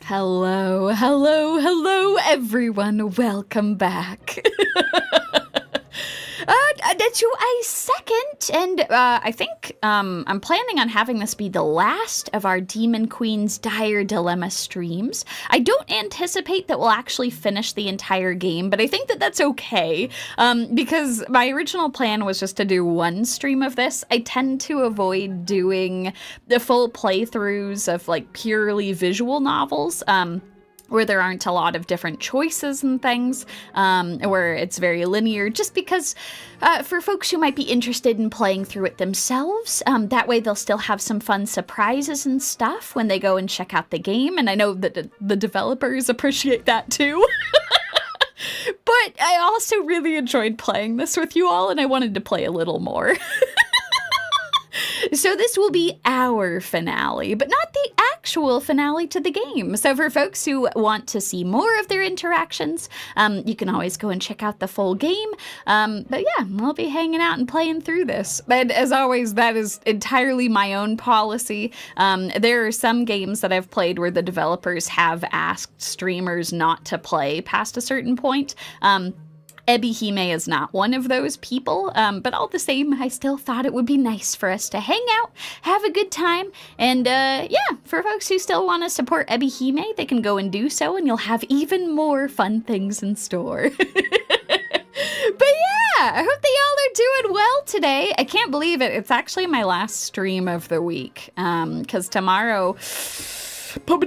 Hello, hello, hello, everyone. Welcome back. To a second, and I think I'm planning on having this be the last of our Demon Queen's Dire Dilemma streams. I don't anticipate that we'll actually finish the entire game, but I think that that's okay, because my original plan was just to do one stream of this. I tend to avoid doing the full playthroughs of, like, purely visual novels, where there aren't a lot of different choices and things, where it's very linear, just because for folks who might be interested in playing through it themselves, that way they'll still have some fun surprises and stuff when they go and check out the game, and I know that the developers appreciate that too. But I also really enjoyed playing this with you all, and I wanted to play a little more. So this will be our finale, but not the actual finale to the game. So for folks who want to see more of their interactions, you can always go and check out the full game. But yeah, we'll be hanging out and playing through this. But as always, that is entirely my own policy. There are some games that I've played where the developers have asked streamers not to play past a certain point. Ebihime is not one of those people, but all the same, I still thought it would be nice for us to hang out, have a good time, and yeah, for folks who still want to support Ebihime, they can go and do so, and you'll have even more fun things in store. But yeah, I hope that y'all are doing well today. I can't believe it. It's actually my last stream of the week, because tomorrow... my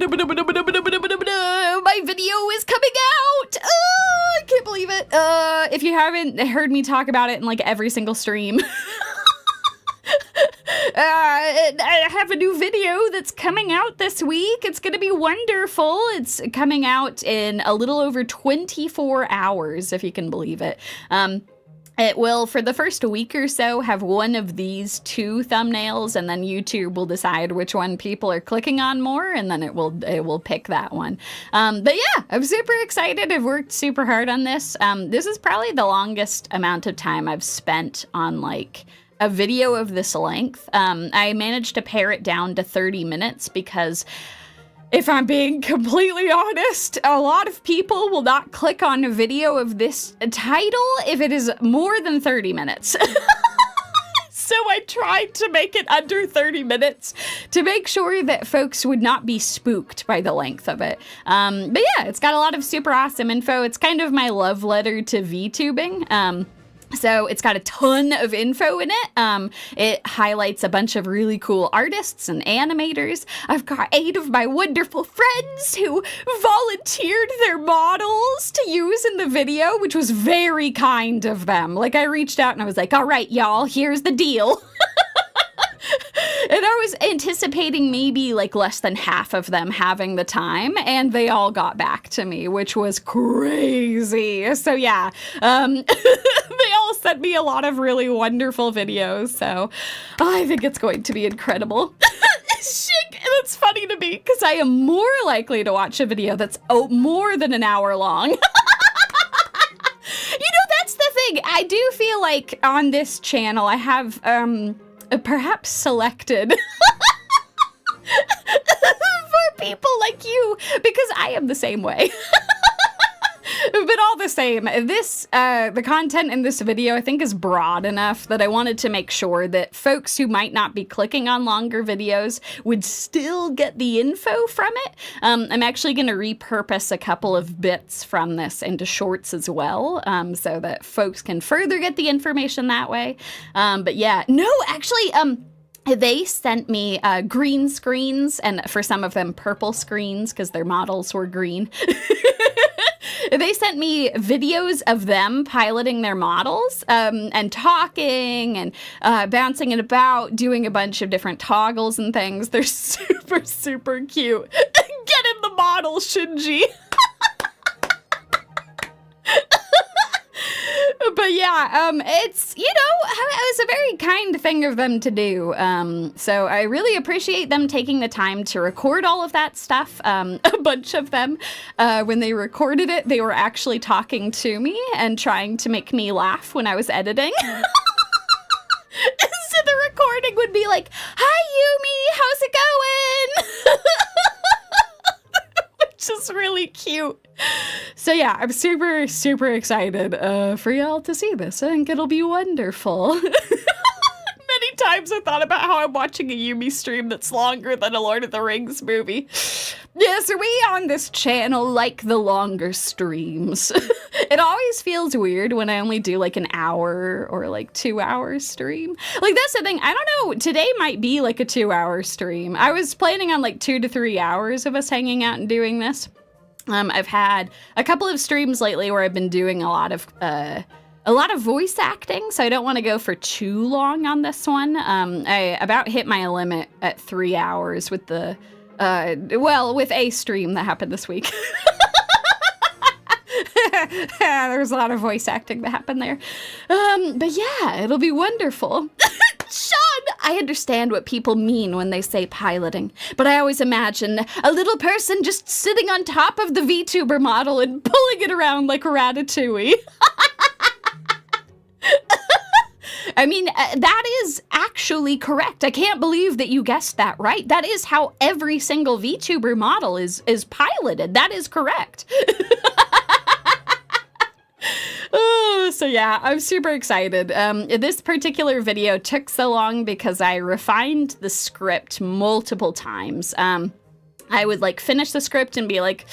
video is coming out! Oh, I can't believe it. If you haven't heard me talk about it in like every single stream, I have a new video that's coming out this week. It's gonna be wonderful. It's coming out in a little over 24 hours, if you can believe it. It will, for the first week or so, have one of these two thumbnails, and then YouTube will decide which one people are clicking on more, and then it will pick that one. But yeah, I'm super excited. I've worked super hard on this. This is probably the longest amount of time I've spent on, like, a video of this length. I managed to pare it down to 30 minutes because... if I'm being completely honest, a lot of people will not click on a video of this title if it is more than 30 minutes. So I tried to make it under 30 minutes to make sure that folks would not be spooked by the length of it. But yeah, it's got a lot of super awesome info. It's kind of my love letter to VTubing. So it's got a ton of info in it. It highlights a bunch of really cool artists and animators. I've got 8 of my wonderful friends who volunteered their models to use in the video, which was very kind of them. Like, I reached out and I was like, all right, y'all, here's the deal. And I was anticipating maybe like less than half of them having the time, and they all got back to me, which was crazy. So yeah, they all sent me a lot of really wonderful videos, so I think it's going to be incredible. Shit, and it's funny to me because I am more likely to watch a video that's more than an hour long. You know, that's the thing. I do feel like on this channel I have perhaps selected for people like you, because I am the same way. But all the same, this, the content in this video, I think, is broad enough that I wanted to make sure that folks who might not be clicking on longer videos would still get the info from it. I'm actually going to repurpose a couple of bits from this into shorts as well, so that folks can further get the information that way. But yeah, no, actually, they sent me green screens, and for some of them purple screens because their models were green. They sent me videos of them piloting their models, and talking and bouncing it about, doing a bunch of different toggles and things. They're super, super cute. Get in the model, Shinji. But yeah, it's, you know, it was a very kind thing of them to do. So I really appreciate them taking the time to record all of that stuff. A bunch of them, when they recorded it, they were actually talking to me and trying to make me laugh when I was editing. So the recording would be like, "Hi, Yumi, how's it going?" which is really cute. So yeah, I'm super, super excited for y'all to see this. I think it'll be wonderful. Many times I thought about how I'm watching a Yumi stream that's longer than a Lord of the Rings movie. Yes, we on this channel like the longer streams. It always feels weird when I only do like an hour or like 2 hours stream. Like that's the thing, I don't know, today might be like a 2-hour stream. I was planning on like 2 to 3 hours of us hanging out and doing this. I've had a couple of streams lately where I've been doing a lot of voice acting, so I don't want to go for too long on this one. I about hit my limit at 3 hours with the, with a stream that happened this week. There's a lot of voice acting that happened there. But yeah, it'll be wonderful. Sean, I understand what people mean when they say piloting, but I always imagine a little person just sitting on top of the VTuber model and pulling it around like Ratatouille. I mean, that is actually correct. I can't believe that you guessed that right. That is how every single VTuber model is piloted. That is correct. Oh, so yeah, I'm super excited. This particular video took so long because I refined the script multiple times. I would like finish the script and be like,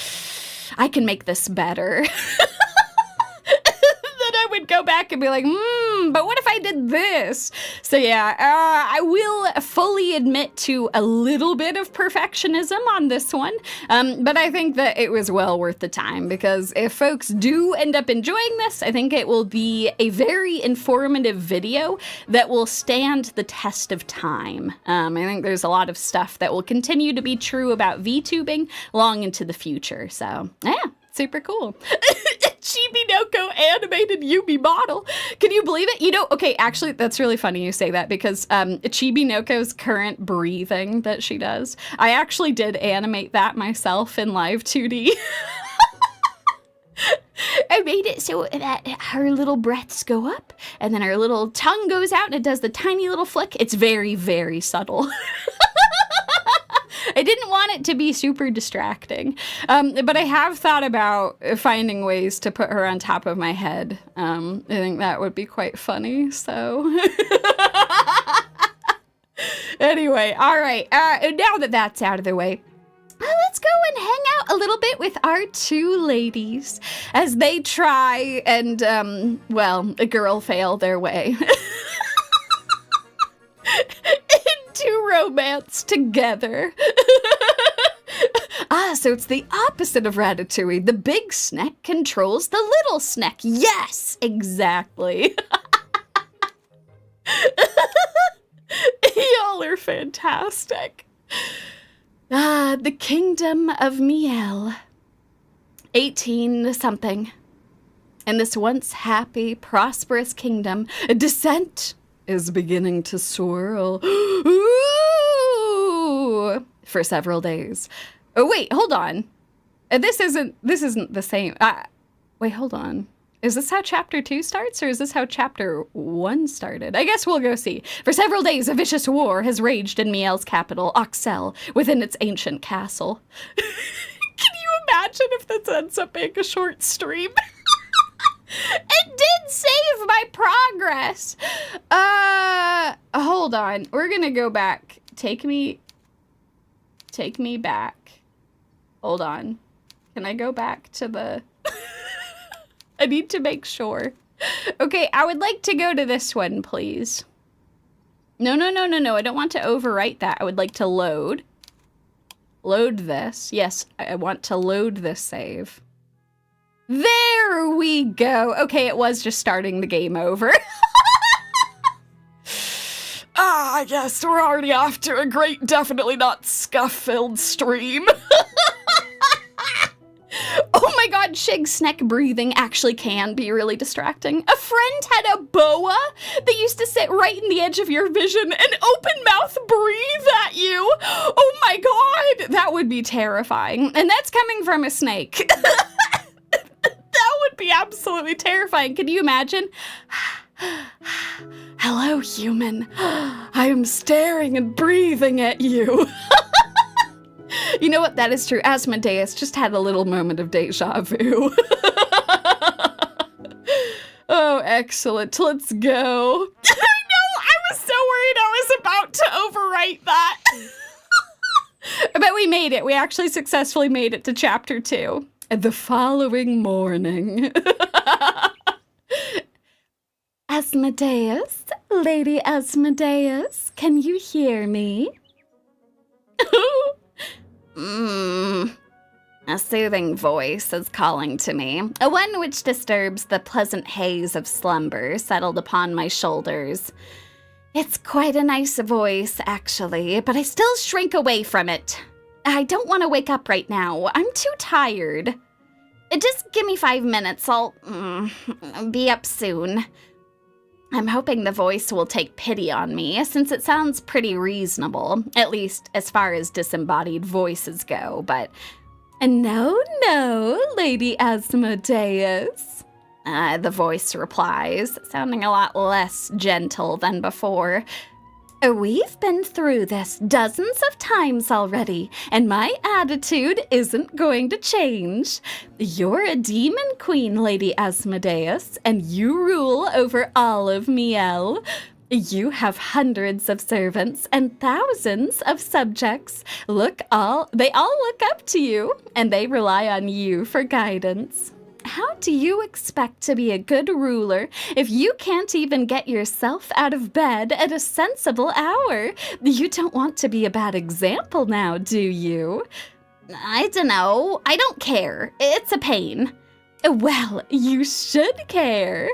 I can make this better. I would go back and be like, but what if I did this? So yeah, I will fully admit to a little bit of perfectionism on this one, but I think that it was well worth the time, because if folks do end up enjoying this, I think it will be a very informative video that will stand the test of time. I think there's a lot of stuff that will continue to be true about VTubing long into the future, so yeah. Super cool. Chibi Noko animated Yumi model. Can you believe it? You know, okay, actually, that's really funny you say that, because Chibi Noko's current breathing that she does, I actually did animate that myself in live 2D. I made it so that her little breaths go up, and then her little tongue goes out, and it does the tiny little flick. It's very, very subtle. I didn't want it to be super distracting, but I have thought about finding ways to put her on top of my head. I think that would be quite funny, so... Anyway, all right, now that that's out of the way, let's go and hang out a little bit with our two ladies as they try and, a girl fail their way. To romance together. So it's the opposite of Ratatouille. The big snack controls the little snack. Yes, exactly. Y'all are fantastic. The kingdom of Miel. 18-something. In this once happy, prosperous kingdom, dissent is beginning to swirl. Ooh, for several days. Oh, wait, hold on. This isn't the same. Wait, hold on. Is this how chapter 2 starts, or is this how chapter 1 started? I guess we'll go see. For several days, a vicious war has raged in Miel's capital, Auxelle, within its ancient castle. Can you imagine if this ends up being a short stream? It did save my progress. Hold on. We're gonna go back. Take me back. Hold on. Can I go back to the... I need to make sure. Okay, I would like to go to this one, please. No. I don't want to overwrite that. I would like to load. Load this. Yes, I want to load this save. There we go. Okay, it was just starting the game over. I guess we're already off to a great, definitely not scuff-filled stream. Oh my god, Shig's neck breathing actually can be really distracting. A friend had a boa that used to sit right in the edge of your vision and open mouth breathe at you. Oh my god, that would be terrifying. And that's coming from a snake. That would be absolutely terrifying. Can you imagine? Hello, human. I am staring and breathing at you. You know what? That is true. Asmodeus just had a little moment of deja vu. Oh, excellent. Let's go. I know. I was so worried I was about to overwrite that. But we made it. We actually successfully made it to chapter 2. The following morning. Asmodeus, Lady Asmodeus, can you hear me? A soothing voice is calling to me, one which disturbs the pleasant haze of slumber settled upon my shoulders. It's quite a nice voice, actually, but I still shrink away from it. I don't want to wake up right now. I'm too tired. Just give me 5 minutes. I'll be up soon. I'm hoping the voice will take pity on me, since it sounds pretty reasonable, at least as far as disembodied voices go, but... No, Lady Asmodeus. The voice replies, sounding a lot less gentle than before. We've been through this dozens of times already, and my attitude isn't going to change. You're a demon queen, Lady Asmodeus, and you rule over all of Miel. You have hundreds of servants and thousands of subjects. They all look up to you, and they rely on you for guidance. How do you expect to be a good ruler if you can't even get yourself out of bed at a sensible hour? You don't want to be a bad example now, do you? I dunno. I don't care. It's a pain. Well, you should care.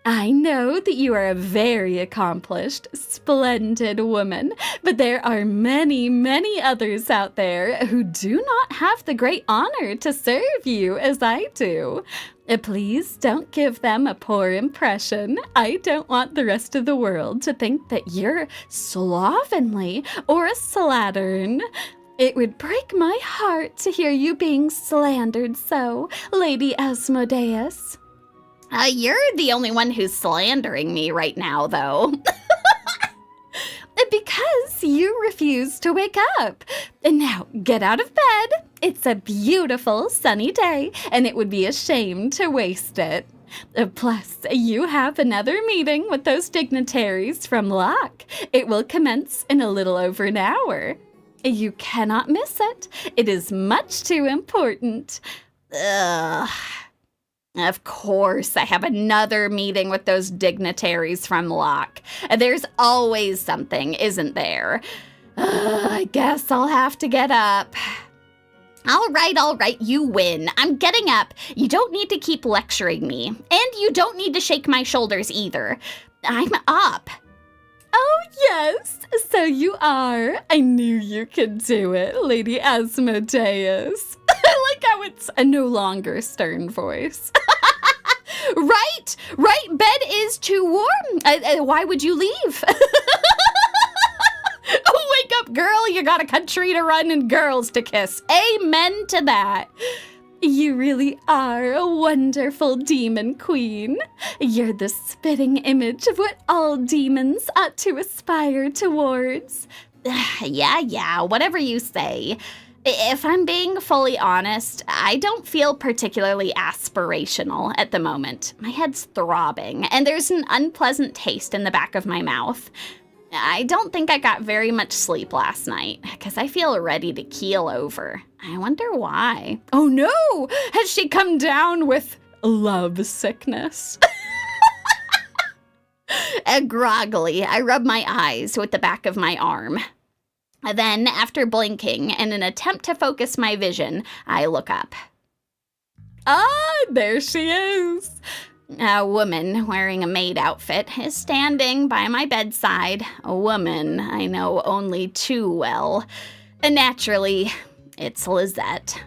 I know that you are a very accomplished, splendid woman, but there are many, many others out there who do not have the great honor to serve you as I do. Please don't give them a poor impression. I don't want the rest of the world to think that you're slovenly or a slattern. It would break my heart to hear you being slandered so, Lady Asmodeus. You're the only one who's slandering me right now, though. Because you refuse to wake up. Now, get out of bed. It's a beautiful sunny day, and it would be a shame to waste it. Plus, you have another meeting with those dignitaries from Locke. It will commence in a little over an hour. You cannot miss it. It is much too important. Ugh. Of course, I have another meeting with those dignitaries from Locke. There's always something, isn't there? I guess I'll have to get up. All right, you win. I'm getting up. You don't need to keep lecturing me. And you don't need to shake my shoulders either. I'm up. Oh, yes, so you are. I knew you could do it, Lady Asmodeus. I like how it's a no longer stern voice. Right, bed is too warm. Why would you leave? Wake up, girl, you got a country to run and girls to kiss. Amen to that. You really are a wonderful demon queen. You're the spitting image of what all demons ought to aspire towards. Yeah, whatever you say. If I'm being fully honest, I don't feel particularly aspirational at the moment. My head's throbbing, and there's an unpleasant taste in the back of my mouth. I don't think I got very much sleep last night, because I feel ready to keel over. I wonder why. Oh no! Has she come down with love sickness? Groggily, I rub my eyes with the back of my arm. Then, after blinking, in an attempt to focus my vision, I look up. Ah, there she is! A woman wearing a maid outfit is standing by my bedside. A woman I know only too well. Naturally, it's Lisette.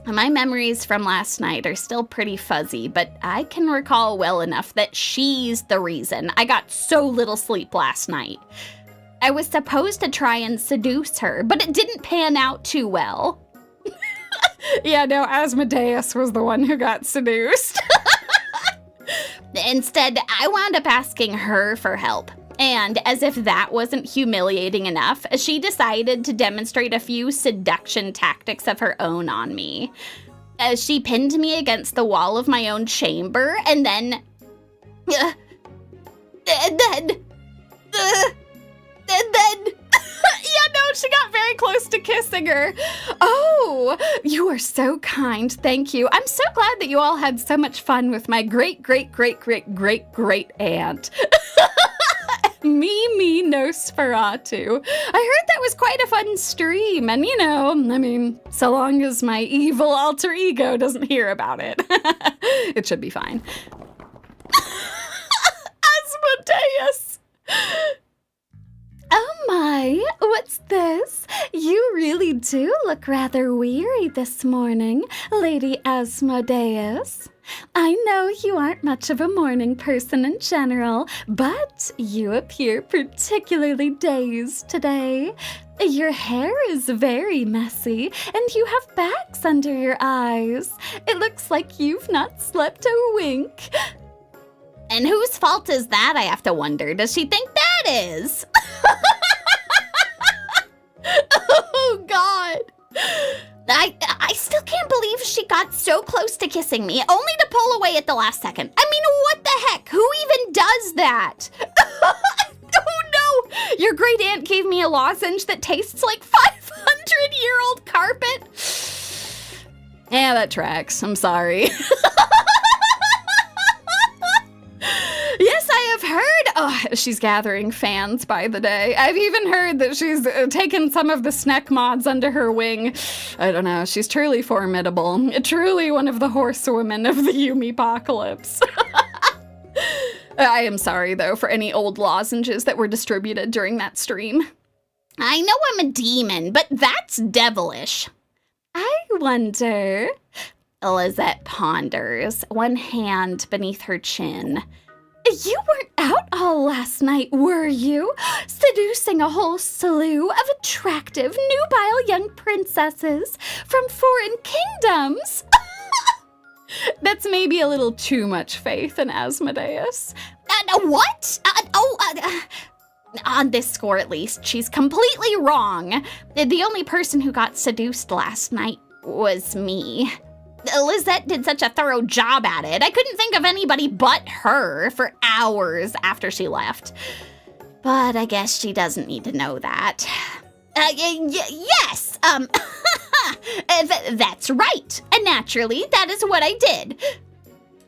My memories from last night are still pretty fuzzy, but I can recall well enough that she's the reason I got so little sleep last night. I was supposed to try and seduce her, but it didn't pan out too well. Yeah, no, Asmodeus was the one who got seduced. Instead, I wound up asking her for help. And as if that wasn't humiliating enough, she decided to demonstrate a few seduction tactics of her own on me. She pinned me against the wall of my own chamber, and then... Yeah, no, she got very close to kissing her. Oh, you are so kind. Thank you. I'm so glad that you all had so much fun with my great aunt. Me Nosferatu. I heard that was quite a fun stream, and so long as my evil alter ego doesn't hear about it, it should be fine. Asmodeus! Oh my, what's this? You really do look rather weary this morning, Lady Asmodeus. I know you aren't much of a morning person in general, but you appear particularly dazed today. Your hair is very messy, and you have bags under your eyes. It looks like you've not slept a wink. And whose fault is that, I have to wonder? Does she think that is? Oh, God. I still can't believe she got so close to kissing me, only to pull away at the last second. I mean, what the heck? Who even does that? Oh, no. Your great aunt gave me a lozenge that tastes like 500-year-old carpet. Yeah, that tracks. I'm sorry. Yes, I have heard. Oh, she's gathering fans by the day. I've even heard that she's taken some of the Sneck mods under her wing. I don't know. She's truly formidable. Truly one of the horsewomen of the Yumi-pocalypse. I am sorry, though, for any old lozenges that were distributed during that stream. I know I'm a demon, but that's devilish. I wonder. Lisette ponders, one hand beneath her chin. You weren't out all last night, were you? Seducing a whole slew of attractive, nubile young princesses from foreign kingdoms? That's maybe a little too much faith in Asmodeus. What? On this score, at least, she's completely wrong. The only person who got seduced last night was me. Lisette did such a thorough job at it. I couldn't think of anybody but her for hours after she left. But I guess she doesn't need to know that. Yes, that's right. And naturally, that is what I did.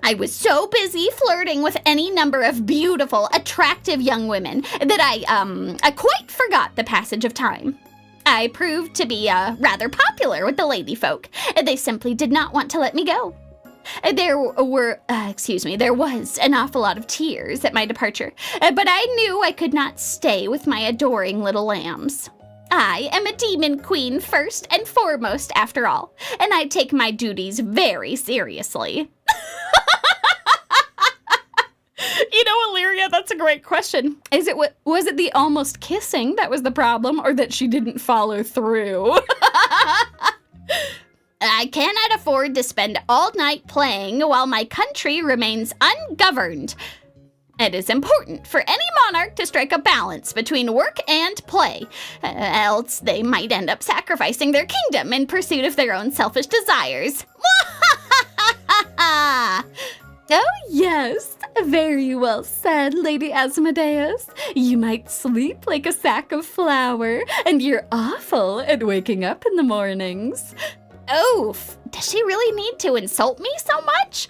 I was so busy flirting with any number of beautiful, attractive young women that I quite forgot the passage of time. I proved to be rather popular with the lady folk. They simply did not want to let me go. There was an awful lot of tears at my departure, but I knew I could not stay with my adoring little lambs. I am a demon queen first and foremost, after all, and I take my duties very seriously. You know, Illyria, that's a great question. Was it the almost kissing that was the problem, or that she didn't follow through? I cannot afford to spend all night playing while my country remains ungoverned. It is important for any monarch to strike a balance between work and play, else they might end up sacrificing their kingdom in pursuit of their own selfish desires. Oh, yes. Very well said, Lady Asmodeus. You might sleep like a sack of flour, and you're awful at waking up in the mornings. Oof, does she really need to insult me so much?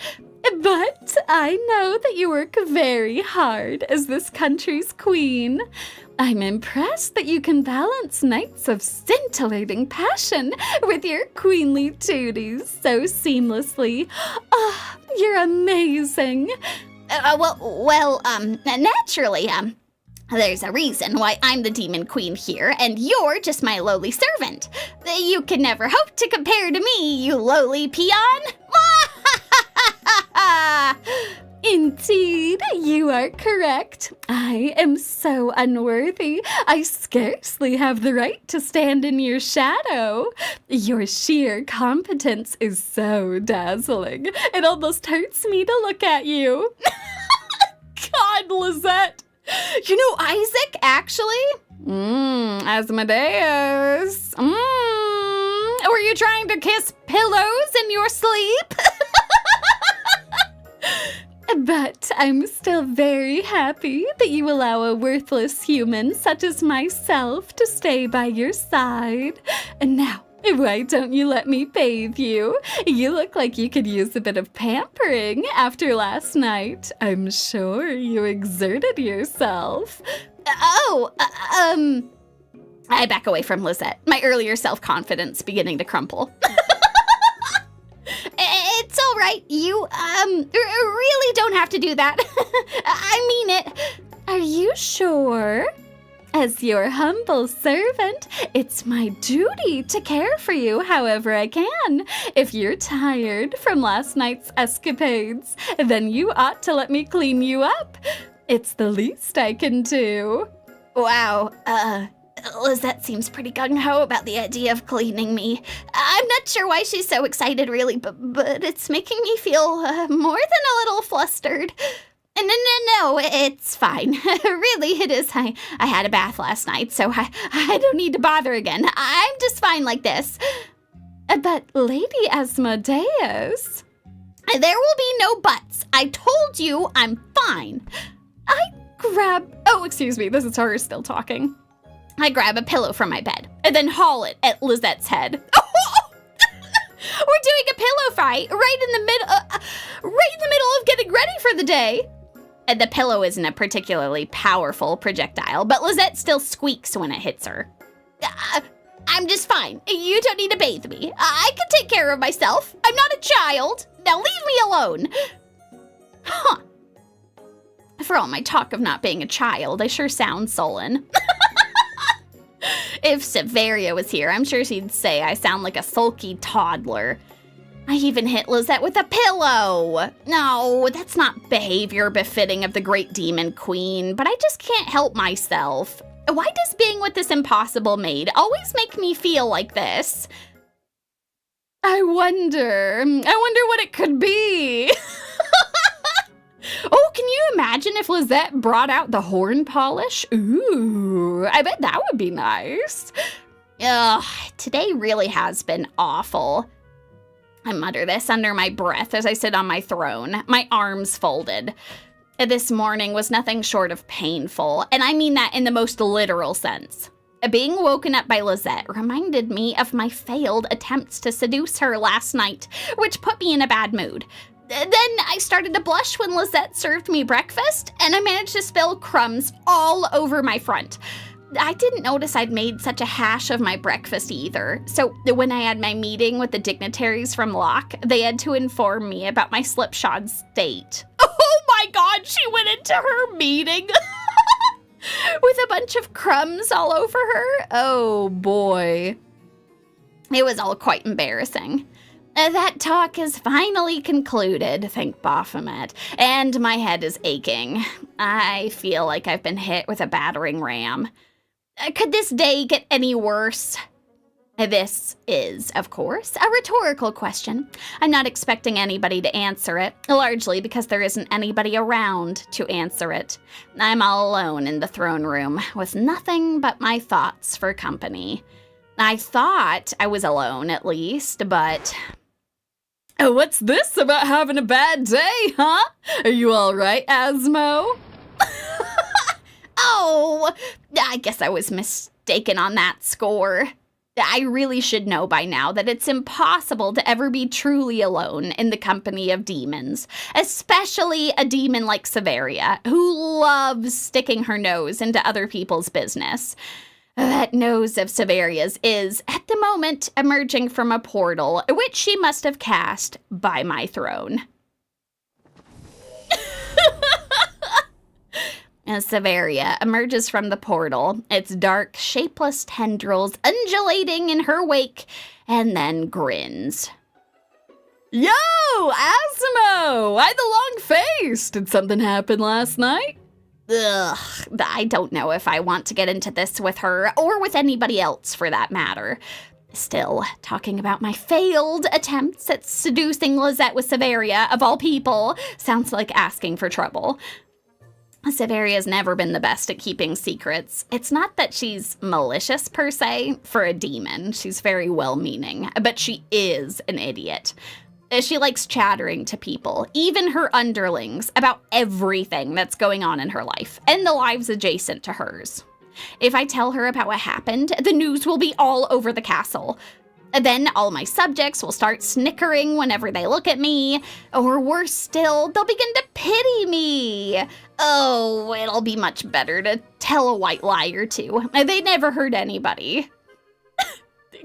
But I know that you work very hard as this country's queen. I'm impressed that you can balance nights of scintillating passion with your queenly duties so seamlessly. Oh, you're amazing. Naturally, there's a reason why I'm the demon queen here, and you're just my lowly servant. You can never hope to compare to me, you lowly peon. Indeed, you are correct. I am so unworthy. I scarcely have the right to stand in your shadow. Your sheer competence is so dazzling. It almost hurts me to look at you. God, Lisette. You know, Isaac, actually? Asmodeus. Were you trying to kiss pillows in your sleep? But I'm still very happy that you allow a worthless human such as myself to stay by your side. And now, why don't you let me bathe you? You look like you could use a bit of pampering after last night. I'm sure you exerted yourself. I back away from Lisette, my earlier self-confidence beginning to crumple. It's all right. You, really don't have to do that. I mean it. Are you sure? As your humble servant, it's my duty to care for you however I can. If you're tired from last night's escapades, then you ought to let me clean you up. It's the least I can do. Wow, Lisette seems pretty gung-ho about the idea of cleaning me. I'm not sure why she's so excited, really, but it's making me feel more than a little flustered. No, it's fine. Really, it is. I had a bath last night, so I don't need to bother again. I'm just fine like this. But Lady Asmodeus... There will be no buts. I told you I'm fine. Oh, excuse me, this is her still talking. I grab a pillow from my bed and then haul it at Lisette's head. We're doing a pillow fight right in the middle of getting ready for the day. And the pillow isn't a particularly powerful projectile, but Lisette still squeaks when it hits her. I'm just fine. You don't need to bathe me. I can take care of myself. I'm not a child. Now leave me alone. Huh. For all my talk of not being a child, I sure sound sullen. If Severia was here, I'm sure she'd say I sound like a sulky toddler. I even hit Lisette with a pillow. No, that's not behavior befitting of the great Demon Queen, but I just can't help myself. Why does being with this impossible maid always make me feel like this? I wonder what it could be. Oh, can you imagine if Lisette brought out the horn polish? Ooh, I bet that would be nice. Ugh, today really has been awful. I mutter this under my breath as I sit on my throne, my arms folded. This morning was nothing short of painful, and I mean that in the most literal sense. Being woken up by Lisette reminded me of my failed attempts to seduce her last night, which put me in a bad mood. Then I started to blush when Lisette served me breakfast, and I managed to spill crumbs all over my front. I didn't notice I'd made such a hash of my breakfast either, so when I had my meeting with the dignitaries from Locke, they had to inform me about my slipshod state. Oh my god, she went into her meeting with a bunch of crumbs all over her? Oh boy. It was all quite embarrassing. That talk is finally concluded, thank Baphomet, and my head is aching. I feel like I've been hit with a battering ram. Could this day get any worse? This is, of course, a rhetorical question. I'm not expecting anybody to answer it, largely because there isn't anybody around to answer it. I'm all alone in the throne room, with nothing but my thoughts for company. I thought I was alone, at least, but... What's this about having a bad day, huh? Are you all right, Asmo? Oh, I guess I was mistaken on that score. I really should know by now that it's impossible to ever be truly alone in the company of demons, especially a demon like Severia, who loves sticking her nose into other people's business. That nose of Severia's is, at the moment, emerging from a portal, which she must have cast by my throne. As Severia emerges from the portal, its dark, shapeless tendrils undulating in her wake, and then grins. Yo, Asmo! Why the long face? Did something happen last night? Ugh, I don't know if I want to get into this with her, or with anybody else for that matter. Still, talking about my failed attempts at seducing Lisette with Severia, of all people, sounds like asking for trouble. Severia's never been the best at keeping secrets. It's not that she's malicious per se for a demon. She's very well-meaning, but she is an idiot. She likes chattering to people, even her underlings, about everything that's going on in her life and the lives adjacent to hers. If I tell her about what happened, the news will be all over the castle. Then all my subjects will start snickering whenever they look at me, or worse still, they'll begin to pity me. Oh, it'll be much better to tell a white lie or two. They never hurt anybody.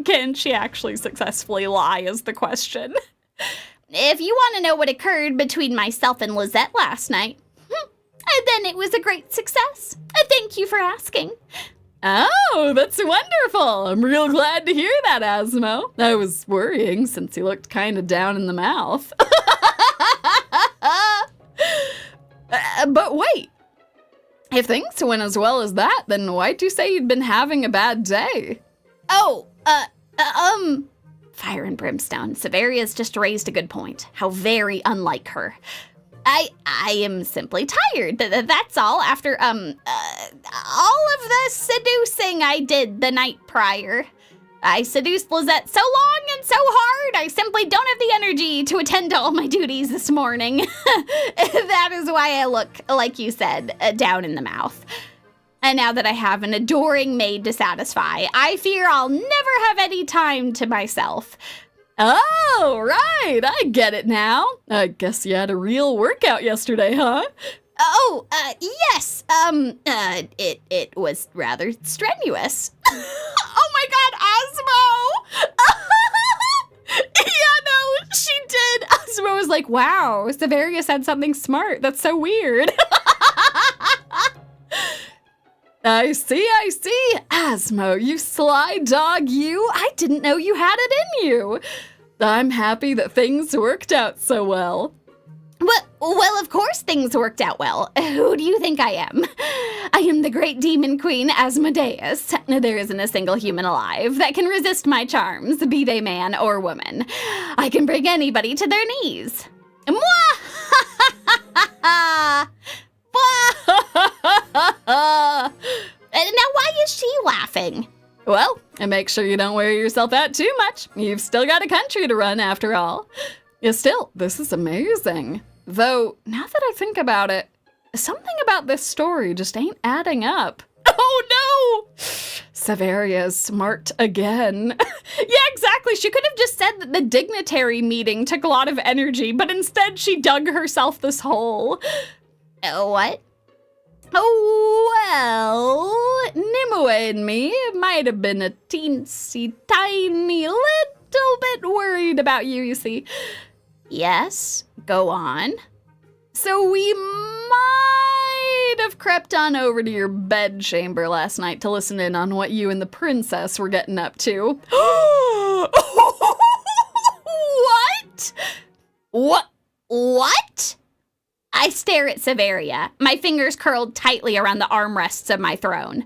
Can she actually successfully lie is the question. If you want to know what occurred between myself and Lisette last night, then it was a great success. Thank you for asking. Oh, that's wonderful. I'm real glad to hear that, Asmo. I was worrying since he looked kind of down in the mouth. But wait, if things went as well as that, then why'd you say you'd been having a bad day? Fire and brimstone. Severia's just raised a good point. How very unlike her. I am simply tired. That's all after, all of the seducing I did the night prior. I seduced Lisette so long and so hard, I simply don't have the energy to attend to all my duties this morning. That is why I look, like you said, down in the mouth. And now that I have an adoring maid to satisfy, I fear I'll never have any time to myself. Oh, right, I get it now. I guess you had a real workout yesterday, huh? Oh, yes, it was rather strenuous. Oh my God, Asmo! Yeah, no, she did. Asmo was like, wow, Severia said something smart. That's so weird. I see. Asmo, you sly dog, you. I didn't know you had it in you. I'm happy that things worked out so well. Well, of course things worked out well. Who do you think I am? I am the great Demon Queen Asmodeus. There isn't a single human alive that can resist my charms, be they man or woman. I can bring anybody to their knees. Now, why is she laughing? Well, and make sure you don't wear yourself out too much. You've still got a country to run after all. Yeah, still, this is amazing. Though, now that I think about it, something about this story just ain't adding up. Oh no! Severia's smart again. Yeah, exactly. She could have just said that the dignitary meeting took a lot of energy, but instead she dug herself this hole. What? Oh, well, Nimue and me might have been a teensy tiny little bit worried about you, you see. Yes, go on. So we might have crept on over to your bedchamber last night to listen in on what you and the princess were getting up to. What? What? I stare at Severia, my fingers curled tightly around the armrests of my throne.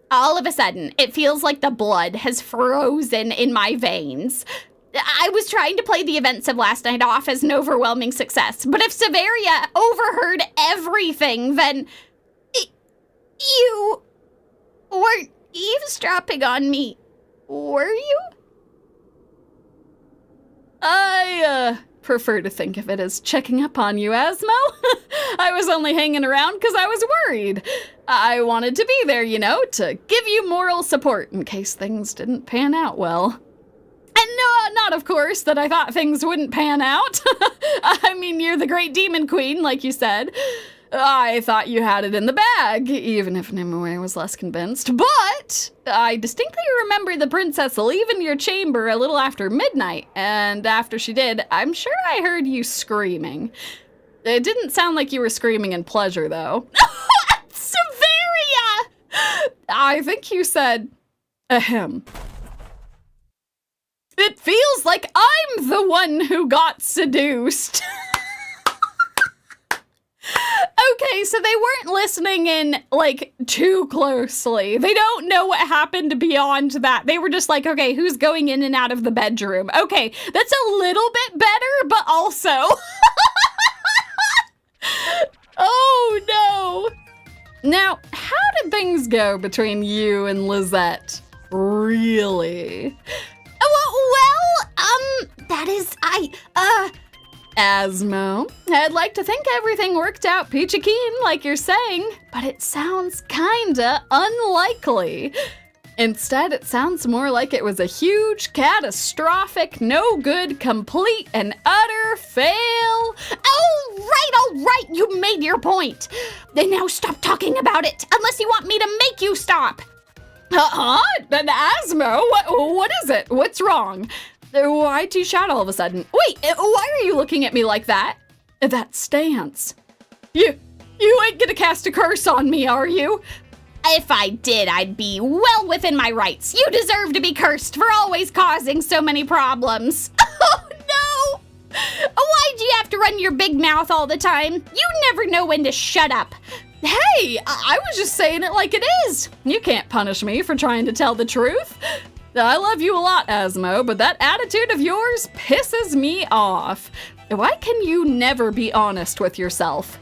All of a sudden, it feels like the blood has frozen in my veins. I was trying to play the events of last night off as an overwhelming success, but if Severia overheard everything, then you weren't eavesdropping on me, were you? I prefer to think of it as checking up on you, Asmo. I was only hanging around because I was worried. I wanted to be there, you know, to give you moral support in case things didn't pan out well. And no, not of course that I thought things wouldn't pan out. I mean, you're the great Demon Queen, like you said. I thought you had it in the bag, even if Nimue was less convinced. But I distinctly remember the princess leaving your chamber a little after midnight, and after she did, I'm sure I heard you screaming. It didn't sound like you were screaming in pleasure, though. Severia! I think you said, ahem. It feels like I'm the one who got seduced. Okay, so they weren't listening in, like, too closely. They don't know what happened beyond that. They were just like, okay, who's going in and out of the bedroom? Okay, that's a little bit better, but also... Oh, no. Now, how did things go between you and Lisette? Really? Asmo, I'd like to think everything worked out peachy keen like you're saying, but it sounds kinda unlikely. Instead, it sounds more like it was a huge, catastrophic, no good, complete, and utter fail. All right, you made your point. Then now stop talking about it, unless you want me to make you stop. Then Asmo, what is it? What's wrong? Why'd you shout all of a sudden? Wait, why are you looking at me like that? That stance. You ain't gonna cast a curse on me, are you? If I did, I'd be well within my rights. You deserve to be cursed for always causing so many problems. Oh, no! Why'd you have to run your big mouth all the time? You never know when to shut up. Hey, I was just saying it like it is. You can't punish me for trying to tell the truth. I love you a lot, Asmo, but that attitude of yours pisses me off. Why can you never be honest with yourself?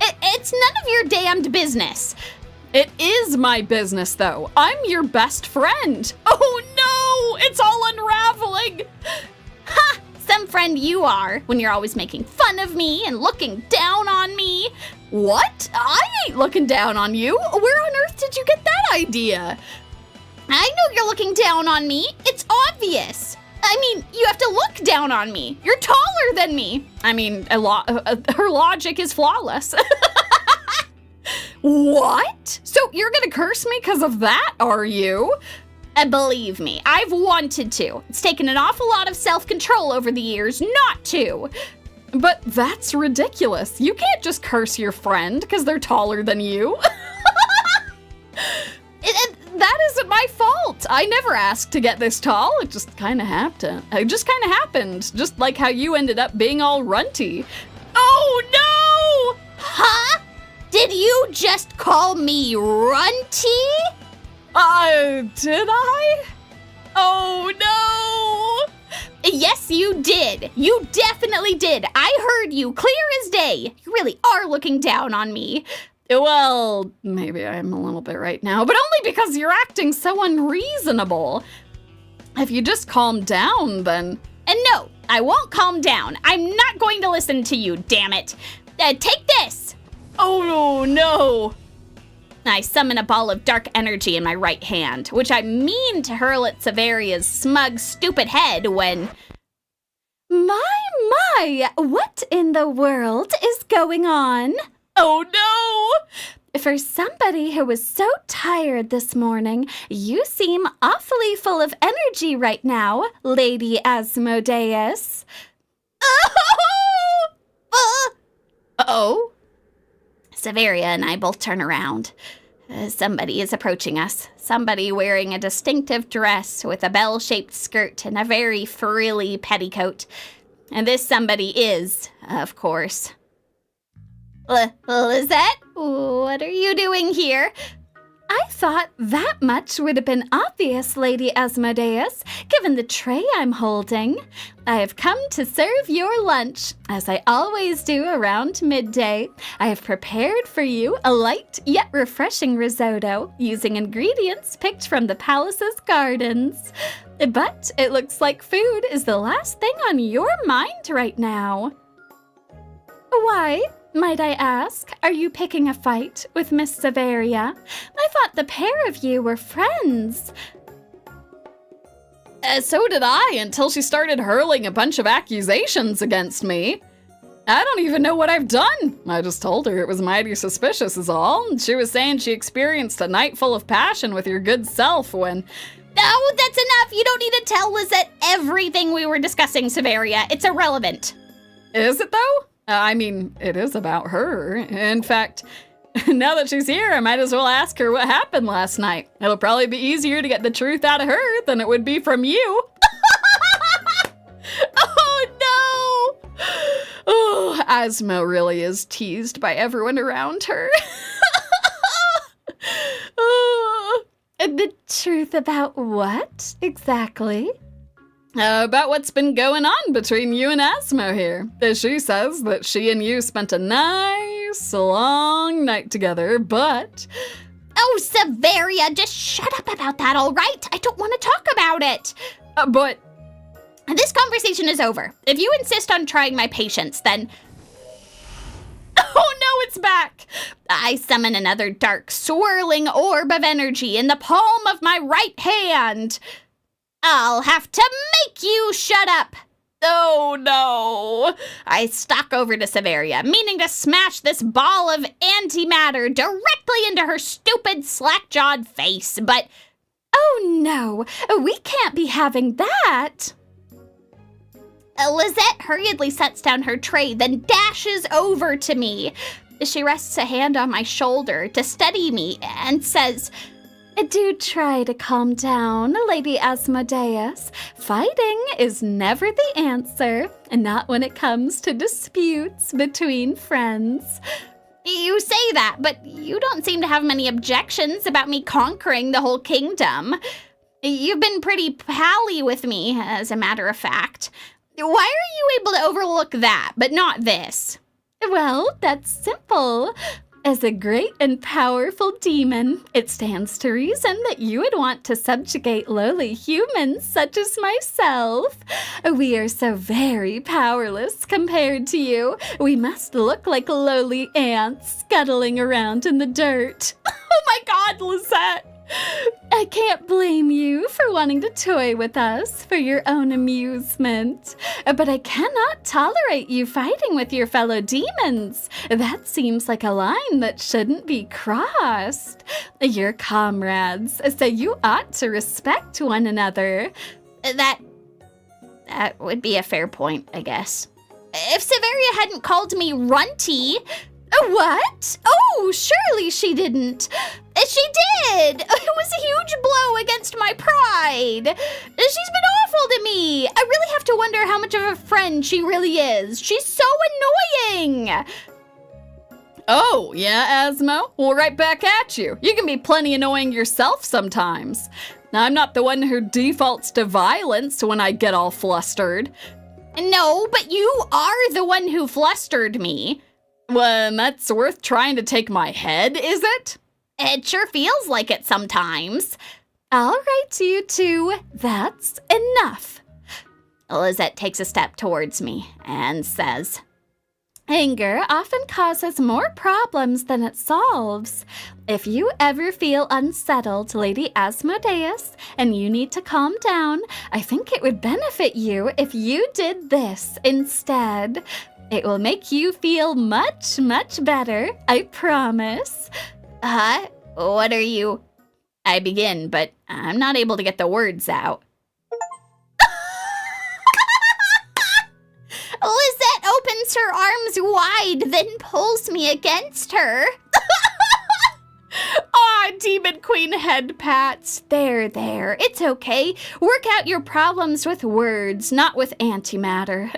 It's none of your damned business. It is my business, though. I'm your best friend. Oh no, it's all unraveling. Ha! Some friend you are, when you're always making fun of me and looking down on me. What? I ain't looking down on you. Where on earth did you get that idea? I know you're looking down on me. It's obvious. I mean, you have to look down on me. You're taller than me. I mean, her logic is flawless. What? So you're gonna curse me because of that, are you? Believe me, I've wanted to. It's taken an awful lot of self-control over the years not to. But that's ridiculous. You can't just curse your friend because they're taller than you. That isn't my fault. I never asked to get this tall. It just kind of happened. Just like how you ended up being all runty. Oh no! Huh? Did you just call me runty? Did I? Oh no! Yes, you did. You definitely did. I heard you clear as day. You really are looking down on me. Well, maybe I'm a little bit right now, but only because you're acting so unreasonable. If you just calm down, then... And no, I won't calm down. I'm not going to listen to you, damn it. Take this. Oh, no. I summon a ball of dark energy in my right hand, which I mean to hurl at Severia's smug, stupid head when... My, what in the world is going on? Oh no! For somebody who was so tired this morning, you seem awfully full of energy right now, Lady Asmodeus. Uh-oh. Severia and I both turn around. Somebody is approaching us. Somebody wearing a distinctive dress with a bell-shaped skirt and a very frilly petticoat. And this somebody is, of course... Lisette, what are you doing here? I thought that much would have been obvious, Lady Asmodeus, given the tray I'm holding. I have come to serve your lunch, as I always do around midday. I have prepared for you a light yet refreshing risotto using ingredients picked from the palace's gardens. But it looks like food is the last thing on your mind right now. Why? Might I ask, are you picking a fight with Miss Severia? I thought the pair of you were friends. So did I, until she started hurling a bunch of accusations against me. I don't even know what I've done. I just told her it was mighty suspicious is all. She was saying she experienced a night full of passion with your good self when... Oh, that's enough. You don't need to tell Lisette everything we were discussing, Severia. It's irrelevant. Is it, though? I mean, it is about her. In fact, now that she's here, I might as well ask her what happened last night. It'll probably be easier to get the truth out of her than it would be from you. Oh, no! Oh, Asmo really is teased by everyone around her. Oh. The truth about what, exactly? About what's been going on between you and Asmo here. She says that she and you spent a nice nice long night together, but... Oh, Severia, just shut up about that, all right? I don't want to talk about it. But... This conversation is over. If you insist on trying my patience, then... Oh no, it's back! I summon another dark, swirling orb of energy in the palm of my right hand. I'll have to make you shut up. Oh no! I stalk over to Severia, meaning to smash this ball of antimatter directly into her stupid, slack-jawed face, but... Oh no, we can't be having that! Lisette hurriedly sets down her tray, then dashes over to me. She rests a hand on my shoulder to steady me and says, Do try to calm down, Lady Asmodeus. Fighting is never the answer, not when it comes to disputes between friends. You say that, but you don't seem to have many objections about me conquering the whole kingdom. You've been pretty pally with me, as a matter of fact. Why are you able to overlook that, but not this? Well, that's simple. As a great and powerful demon, it stands to reason that you would want to subjugate lowly humans such as myself. We are so very powerless compared to you. We must look like lowly ants scuttling around in the dirt. Oh my god, Lisette! I can't blame you for wanting to toy with us for your own amusement, but I cannot tolerate you fighting with your fellow demons. That seems like a line that shouldn't be crossed. You're comrades, so you ought to respect one another. That would be a fair point, I guess. If Severia hadn't called me runty... What? Oh, surely she didn't. She did! It was a huge blow against my pride. She's been awful to me. I really have to wonder how much of a friend she really is. She's so annoying. Oh, yeah, Asmo? Well, right back at you. You can be plenty annoying yourself sometimes. Now, I'm not the one who defaults to violence when I get all flustered. No, but you are the one who flustered me. Well, that's worth trying to take my head, is it? It sure feels like it sometimes. All right, you two. That's enough. Lisette takes a step towards me and says, Anger often causes more problems than it solves. If you ever feel unsettled, Lady Asmodeus, and you need to calm down, I think it would benefit you if you did this instead. It will make you feel much, much better, I promise. What are you... I begin, but I'm not able to get the words out. Lisette opens her arms wide, then pulls me against her. Demon Queen head pats. There, it's okay. Work out your problems with words, not with antimatter.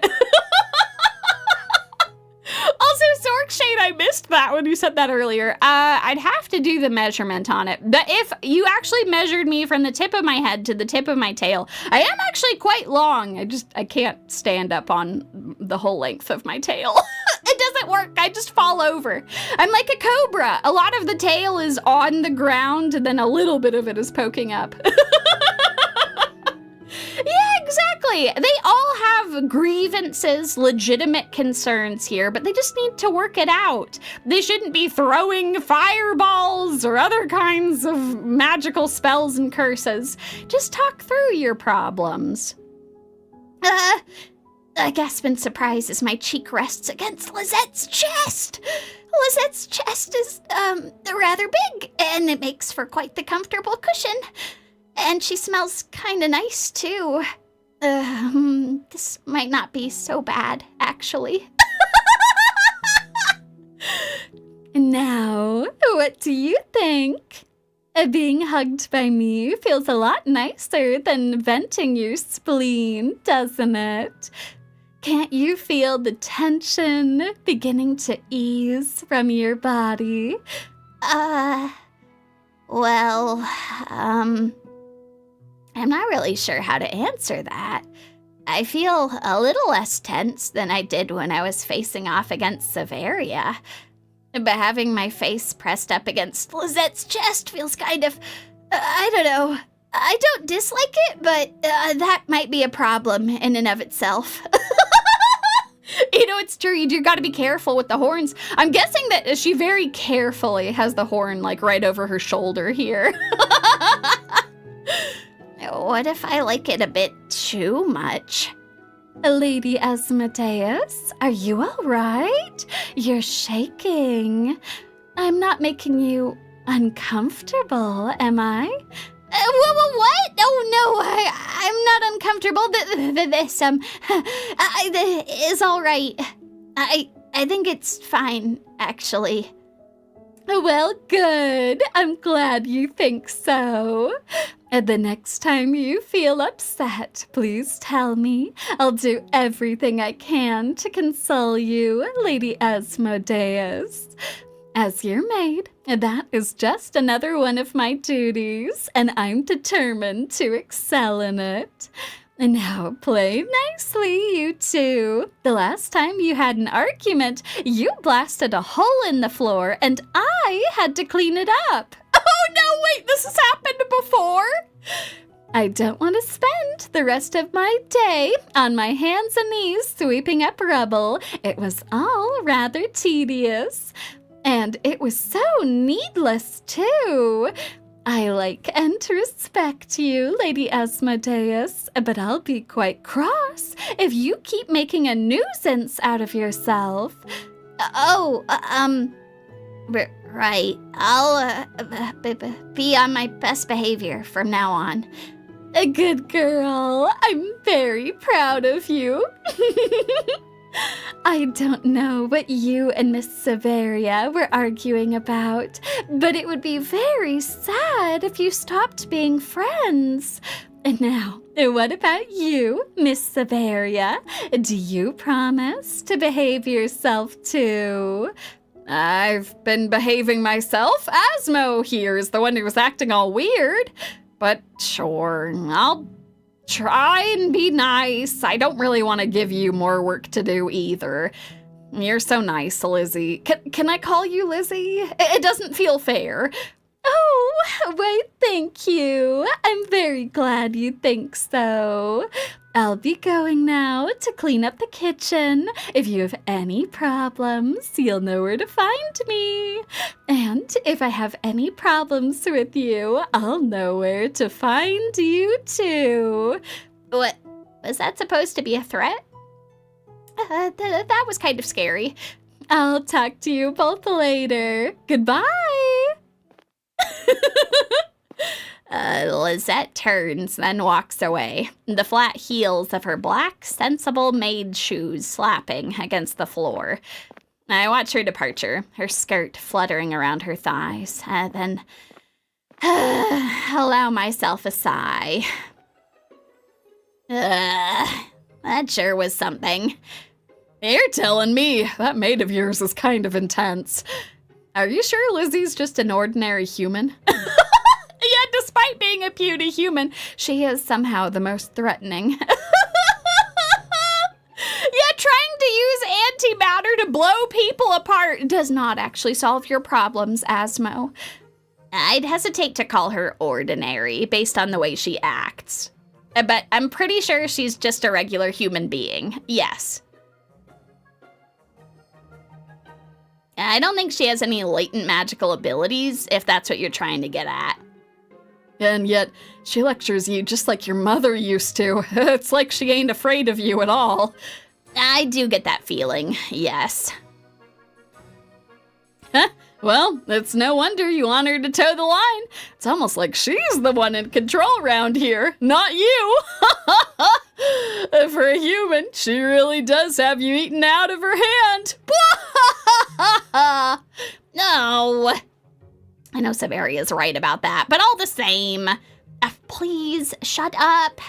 Also, Sorkshade, I missed that when you said that earlier. I'd have to do the measurement on it. But if you actually measured me from the tip of my head to the tip of my tail, I am actually quite long. I can't stand up on the whole length of my tail. It doesn't work. I just fall over. I'm like a cobra. A lot of the tail is on the ground, and then a little bit of it is poking up. Yeah, exactly. They all have grievances, legitimate concerns here, but they just need to work it out. They shouldn't be throwing fireballs or other kinds of magical spells and curses. Just talk through your problems. A gasp in surprise as my cheek rests against Lisette's chest. Lisette's chest is, rather big, and it makes for quite the comfortable cushion. And she smells kinda nice, too. This might not be so bad, actually. Now, what do you think? Being hugged by me feels a lot nicer than venting your spleen, doesn't it? Can't you feel the tension beginning to ease from your body? Well, I'm not really sure how to answer that. I feel a little less tense than I did when I was facing off against Severia. but having my face pressed up against Lisette's chest feels kind of, I don't know. I don't dislike it, but that might be a problem in and of itself. You know, it's true. You got to be careful with the horns. I'm guessing that she very carefully has the horn, like, right over her shoulder here. What if I like it a bit too much? Lady Asmodeus, are you all right? You're shaking. I'm not making you uncomfortable, am I? What? Oh, no, I'm not uncomfortable. This is all right. I think it's fine, actually. Well, good. I'm glad you think so. And the next time you feel upset, please tell me. I'll do everything I can to console you, Lady Asmodeus. As your maid, that is just another one of my duties, and I'm determined to excel in it. And now play nicely, you two. The last time you had an argument, you blasted a hole in the floor, and I had to clean it up. Oh, no, wait, this has happened before? I don't want to spend the rest of my day on my hands and knees sweeping up rubble. It was all rather tedious. And it was so needless, too. I like and respect you, Lady Asmodeus, but I'll be quite cross if you keep making a nuisance out of yourself. Right. I'll be on my best behavior from now on. A good girl. I'm very proud of you. I don't know what you and Miss Severia were arguing about, but it would be very sad if you stopped being friends. And now, what about you, Miss Severia? Do you promise to behave yourself too? I've been behaving myself. Asmo here is the one who was acting all weird. But sure, I'll try and be nice. I don't really want to give you more work to do either. You're so nice, Lizzie. Can I call you Lizzie? It doesn't feel fair. Oh, why, thank you. I'm very glad you think so. I'll be going now to clean up the kitchen. If you have any problems, you'll know where to find me. And if I have any problems with you, I'll know where to find you too. What? Was that supposed to be a threat? That was kind of scary. I'll talk to you both later. Goodbye. Lisette turns, then walks away, the flat heels of her black, sensible maid shoes slapping against the floor. I watch her departure, her skirt fluttering around her thighs, then allow myself a sigh. That sure was something. You're telling me that maid of yours is kind of intense. Are you sure Lizzie's just an ordinary human? Yeah, despite being a puny human, she is somehow the most threatening. Yeah, trying to use antimatter to blow people apart does not actually solve your problems, Asmo. I'd hesitate to call her ordinary based on the way she acts. But I'm pretty sure she's just a regular human being. Yes. I don't think she has any latent magical abilities, if that's what you're trying to get at. And yet, she lectures you just like your mother used to. It's like she ain't afraid of you at all. I do get that feeling, yes. Huh? Well, it's no wonder you want her to toe the line. It's almost like she's the one in control around here, not you. For a human, she really does have you eaten out of her hand. No. I know Severia's right about that, but all the same, please shut up.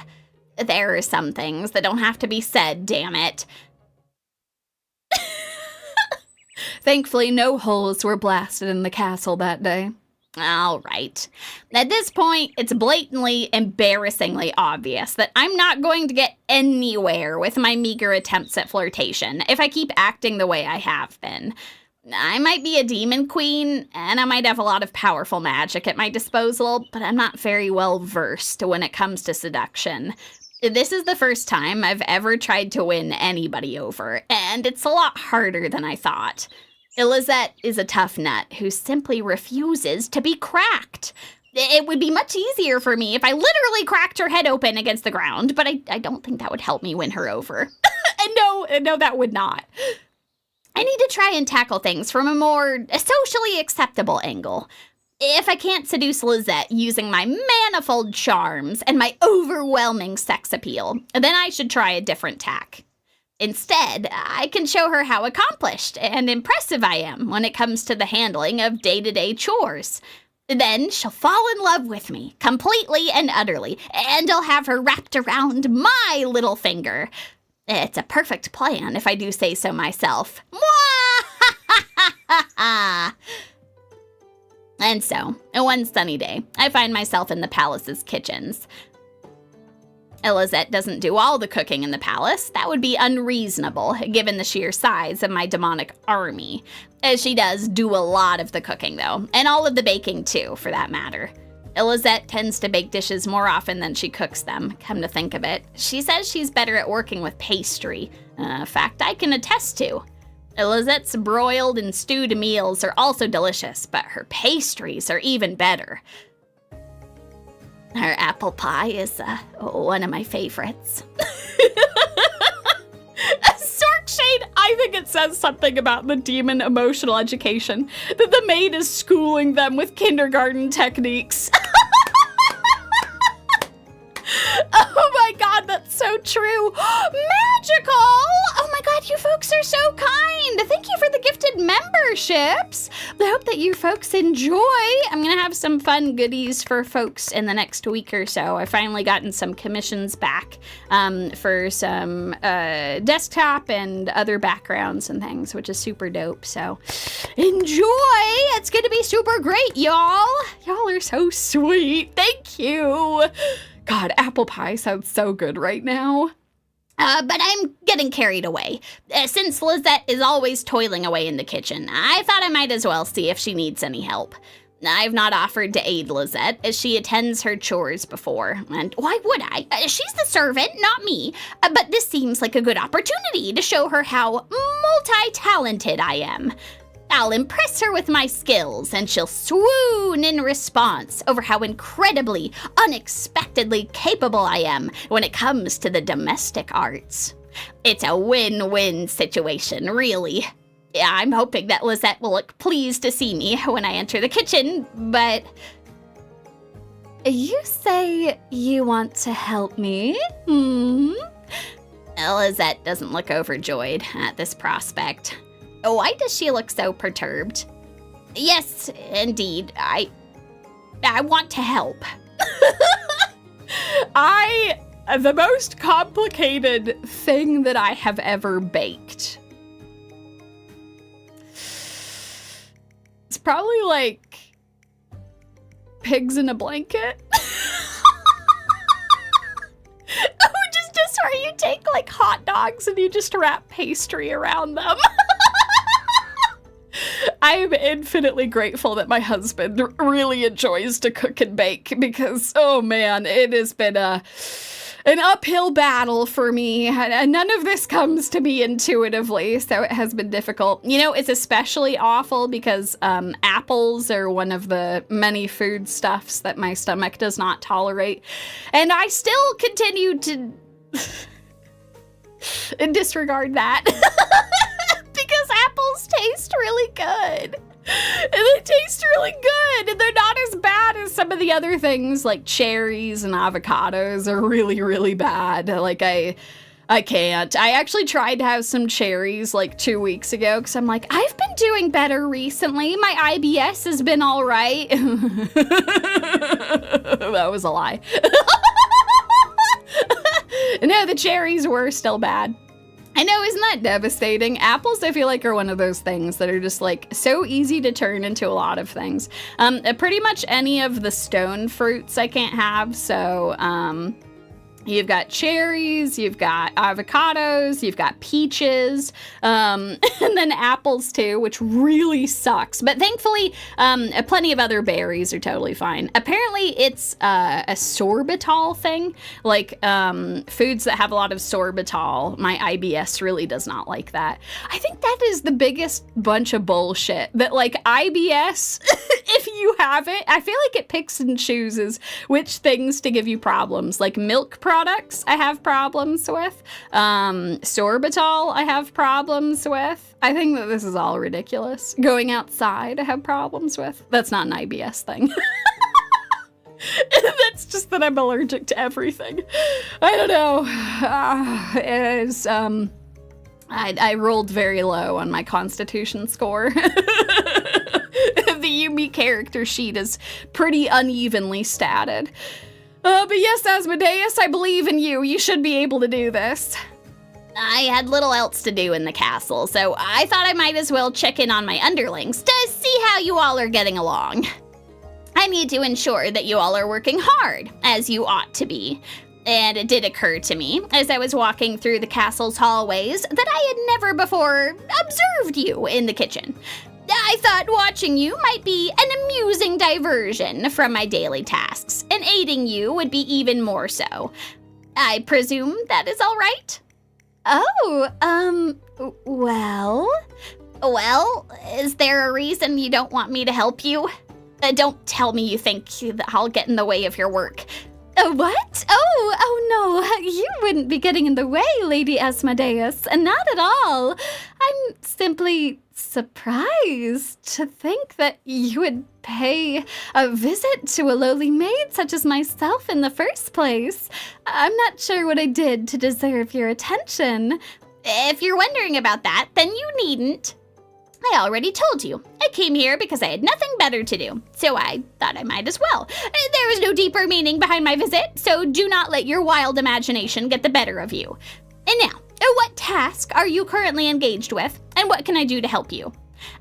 There are some things that don't have to be said, damn it. Thankfully, no holes were blasted in the castle that day. All right. At this point, it's blatantly, embarrassingly obvious that I'm not going to get anywhere with my meager attempts at flirtation if I keep acting the way I have been. I might be a demon queen, and I might have a lot of powerful magic at my disposal, but I'm not very well versed when it comes to seduction. This is the first time I've ever tried to win anybody over, and it's a lot harder than I thought. Lisette is a tough nut who simply refuses to be cracked. It would be much easier for me if I literally cracked her head open against the ground, but I don't think that would help me win her over. And no, that would not. I need to try and tackle things from a more socially acceptable angle. If I can't seduce Lisette using my manifold charms and my overwhelming sex appeal, then I should try a different tack. Instead, I can show her how accomplished and impressive I am when it comes to the handling of day-to-day chores. Then she'll fall in love with me, completely and utterly, and I'll have her wrapped around my little finger. It's a perfect plan, if I do say so myself. And so, one sunny day, I find myself in the palace's kitchens. Lisette doesn't do all the cooking in the palace. That would be unreasonable, given the sheer size of my demonic army. She does do a lot of the cooking, though, and all of the baking, too, for that matter. Lisette tends to bake dishes more often than she cooks them, come to think of it. She says she's better at working with pastry, a fact I can attest to. Lisette's broiled and stewed meals are also delicious, but her pastries are even better. Her apple pie is one of my favorites. Sorkshade, I think it says something about the demon emotional education, that the maid is schooling them with kindergarten techniques. Oh my god, that's so true. Magical! Oh my god, you folks are so kind. Thank you for the gifted memberships. I hope that you folks enjoy. I'm gonna have some fun goodies for folks in the next week or so. I've finally gotten some commissions back for some desktop and other backgrounds and things, which is super dope. So enjoy. It's gonna be super great, y'all. Y'all are so sweet. Thank you. God, apple pie sounds so good right now. But I'm getting carried away. Since Lisette is always toiling away in the kitchen, I thought I might as well see if she needs any help. I've not offered to aid Lisette, as she attends her chores before, and why would I? She's the servant, not me. But this seems like a good opportunity to show her how multi-talented I am. I'll impress her with my skills, and she'll swoon in response over how incredibly, unexpectedly capable I am when it comes to the domestic arts. It's a win-win situation, really. I'm hoping that Lisette will look pleased to see me when I enter the kitchen, but... You say you want to help me? Lisette doesn't look overjoyed at this prospect. Why does she look so perturbed? Yes, indeed, I want to help. The most complicated thing that I have ever baked. It's probably like pigs in a blanket. Just where you take like hot dogs and you just wrap pastry around them. I am infinitely grateful that my husband really enjoys to cook and bake because, oh man, it has been an uphill battle for me. And none of this comes to me intuitively, so it has been difficult. You know, it's especially awful because apples are one of the many foodstuffs that my stomach does not tolerate. And I still continue to disregard that. Because apples taste really good. And they taste really good. And they're not as bad as some of the other things like cherries and avocados are really, really bad. Like I can't. I actually tried to have some cherries like 2 weeks ago because I'm like, I've been doing better recently. My IBS has been all right. That was a lie. No, the cherries were still bad. I know, isn't that devastating? Apples, I feel like, are one of those things that are just like so easy to turn into a lot of things. Pretty much any of the stone fruits I can't have, so You've got cherries, you've got avocados, you've got peaches, and then apples too, which really sucks. But thankfully, plenty of other berries are totally fine. Apparently, it's a sorbitol thing, like foods that have a lot of sorbitol. My IBS really does not like that. I think that is the biggest bunch of bullshit, that like IBS, if you have it, I feel like it picks and chooses which things to give you problems, like milk products I have problems with. Sorbitol I have problems with. I think that this is all ridiculous. Going outside I have problems with. That's not an IBS thing. That's just that I'm allergic to everything. I don't know. I rolled very low on my constitution score. The Yumi character sheet is pretty unevenly statted. But yes, Asmodeus, I believe in you. You should be able to do this. I had little else to do in the castle, so I thought I might as well check in on my underlings to see how you all are getting along. I need to ensure that you all are working hard, as you ought to be. And it did occur to me, as I was walking through the castle's hallways, that I had never before observed you in the kitchen. I thought watching you might be an amusing diversion from my daily tasks, and aiding you would be even more so. I presume that is all right? Well? Well, is there a reason you don't want me to help you? Don't tell me you think that I'll get in the way of your work. What? Oh no, you wouldn't be getting in the way, Lady Asmodeus, not at all. I'm simply surprised to think that you would pay a visit to a lowly maid such as myself in the first place. I'm not sure what I did to deserve your attention. If you're wondering about that, then you needn't. I already told you. I came here because I had nothing better to do, so I thought I might as well. There is no deeper meaning behind my visit, so do not let your wild imagination get the better of you. And now, what task are you currently engaged with, and what can I do to help you?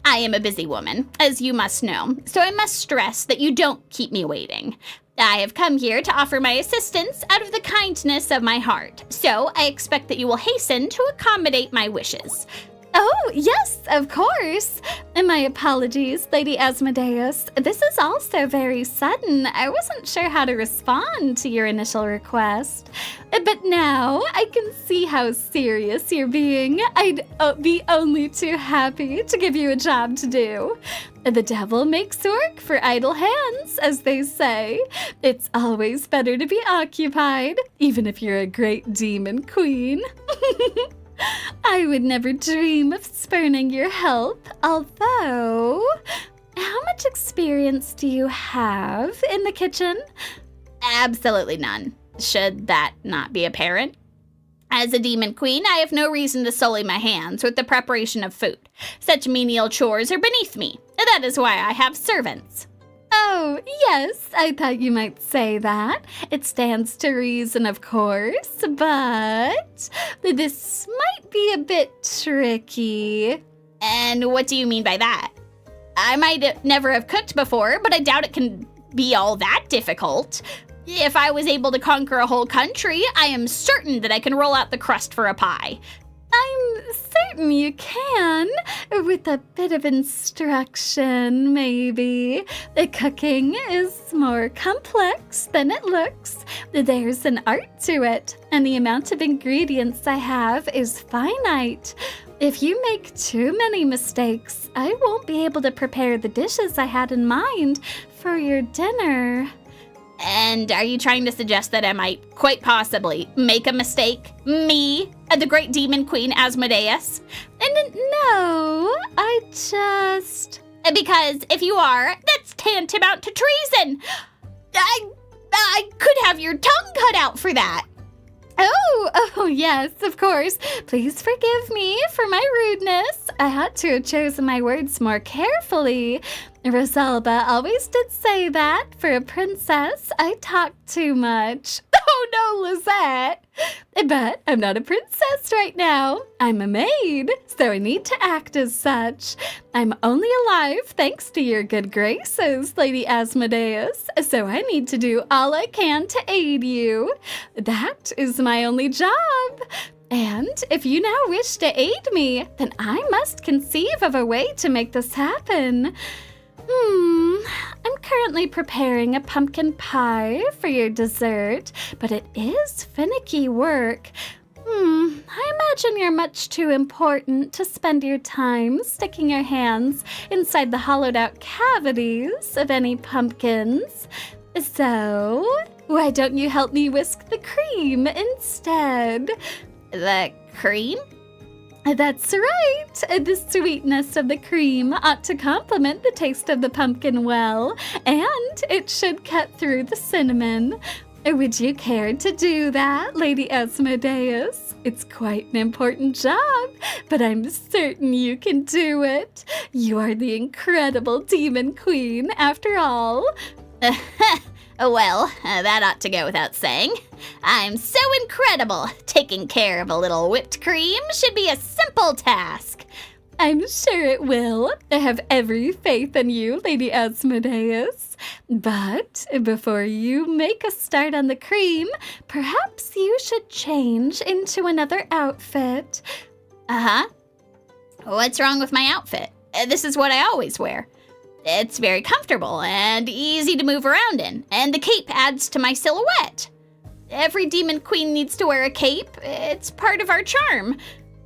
I am a busy woman, as you must know, so I must stress that you don't keep me waiting. I have come here to offer my assistance out of the kindness of my heart, so I expect that you will hasten to accommodate my wishes. Oh, yes, of course. And my apologies, Lady Asmodeus. This is also very sudden. I wasn't sure how to respond to your initial request. But now I can see how serious you're being. I'd be only too happy to give you a job to do. The devil makes work for idle hands, as they say. It's always better to be occupied, even if you're a great demon queen. I would never dream of spurning your help, although... How much experience do you have in the kitchen? Absolutely none. Should that not be apparent? As a demon queen, I have no reason to sully my hands with the preparation of food. Such menial chores are beneath me. That is why I have servants. Oh, yes, I thought you might say that. It stands to reason, of course, but this might be a bit tricky. And what do you mean by that? I might never have cooked before, but I doubt it can be all that difficult. If I was able to conquer a whole country, I am certain that I can roll out the crust for a pie. I'm certain you can, with a bit of instruction, maybe. The cooking is more complex than it looks. There's an art to it, and the amount of ingredients I have is finite. If you make too many mistakes, I won't be able to prepare the dishes I had in mind for your dinner. And are you trying to suggest that I might quite possibly make a mistake? Me, the great demon queen Asmodeus? And no, I just... Because if you are, that's tantamount to treason. I could have your tongue cut out for that. Oh, yes, of course. Please forgive me for my rudeness. I had to have chosen my words more carefully. Rosalba always did say that for a princess, I talk too much. Oh no, Lisette! But I'm not a princess right now. I'm a maid, so I need to act as such. I'm only alive thanks to your good graces, Lady Asmodeus, so I need to do all I can to aid you. That is my only job. And if you now wish to aid me, then I must conceive of a way to make this happen. I'm currently preparing a pumpkin pie for your dessert, but it is finicky work. I imagine you're much too important to spend your time sticking your hands inside the hollowed-out cavities of any pumpkins. So, why don't you help me whisk the cream instead? The cream? That's right. The sweetness of the cream ought to complement the taste of the pumpkin well, and it should cut through the cinnamon. Would you care to do that, Lady Asmodeus? It's quite an important job, but I'm certain you can do it. You are the incredible Demon Queen, after all. Well, that ought to go without saying. I'm so incredible. Taking care of a little whipped cream should be a simple task. I'm sure it will. I have every faith in you, Lady Asmodeus. But before you make a start on the cream, perhaps you should change into another outfit. Uh-huh. What's wrong with my outfit? This is what I always wear. It's very comfortable and easy to move around in, and the cape adds to my silhouette. Every demon queen needs to wear a cape. It's part of our charm.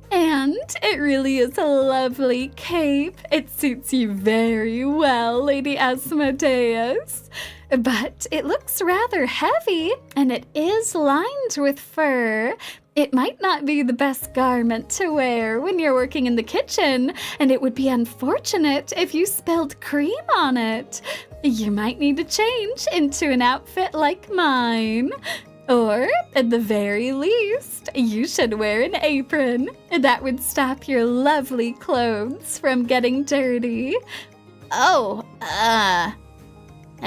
And it really is a lovely cape. It suits you very well, Lady Asmodeus. But it looks rather heavy, and it is lined with fur. It might not be the best garment to wear when you're working in the kitchen, and it would be unfortunate if you spilled cream on it. You might need to change into an outfit like mine. Or, at the very least, you should wear an apron. That would stop your lovely clothes from getting dirty. I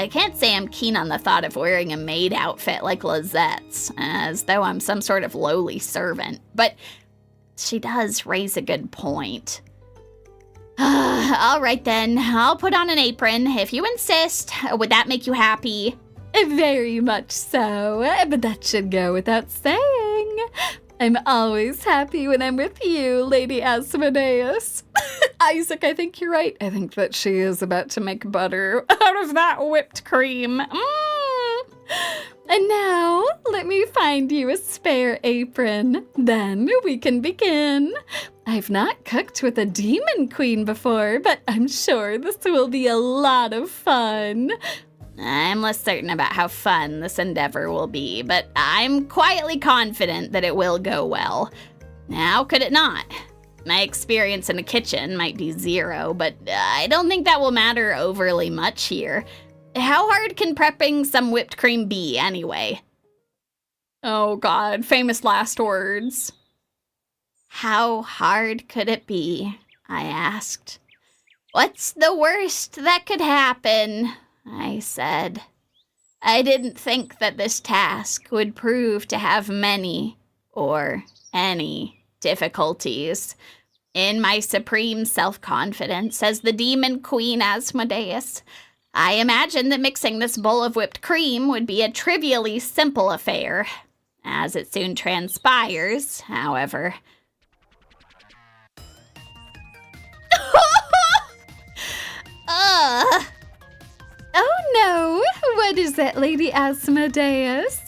can't say I'm keen on the thought of wearing a maid outfit like Lisette's, as though I'm some sort of lowly servant. But she does raise a good point. All right then, I'll put on an apron if you insist. Would that make you happy? Very much so, but that should go without saying. I'm always happy when I'm with you, Lady Asmodeus. Isaac, I think you're right. I think that she is about to make butter out of that whipped cream. And now, let me find you a spare apron. Then we can begin. I've not cooked with a demon queen before, but I'm sure this will be a lot of fun. I'm less certain about how fun this endeavor will be, but I'm quietly confident that it will go well. How could it not? My experience in the kitchen might be 0, but I don't think that will matter overly much here. How hard can prepping some whipped cream be, anyway? Oh God, famous last words. How hard could it be? I asked. What's the worst that could happen? I said. I didn't think that this task would prove to have many or any difficulties. In my supreme self-confidence as the Demon Queen Asmodeus, I imagined that mixing this bowl of whipped cream would be a trivially simple affair. As it soon transpires, however. Oh no! What is it, Lady Asmodeus?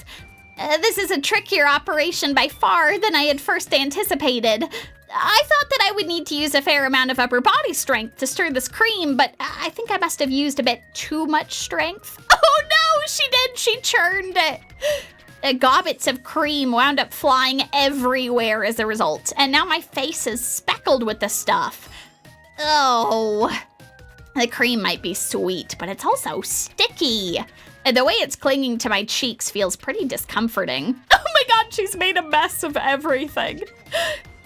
This is a trickier operation by far than I had first anticipated. I thought that I would need to use a fair amount of upper body strength to stir this cream, but I think I must have used a bit too much strength. Oh no, she did! She churned it! Gobbets of cream wound up flying everywhere as a result, and now my face is speckled with the stuff. Oh, the cream might be sweet, but it's also sticky. The way it's clinging to my cheeks feels pretty discomforting. Oh my God, she's made a mess of everything.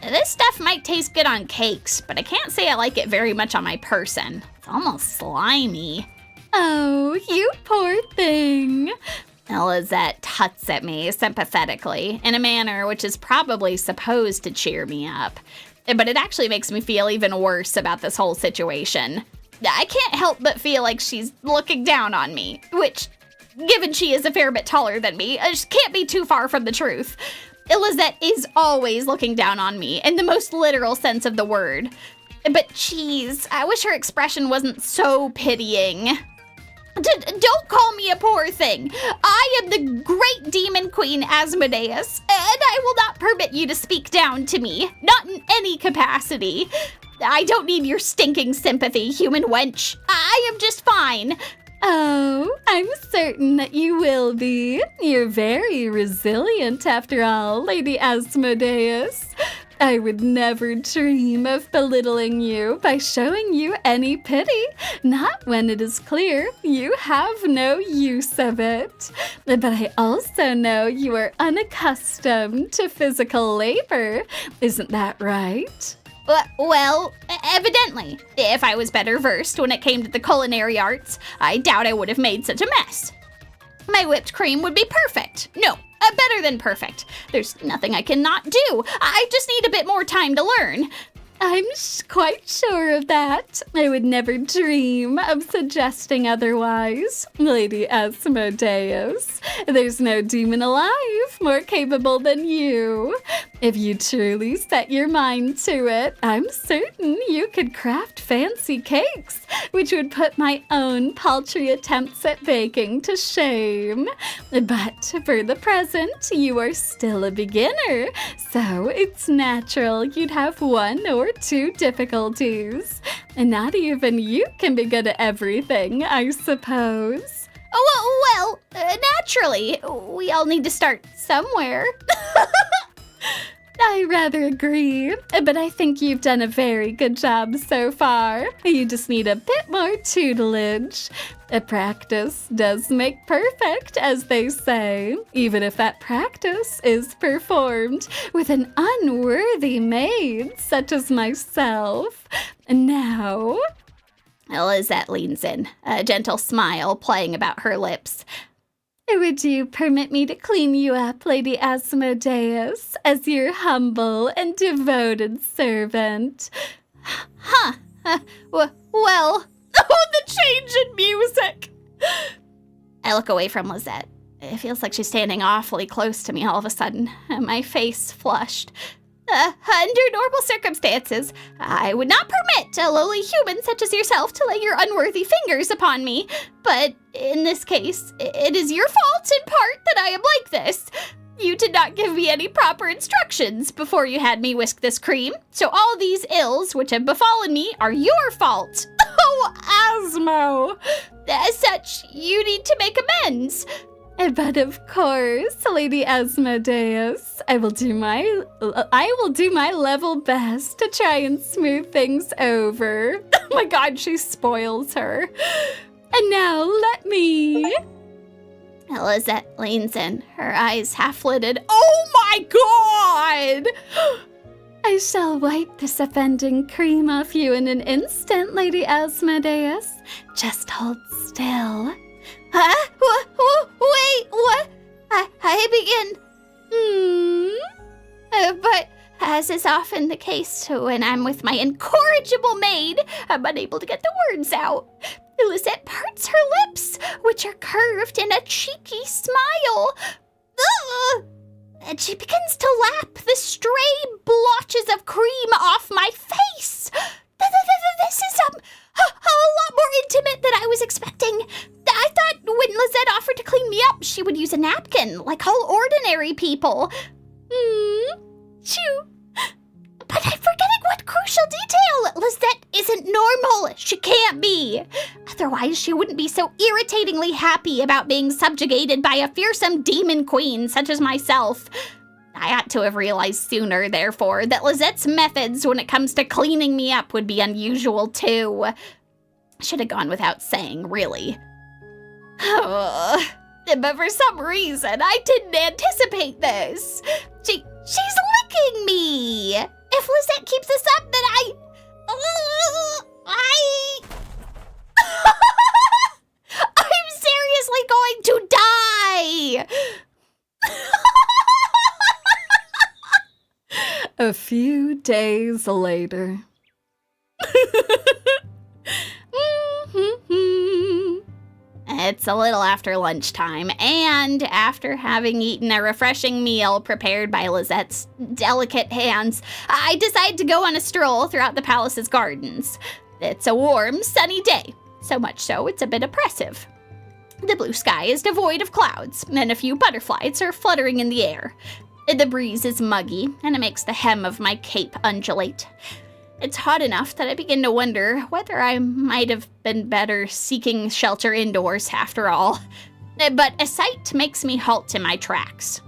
This stuff might taste good on cakes, but I can't say I like it very much on my person. It's almost slimy. Oh, you poor thing. Lisette tuts at me sympathetically in a manner which is probably supposed to cheer me up. But it actually makes me feel even worse about this whole situation. I can't help but feel like she's looking down on me, which, given she is a fair bit taller than me, can't be too far from the truth. Lisette is always looking down on me in the most literal sense of the word. But geez, I wish her expression wasn't so pitying. Don't call me a poor thing. I am the great Demon Queen Asmodeus, and I will not permit you to speak down to me, not in any capacity. I don't need your stinking sympathy, human wench. I am just fine. Oh, I'm certain that you will be. You're very resilient after all, Lady Asmodeus. I would never dream of belittling you by showing you any pity, not when it is clear you have no use of it. But I also know you are unaccustomed to physical labor. Isn't that right? Well, evidently. If I was better versed when it came to the culinary arts, I doubt I would have made such a mess. My whipped cream would be perfect. No, better than perfect. There's nothing I cannot do. I just need a bit more time to learn. I'm quite sure of that. I would never dream of suggesting otherwise, Lady Asmodeus. There's no demon alive more capable than you. If you truly set your mind to it, I'm certain you could craft fancy cakes, which would put my own paltry attempts at baking to shame. But for the present, you are still a beginner, so it's natural you'd have one or two difficulties. And not even you can be good at everything, I suppose. Oh, well, naturally. We all need to start somewhere. I rather agree, but I think you've done a very good job so far. You just need a bit more tutelage. Practice does make perfect, as they say, even if that practice is performed with an unworthy maid such as myself. Now... Lisette leans in, a gentle smile playing about her lips. Would you permit me to clean you up, Lady Asmodeus, as your humble and devoted servant? Huh. Well... Oh, the change in music! I look away from Lisette. It feels like she's standing awfully close to me all of a sudden, my face flushed. Under normal circumstances, I would not permit a lowly human such as yourself to lay your unworthy fingers upon me. But in this case, it is your fault in part that I am like this. You did not give me any proper instructions before you had me whisk this cream, so all these ills which have befallen me are your fault. Oh, Asmo! As such, you need to make amends. But of course, Lady Asmodeus, I will do my level best to try and smooth things over. Oh my god, she spoils her. And now let me... Lisette leans in, her eyes half-lidded. Oh my god! I shall wipe this offending cream off you in an instant, Lady Asmodeus. Just hold still. Huh? Wait, what? I begin. But as is often the case when I'm with my incorrigible maid, I'm unable to get the words out. Lisette parts her lips, which are curved in a cheeky smile. And she begins to lap the stray blotches of cream off my face. This is a lot more intimate than I was expecting. I thought when Lisette offered to clean me up, she would use a napkin, like all ordinary people. Shoo. But I'm forgetting one crucial detail. Lisette isn't normal. She can't be. Otherwise, she wouldn't be so irritatingly happy about being subjugated by a fearsome demon queen such as myself. I ought to have realized sooner, therefore, that Lisette's methods when it comes to cleaning me up would be unusual, too. Should have gone without saying, really. But for some reason, I didn't anticipate this. She's licking me. If Lisette keeps this up, then I'm seriously going to die. A few days later. It's a little after lunchtime, and after having eaten a refreshing meal prepared by Lisette's delicate hands, I decide to go on a stroll throughout the palace's gardens. It's a warm, sunny day, so much so it's a bit oppressive. The blue sky is devoid of clouds, and a few butterflies are fluttering in the air. The breeze is muggy, and it makes the hem of my cape undulate. It's hot enough that I begin to wonder whether I might have been better seeking shelter indoors after all. But a sight makes me halt in my tracks.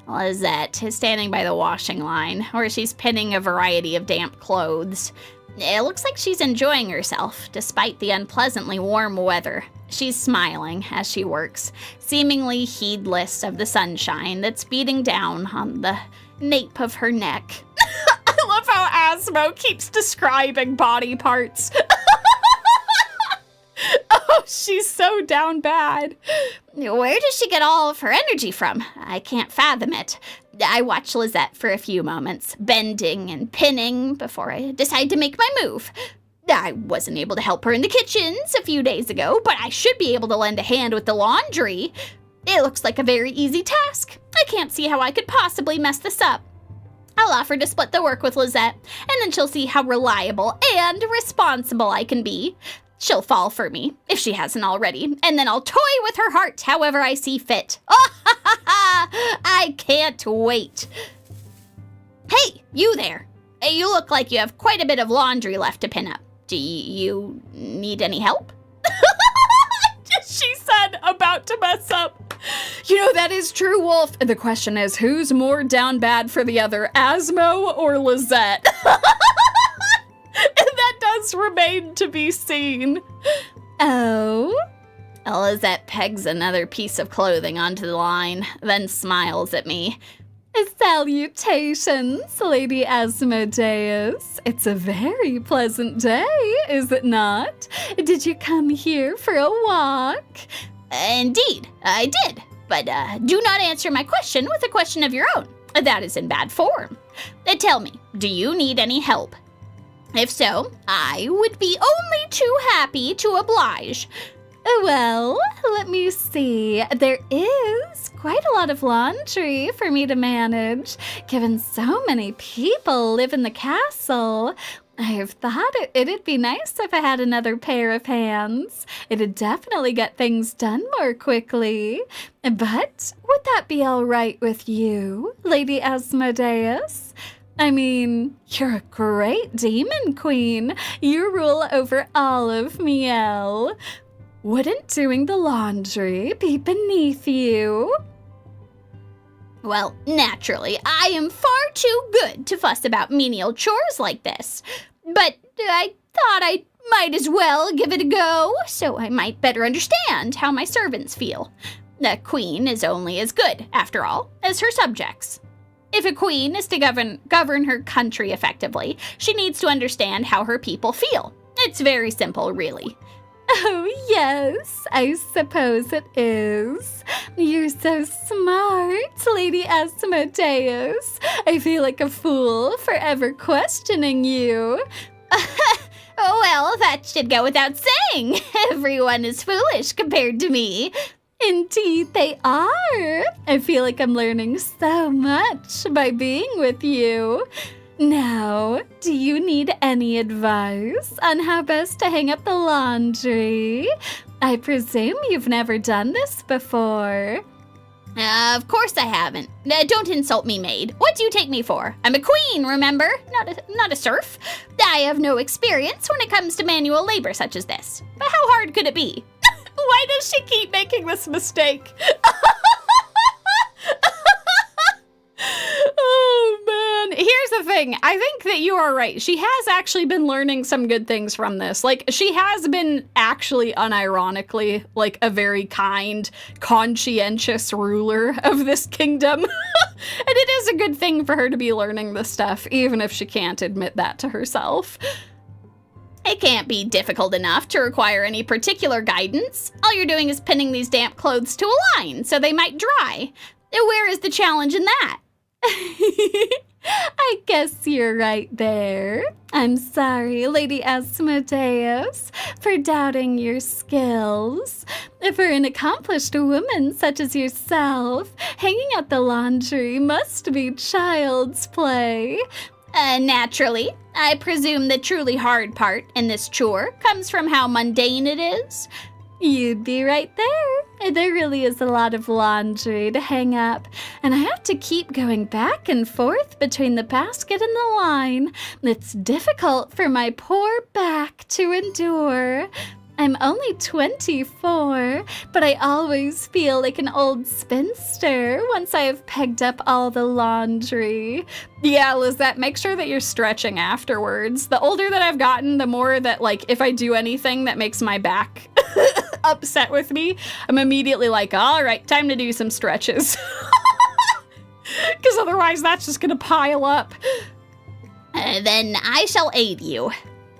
Lisette is standing by the washing line, where she's pinning a variety of damp clothes. It looks like she's enjoying herself, despite the unpleasantly warm weather. She's smiling as she works, seemingly heedless of the sunshine that's beating down on the nape of her neck. I love how Asmo keeps describing body parts. Oh, she's so down bad. Where does she get all of her energy from? I can't fathom it. I watch Lisette for a few moments, bending and pinning before I decide to make my move. I wasn't able to help her in the kitchens a few days ago, but I should be able to lend a hand with the laundry. It looks like a very easy task. I can't see how I could possibly mess this up. I'll offer to split the work with Lisette, and then she'll see how reliable and responsible I can be. She'll fall for me, if she hasn't already, and then I'll toy with her heart however I see fit. I can't wait. Hey, you there. You look like you have quite a bit of laundry left to pin up. Do you need any help? She said, about to mess up. You know, that is true, Wolf. The question is, who's more down bad for the other, Asmo or Lisette? And that does remain to be seen. Oh? Lisette pegs another piece of clothing onto the line, then smiles at me. Salutations, Lady Asmodeus. It's a very pleasant day, is it not? Did you come here for a walk? Indeed, I did. But do not answer my question with a question of your own. That is in bad form. Tell me, do you need any help? If so, I would be only too happy to oblige. Well, let me see. There is quite a lot of laundry for me to manage, given so many people live in the castle. I have thought it'd be nice if I had another pair of hands. It'd definitely get things done more quickly. But would that be all right with you, Lady Asmodeus? I mean, you're a great demon queen. You rule over all of Miel. Wouldn't doing the laundry be beneath you? Well, naturally, I am far too good to fuss about menial chores like this. But I thought I might as well give it a go, so I might better understand how my servants feel. The queen is only as good, after all, as her subjects. If a queen is to govern her country effectively, she needs to understand how her people feel. It's very simple, really. Oh, yes, I suppose it is. You're so smart, Lady Asmodeus. I feel like a fool for ever questioning you. Well, that should go without saying. Everyone is foolish compared to me. Indeed they are. I feel like I'm learning so much by being with you. Now, do you need any advice on how best to hang up the laundry? I presume you've never done this before. Of course I haven't. Don't insult me, maid. What do you take me for? I'm a queen, remember? Not a serf. I have no experience when it comes to manual labor such as this. But how hard could it be? Why does she keep making this mistake? Oh, man. Here's the thing. I think that you are right. She has actually been learning some good things from this. Like, she has been actually unironically, like, a very kind, conscientious ruler of this kingdom. And it is a good thing for her to be learning this stuff, even if she can't admit that to herself. It can't be difficult enough to require any particular guidance. All you're doing is pinning these damp clothes to a line so they might dry. Where is the challenge in that? I guess you're right there. I'm sorry, Lady Asmodeus, for doubting your skills. For an accomplished woman such as yourself, hanging out the laundry must be child's play. Naturally, I presume the truly hard part in this chore comes from how mundane it is. You'd be right there. There really is a lot of laundry to hang up, and I have to keep going back and forth between the basket and the line. It's difficult for my poor back to endure. I'm only 24, but I always feel like an old spinster once I have pegged up all the laundry. Yeah, Lisette, make sure that you're stretching afterwards. The older that I've gotten, the more that, like, if I do anything that makes my back upset with me, I'm immediately like, all right, time to do some stretches. Because otherwise that's just going to pile up. Then I shall aid you.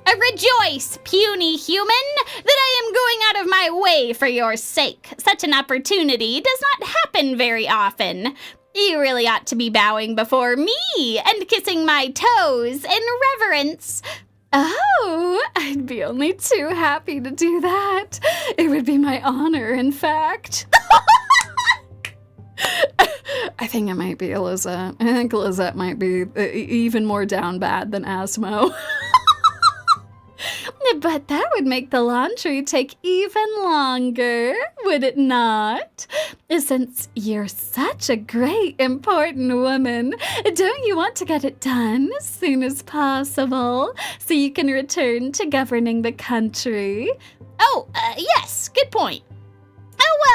Rejoice, puny human, that I am going out of my way for your sake. Such an opportunity does not happen very often. You really ought to be bowing before me and kissing my toes in reverence. Oh, I'd be only too happy to do that. It would be my honor, in fact. I think it might be Lisette. I think Lisette might be even more down bad than Asmo. But that would make the laundry take even longer, would it not? Since you're such a great, important woman, don't you want to get it done as soon as possible so you can return to governing the country? Yes, good point.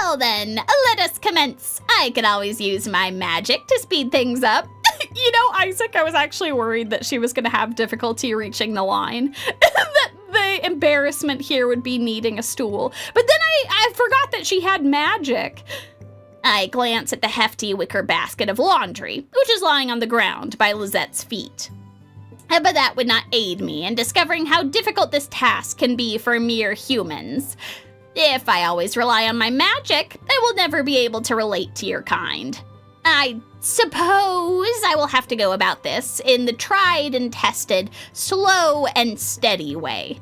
Well then, let us commence. I could always use my magic to speed things up. You know, Isaac, I was actually worried that she was going to have difficulty reaching the line. That the embarrassment here would be needing a stool. But then I forgot that she had magic. I glance at the hefty wicker basket of laundry, which is lying on the ground by Lisette's feet. But that would not aid me in discovering how difficult this task can be for mere humans. If I always rely on my magic, I will never be able to relate to your kind. I suppose I will have to go about this in the tried and tested, slow and steady way.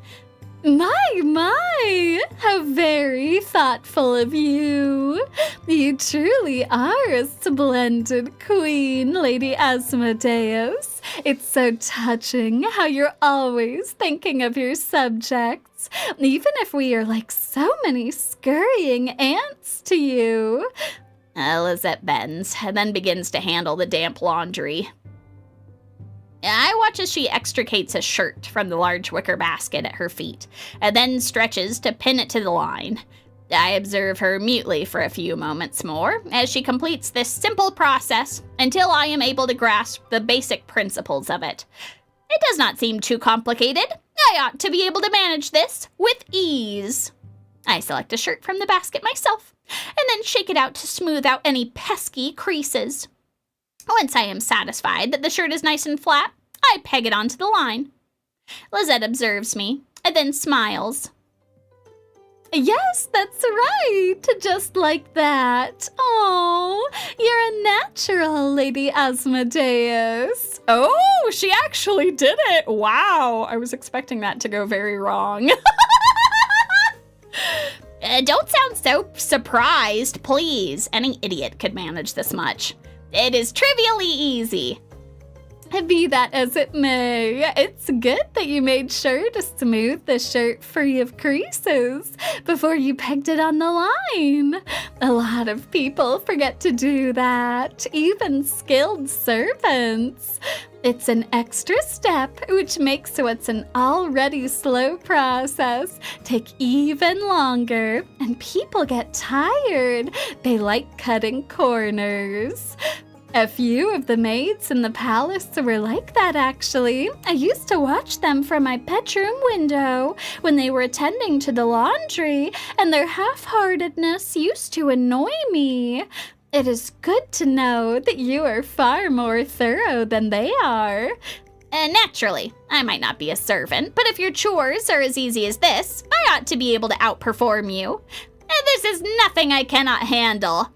My, how very thoughtful of you. You truly are a splendid queen, Lady Asmodeus. It's so touching how you're always thinking of your subjects, even if we are like so many scurrying ants to you. Lisette bends and then begins to handle the damp laundry. I watch as she extricates a shirt from the large wicker basket at her feet, and then stretches to pin it to the line. I observe her mutely for a few moments more as she completes this simple process until I am able to grasp the basic principles of it. It does not seem too complicated. I ought to be able to manage this with ease. I select a shirt from the basket myself, and then shake it out to smooth out any pesky creases. Once I am satisfied that the shirt is nice and flat, I peg it onto the line. Lisette observes me, and then smiles. Yes, that's right, just like that. Oh, you're a natural, Lady Asmodeus. Oh, she actually did it. Wow, I was expecting that to go very wrong. Don't sound so surprised, please. Any idiot could manage this much. It is trivially easy. Be that as it may, it's good that you made sure to smooth the shirt free of creases before you pegged it on the line. A lot of people forget to do that, even skilled servants. It's an extra step which makes what's an already slow process take even longer, and people get tired. They like cutting corners. A few of the maids in the palace were like that, actually. I used to watch them from my bedroom window when they were attending to the laundry, and their half-heartedness used to annoy me. It is good to know that you are far more thorough than they are. Naturally, I might not be a servant, but if your chores are as easy as this, I ought to be able to outperform you. This is nothing I cannot handle.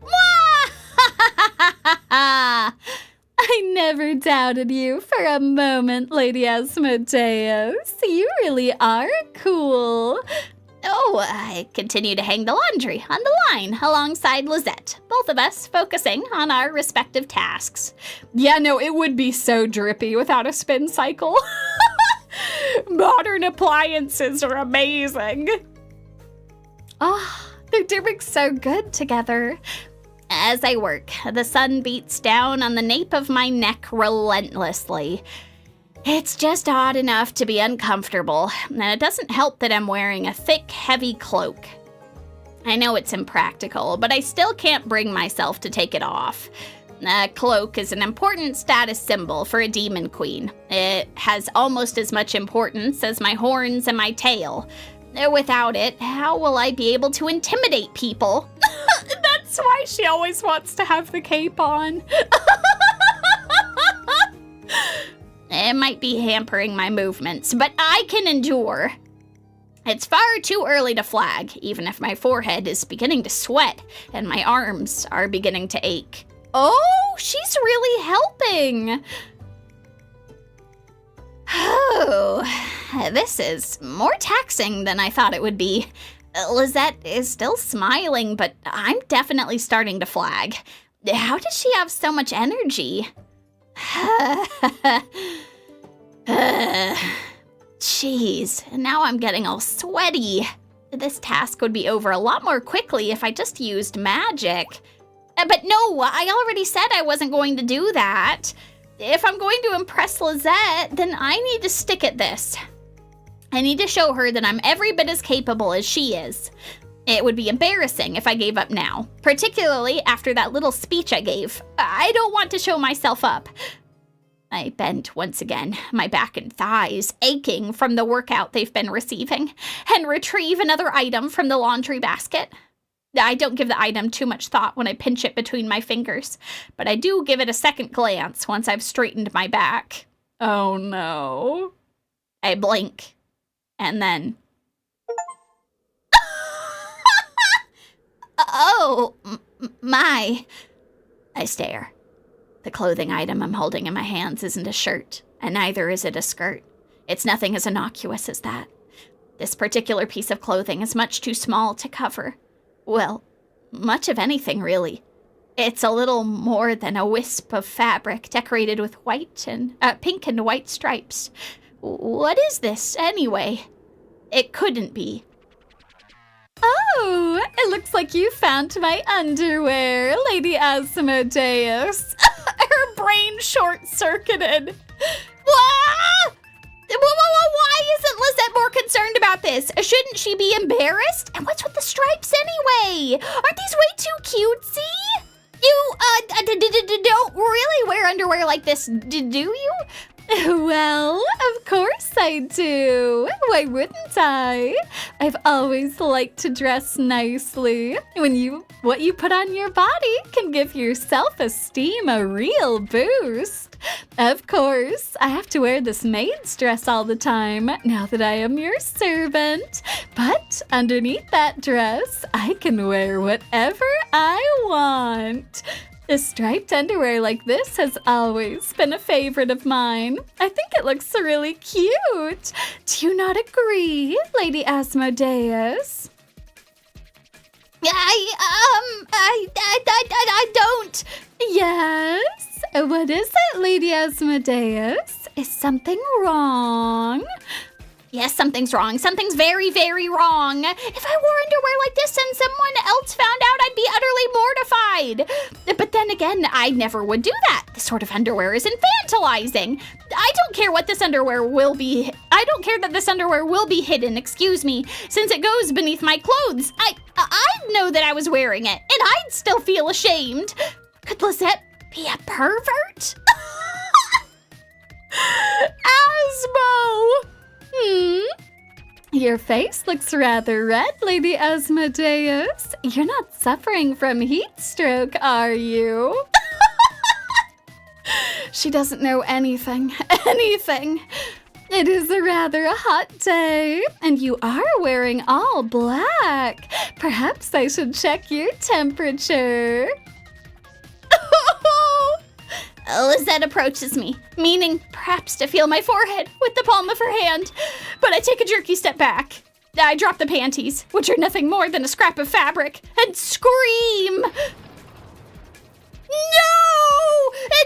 I never doubted you for a moment, Lady Asmodeus. You really are cool. Oh, I continue to hang the laundry on the line alongside Lisette, both of us focusing on our respective tasks. Yeah, no, it would be so drippy without a spin cycle. Modern appliances are amazing. Oh, they're doing so good together. As I work, the sun beats down on the nape of my neck relentlessly. It's just odd enough to be uncomfortable, and it doesn't help that I'm wearing a thick, heavy cloak. I know it's impractical, but I still can't bring myself to take it off. A cloak is an important status symbol for a demon queen. It has almost as much importance as my horns and my tail. Without it, how will I be able to intimidate people? That's why she always wants to have the cape on. It might be hampering my movements, but I can endure. It's far too early to flag, even if my forehead is beginning to sweat and my arms are beginning to ache. Oh, she's really helping. Oh, this is more taxing than I thought it would be. Lisette is still smiling, but I'm definitely starting to flag. How does she have so much energy? Jeez, now I'm getting all sweaty. This task would be over a lot more quickly if I just used magic. But no, I already said I wasn't going to do that. If I'm going to impress Lisette, then I need to stick at this. I need to show her that I'm every bit as capable as she is. It would be embarrassing if I gave up now, particularly after that little speech I gave. I don't want to show myself up. I bent once again, my back and thighs aching from the workout they've been receiving, and retrieve another item from the laundry basket. I don't give the item too much thought when I pinch it between my fingers, but I do give it a second glance once I've straightened my back. Oh no. I blink, and then... Oh, my. I stare. The clothing item I'm holding in my hands isn't a shirt, and neither is it a skirt. It's nothing as innocuous as that. This particular piece of clothing is much too small to cover. Well, much of anything, really. It's a little more than a wisp of fabric decorated with pink and white stripes. What is this, anyway? It couldn't be. Oh, it looks like you found my underwear, Lady Asmodeus. Her brain short-circuited. Why isn't Lisette more concerned about this? Shouldn't she be embarrassed? And what's with the stripes anyway? Aren't these way too cutesy? You, don't really wear underwear like this, do you? Well, of course I do. Why wouldn't I? I've always liked to dress nicely. What you put on your body can give your self-esteem a real boost. Of course, I have to wear this maid's dress all the time now that I am your servant. But underneath that dress, I can wear whatever I want. The striped underwear like this has always been a favorite of mine. I think it looks really cute. Do you not agree, Lady Asmodeus? I don't. Yes? What is it, Lady Asmodeus? Is something wrong? Yes, something's wrong. Something's very, very wrong. If I wore underwear like this and someone else found out, I'd be utterly mortified. But then again, I never would do that. This sort of underwear is infantilizing. I don't care what this underwear will be. I don't care that this underwear will be hidden, excuse me, since it goes beneath my clothes. I'd know that I was wearing it, and I'd still feel ashamed. Could Lisette be a pervert? Asmo! Your face looks rather red, Lady Asmodeus. You're not suffering from heat stroke, are you? She doesn't know anything. It is a rather hot day, and you are wearing all black. Perhaps I should check your temperature. Lisette approaches me, meaning perhaps to feel my forehead with the palm of her hand, but I take a jerky step back. I drop the panties, which are nothing more than a scrap of fabric, and scream! No!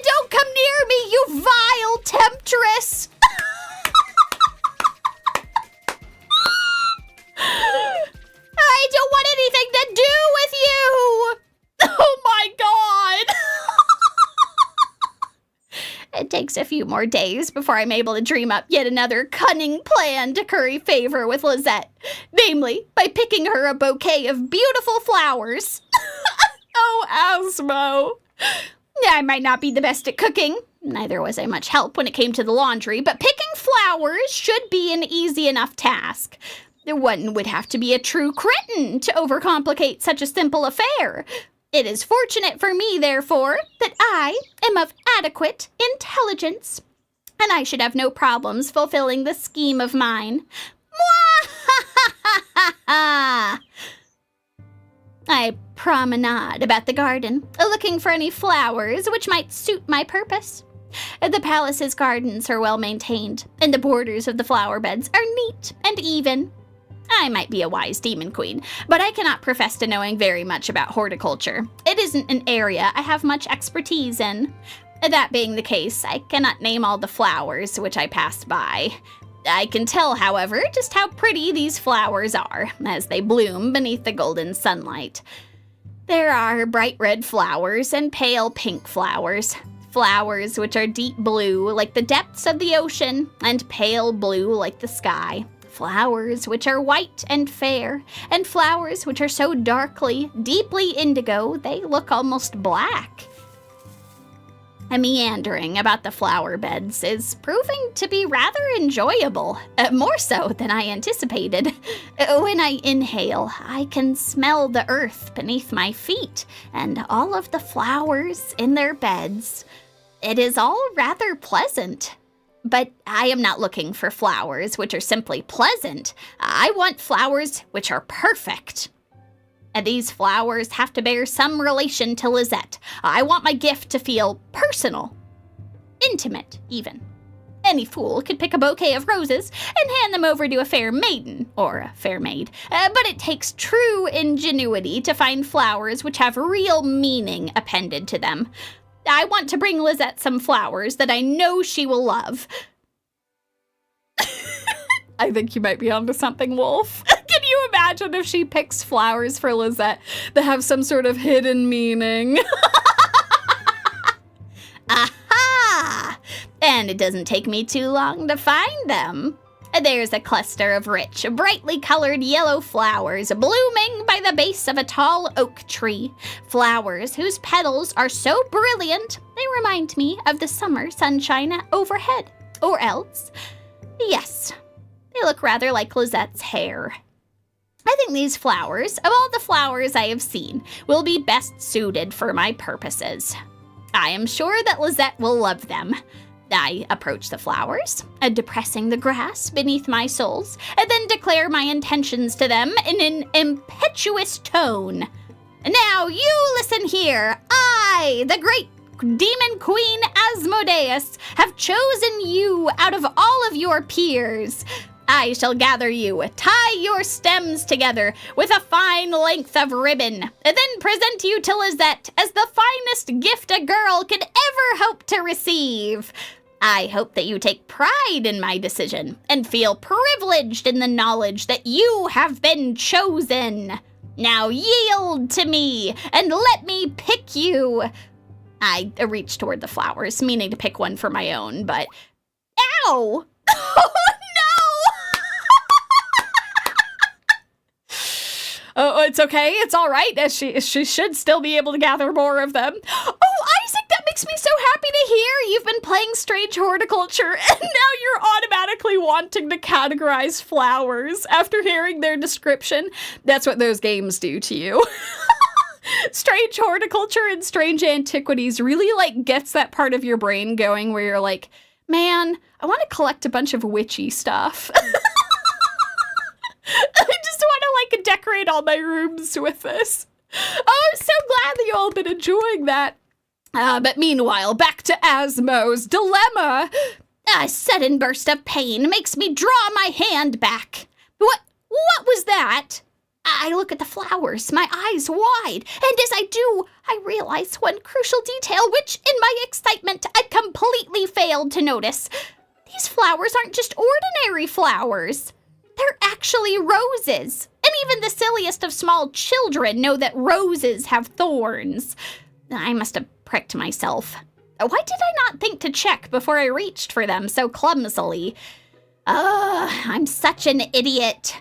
Don't come near me, you vile temptress! I don't want anything to do with you! Oh my god! It takes a few more days before I'm able to dream up yet another cunning plan to curry favor with Lisette, namely by picking her a bouquet of beautiful flowers. Oh, Asmo. I might not be the best at cooking. Neither was I much help when it came to the laundry, but picking flowers should be an easy enough task. One would have to be a true cretin to overcomplicate such a simple affair. It is fortunate for me, therefore, that I am of adequate intelligence, and I should have no problems fulfilling the scheme of mine. I promenade about the garden, looking for any flowers which might suit my purpose. The palace's gardens are well maintained, and the borders of the flower beds are neat and even. I might be a wise demon queen, but I cannot profess to knowing very much about horticulture. It isn't an area I have much expertise in. That being the case, I cannot name all the flowers which I passed by. I can tell, however, just how pretty these flowers are as they bloom beneath the golden sunlight. There are bright red flowers and pale pink flowers. Flowers which are deep blue like the depths of the ocean and pale blue like the sky. Flowers which are white and fair, and flowers which are so darkly, deeply indigo they look almost black. Meandering about the flower beds is proving to be rather enjoyable, more so than I anticipated. When I inhale, I can smell the earth beneath my feet and all of the flowers in their beds. It is all rather pleasant. But I am not looking for flowers which are simply pleasant. I want flowers which are perfect. And these flowers have to bear some relation to Lisette. I want my gift to feel personal. Intimate, even. Any fool could pick a bouquet of roses and hand them over to a fair maiden, or a fair maid. But it takes true ingenuity to find flowers which have real meaning appended to them. I want to bring Lisette some flowers that I know she will love. I think you might be onto something, Wolf. Can you imagine if she picks flowers for Lisette that have some sort of hidden meaning? Aha! And it doesn't take me too long to find them. There's a cluster of rich, brightly colored yellow flowers blooming by the base of a tall oak tree. Flowers whose petals are so brilliant, they remind me of the summer sunshine overhead. Or else, yes, they look rather like Lisette's hair. I think these flowers, of all the flowers I have seen, will be best suited for my purposes. I am sure that Lisette will love them. I approach the flowers, depressing the grass beneath my soles, and then declare my intentions to them in an impetuous tone. Now you listen here. I, the great Demon Queen Asmodeus, have chosen you out of all of your peers. I shall gather you, tie your stems together with a fine length of ribbon, and then present you to Lisette as the finest gift a girl could ever hope to receive. I hope that you take pride in my decision and feel privileged in the knowledge that you have been chosen. Now yield to me and let me pick you. I reach toward the flowers, meaning to pick one for my own, but... Ow! Oh, Oh, it's okay. It's all right. She should still be able to gather more of them. Oh, Isaac, that makes me so happy to hear. You've been playing Strange Horticulture, and now you're automatically wanting to categorize flowers after hearing their description. That's what those games do to you. Strange Horticulture and Strange Antiquities really, gets that part of your brain going where you're like, man, I want to collect a bunch of witchy stuff. I just want to decorate all my rooms with this. Oh, I'm so glad that you all have been enjoying that. But meanwhile, back to Asmo's dilemma. A sudden burst of pain makes me draw my hand back. What was that? I look at the flowers, my eyes wide, and as I do, I realize one crucial detail which, in my excitement, I completely failed to notice. These flowers aren't just ordinary flowers. They're actually roses. And even the silliest of small children know that roses have thorns. I must have pricked myself. Why did I not think to check before I reached for them so clumsily? I'm such an idiot.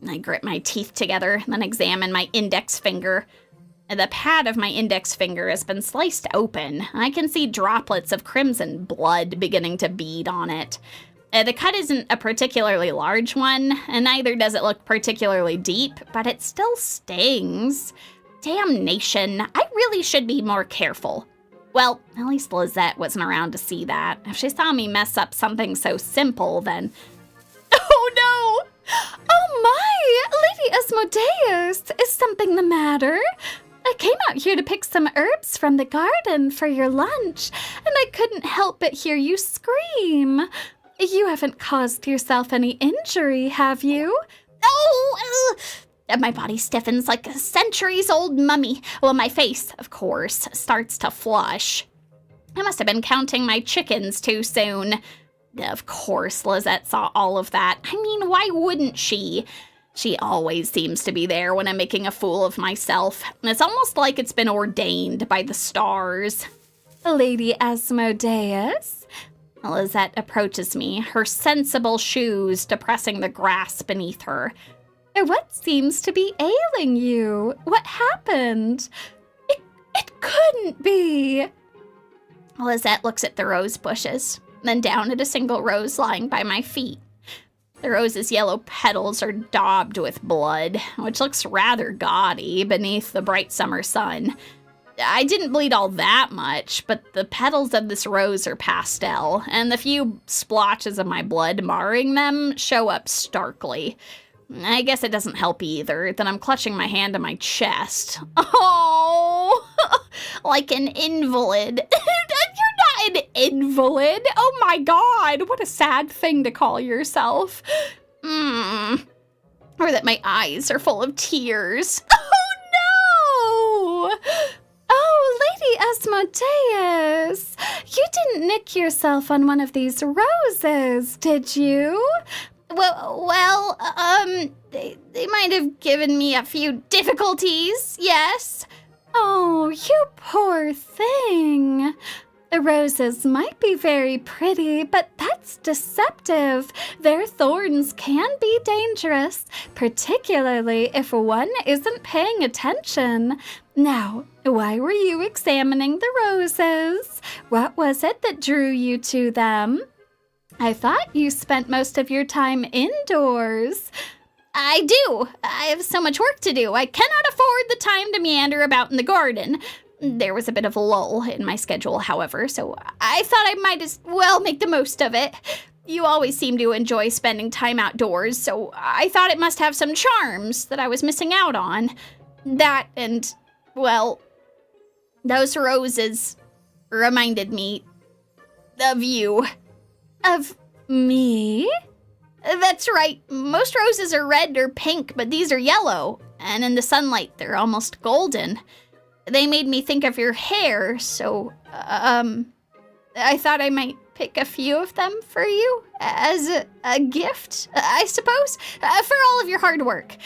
I grit my teeth together, then examine my index finger. The pad of my index finger has been sliced open. I can see droplets of crimson blood beginning to bead on it. The cut isn't a particularly large one, and neither does it look particularly deep, but it still stings. Damnation, I really should be more careful. Well, at least Lisette wasn't around to see that. If she saw me mess up something so simple, then... Oh no! Oh my! Lady Asmodeus! Is something the matter? I came out here to pick some herbs from the garden for your lunch, and I couldn't help but hear you scream. You haven't caused yourself any injury, have you? Oh! My body stiffens like a centuries-old mummy, while my face, of course, starts to flush. I must have been counting my chickens too soon. Of course, Lisette saw all of that. I mean, why wouldn't she? She always seems to be there when I'm making a fool of myself. It's almost like it's been ordained by the stars. Lady Asmodeus? Lisette approaches me, her sensible shoes depressing the grass beneath her. What seems to be ailing you? What happened? It couldn't be. Lisette looks at the rose bushes, then down at a single rose lying by my feet. The rose's yellow petals are daubed with blood, which looks rather gaudy beneath the bright summer sun. I didn't bleed all that much, but the petals of this rose are pastel, and the few splotches of my blood marring them show up starkly. I guess it doesn't help either that I'm clutching my hand to my chest. Oh, like an invalid. You're not an invalid. Oh my God, what a sad thing to call yourself. Or that my eyes are full of tears. Oh no! Oh, Lady Asmodeus, you didn't nick yourself on one of these roses, did you? Well, they might have given me a few difficulties, yes. Oh, you poor thing. The roses might be very pretty, but that's deceptive. Their thorns can be dangerous, particularly if one isn't paying attention. Now, why were you examining the roses? What was it that drew you to them? I thought you spent most of your time indoors. I do. I have so much work to do. I cannot afford the time to meander about in the garden. There was a bit of a lull in my schedule, however, so I thought I might as well make the most of it. You always seem to enjoy spending time outdoors, so I thought it must have some charms that I was missing out on. That and, well, those roses reminded me of you. Of me? That's right. Most roses are red or pink, but these are yellow, and in the sunlight, they're almost golden. They made me think of your hair, so, I thought I might pick a few of them for you as a gift, I suppose, for all of your hard work.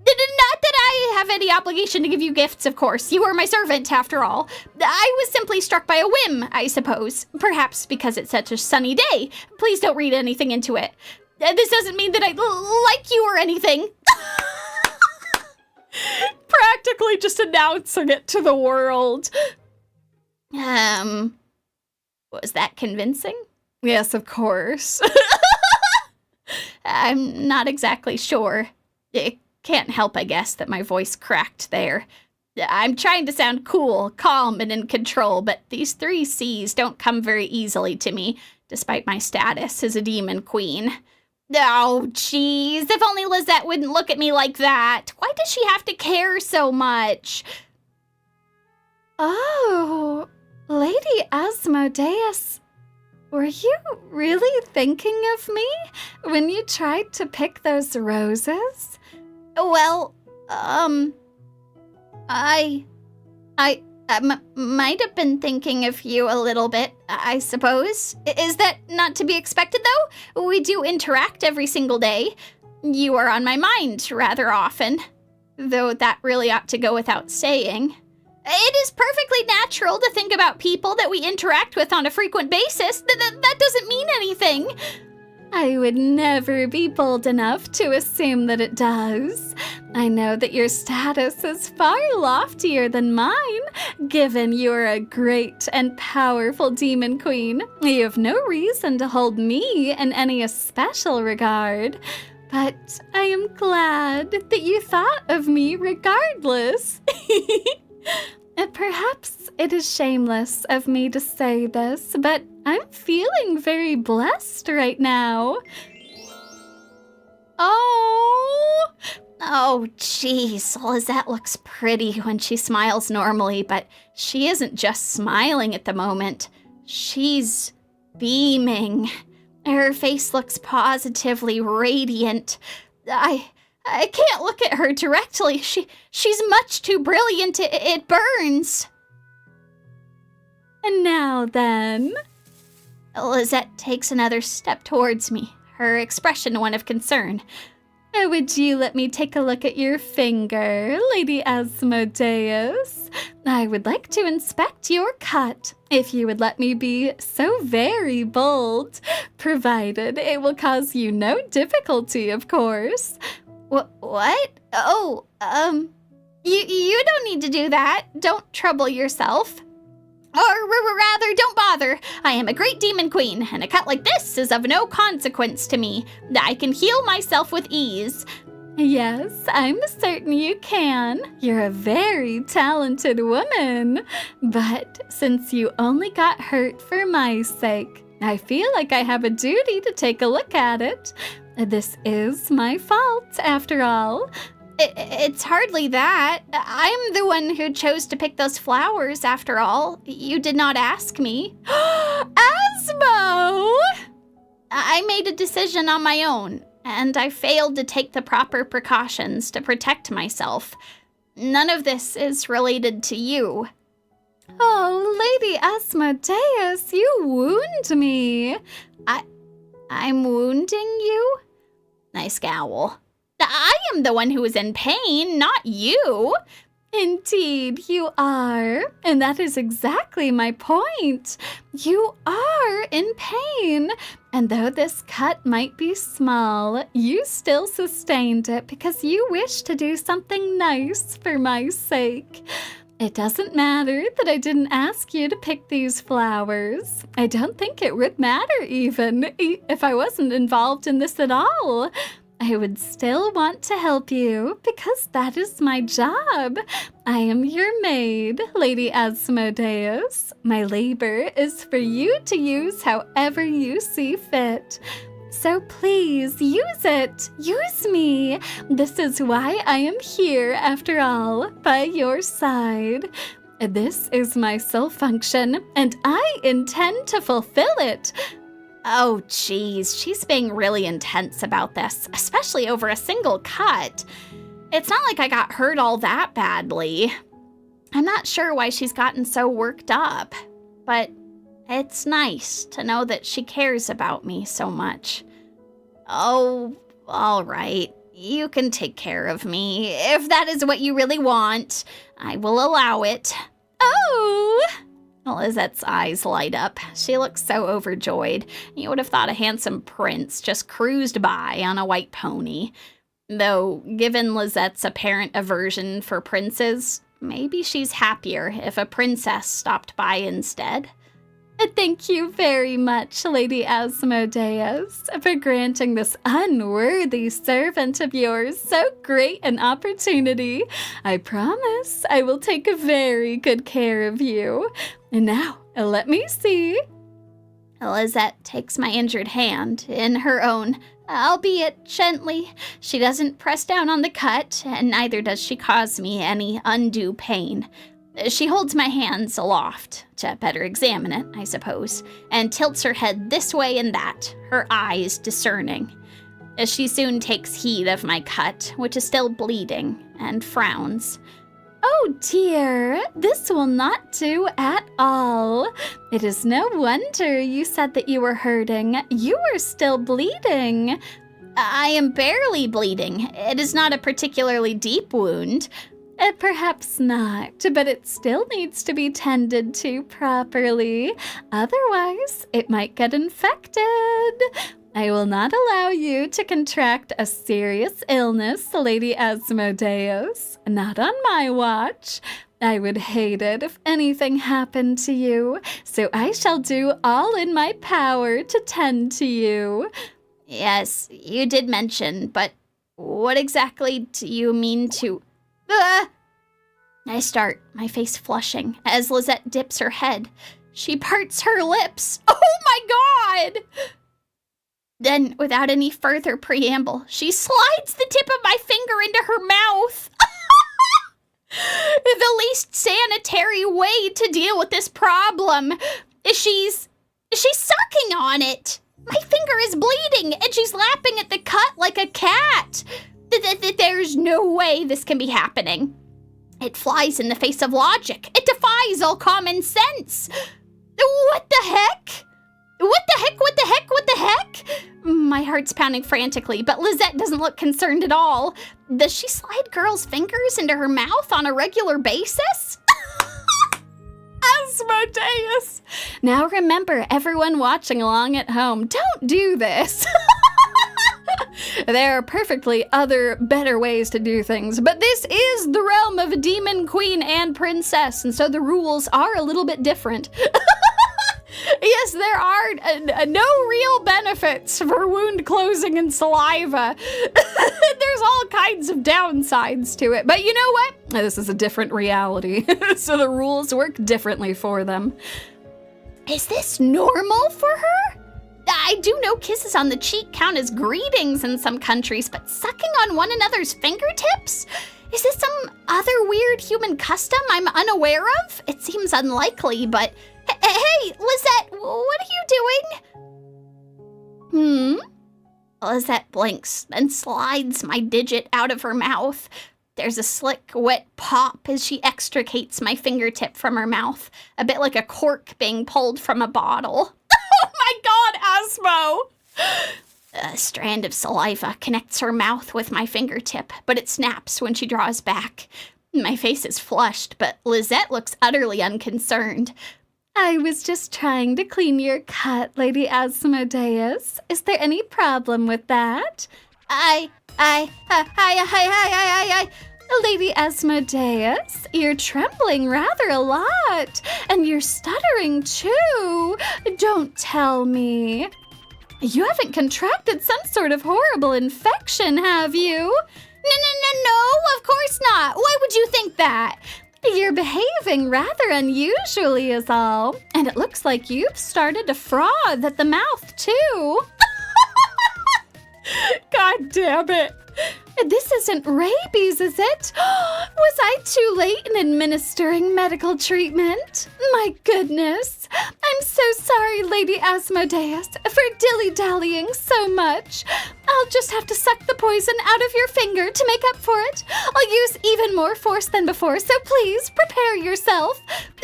Not that I have any obligation to give you gifts, of course. You are my servant, after all. I was simply struck by a whim, I suppose. Perhaps because it's such a sunny day. Please don't read anything into it. This doesn't mean that I like you or anything. Practically just announcing it to the world. Was that convincing? Yes, of course. I'm not exactly sure. It can't help, I guess, that my voice cracked there. I'm trying to sound cool, calm, and in control, but these 3 C's don't come very easily to me, despite my status as a demon queen. Oh, jeez, if only Lisette wouldn't look at me like that. Why does she have to care so much? Oh, Lady Asmodeus, were you really thinking of me when you tried to pick those roses? Well, I might have been thinking of you a little bit, I suppose. Is that not to be expected, though? We do interact every single day. You are on my mind rather often, though that really ought to go without saying. It is perfectly natural to think about people that we interact with on a frequent basis. That doesn't mean anything. I would never be bold enough to assume that it does. I know that your status is far loftier than mine, given you're a great and powerful demon queen. You have no reason to hold me in any especial regard. But I am glad that you thought of me regardless. Perhaps it is shameless of me to say this, but I'm feeling very blessed right now. Oh, jeez. Lisette looks pretty when she smiles normally, but she isn't just smiling at the moment. She's beaming. Her face looks positively radiant. I can't look at her directly. She's much too brilliant. It burns. And now then... Lisette takes another step towards me, her expression one of concern. Would you let me take a look at your finger, Lady Asmodeus? I would like to inspect your cut, if you would let me be so very bold, provided it will cause you no difficulty, of course. What? Oh, you don't need to do that. Don't trouble yourself. Or rather, don't bother. I am a great demon queen, and a cut like this is of no consequence to me. I can heal myself with ease. Yes, I'm certain you can. You're a very talented woman. But since you only got hurt for my sake, I feel like I have a duty to take a look at it. This is my fault, after all. It's hardly that. I'm the one who chose to pick those flowers, after all. You did not ask me. Asmo! I made a decision on my own, and I failed to take the proper precautions to protect myself. None of this is related to you. Oh, Lady Asmodeus, you wound me. I'm wounding you? I scowl. I am the one who is in pain, not you. Indeed, you are. And that is exactly my point. You are in pain. And though this cut might be small, you still sustained it because you wish to do something nice for my sake. It doesn't matter that I didn't ask you to pick these flowers. I don't think it would matter even if I wasn't involved in this at all. I would still want to help you because that is my job. I am your maid, Lady Asmodeus. My labor is for you to use however you see fit. So please use it. Use me. This is why I am here, after all, by your side. This is my sole function, and I intend to fulfill it. Oh, geez, she's being really intense about this, especially over a single cut. It's not like I got hurt all that badly. I'm not sure why she's gotten so worked up, but it's nice to know that she cares about me so much. Oh, all right. You can take care of me. If that is what you really want, I will allow it. Oh! Lisette's eyes light up. She looks so overjoyed. You would have thought a handsome prince just cruised by on a white pony. Though, given Lisette's apparent aversion for princes, maybe she's happier if a princess stopped by instead. Thank you very much, Lady Asmodeus, for granting this unworthy servant of yours so great an opportunity. I promise I will take very good care of you. And now, let me see. Lisette takes my injured hand in her own, albeit gently. She doesn't press down on the cut, and neither does she cause me any undue pain. She holds my hands aloft, to better examine it, I suppose, and tilts her head this way and that, her eyes discerning. She soon takes heed of my cut, which is still bleeding, and frowns. Oh dear, this will not do at all. It is no wonder you said that you were hurting. You were still bleeding. I am barely bleeding. It is not a particularly deep wound. Perhaps not, but it still needs to be tended to properly. Otherwise, it might get infected. I will not allow you to contract a serious illness, Lady Asmodeus. Not on my watch. I would hate it if anything happened to you, so I shall do all in my power to tend to you. Yes, you did mention, but what exactly do you mean to... I start, my face flushing, as Lisette dips her head. She parts her lips. Oh my God! Then, without any further preamble, she slides the tip of my finger into her mouth. The least sanitary way to deal with this problem is she's sucking on it. My finger is bleeding, and she's lapping at the cut like a cat. There's no way this can be happening. It flies in the face of logic. It defies all common sense. What the heck? What the heck? What the heck? What the heck? My heart's pounding frantically, but Lisette doesn't look concerned at all. Does she slide girls' fingers into her mouth on a regular basis? Asmodeus! Now remember, everyone watching along at home, don't do this. There are perfectly other, better ways to do things, but this is the realm of a demon queen and princess, and so the rules are a little bit different. Yes, there are no real benefits for wound closing and saliva. There's all kinds of downsides to it, but you know what? This is a different reality, so the rules work differently for them. Is this normal for her? I do know kisses on the cheek count as greetings in some countries, but sucking on one another's fingertips? Is this some other weird human custom I'm unaware of? It seems unlikely, but... Hey, Lisette, what are you doing? Lisette blinks, then slides my digit out of her mouth. There's a slick, wet pop as she extricates my fingertip from her mouth, a bit like a cork being pulled from a bottle. Oh my God, Asmo! A strand of saliva connects her mouth with my fingertip, but it snaps when she draws back. My face is flushed, but Lisette looks utterly unconcerned. I was just trying to clean your cut, Lady Asmodeus. Is there any problem with that? Lady Asmodeus, you're trembling rather a lot, and you're stuttering too. Don't tell me. You haven't contracted some sort of horrible infection, have you? No, of course not. Why would you think that? You're behaving rather unusually is all, and it looks like you've started to froth at the mouth too. God damn it. This isn't rabies, is it? Was I too late in administering medical treatment? My goodness. I'm so sorry, Lady Asmodeus, for dilly-dallying so much. I'll just have to suck the poison out of your finger to make up for it. I'll use even more force than before, so please prepare yourself.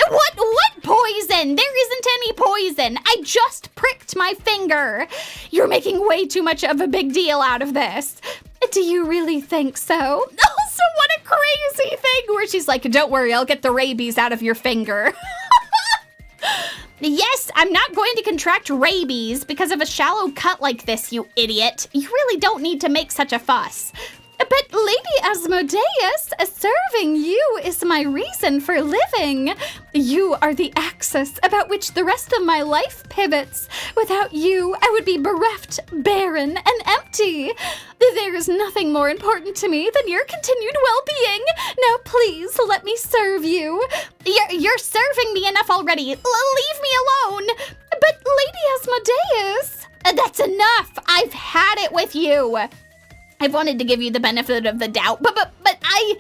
What poison? There isn't any poison. I just pricked my finger. You're making way too much of a big deal out of this. Do you really think so? Also, what a crazy thing where she's like, don't worry, I'll get the rabies out of your finger. Yes, I'm not going to contract rabies because of a shallow cut like this, you idiot. You really don't need to make such a fuss. But Lady Asmodeus, serving you is my reason for living. You are the axis about which the rest of my life pivots. Without you, I would be bereft, barren, and empty. There is nothing more important to me than your continued well-being. Now please let me serve you. You're serving me enough already. Leave me alone. But Lady Asmodeus... That's enough. I've had it with you. I've wanted to give you the benefit of the doubt, but I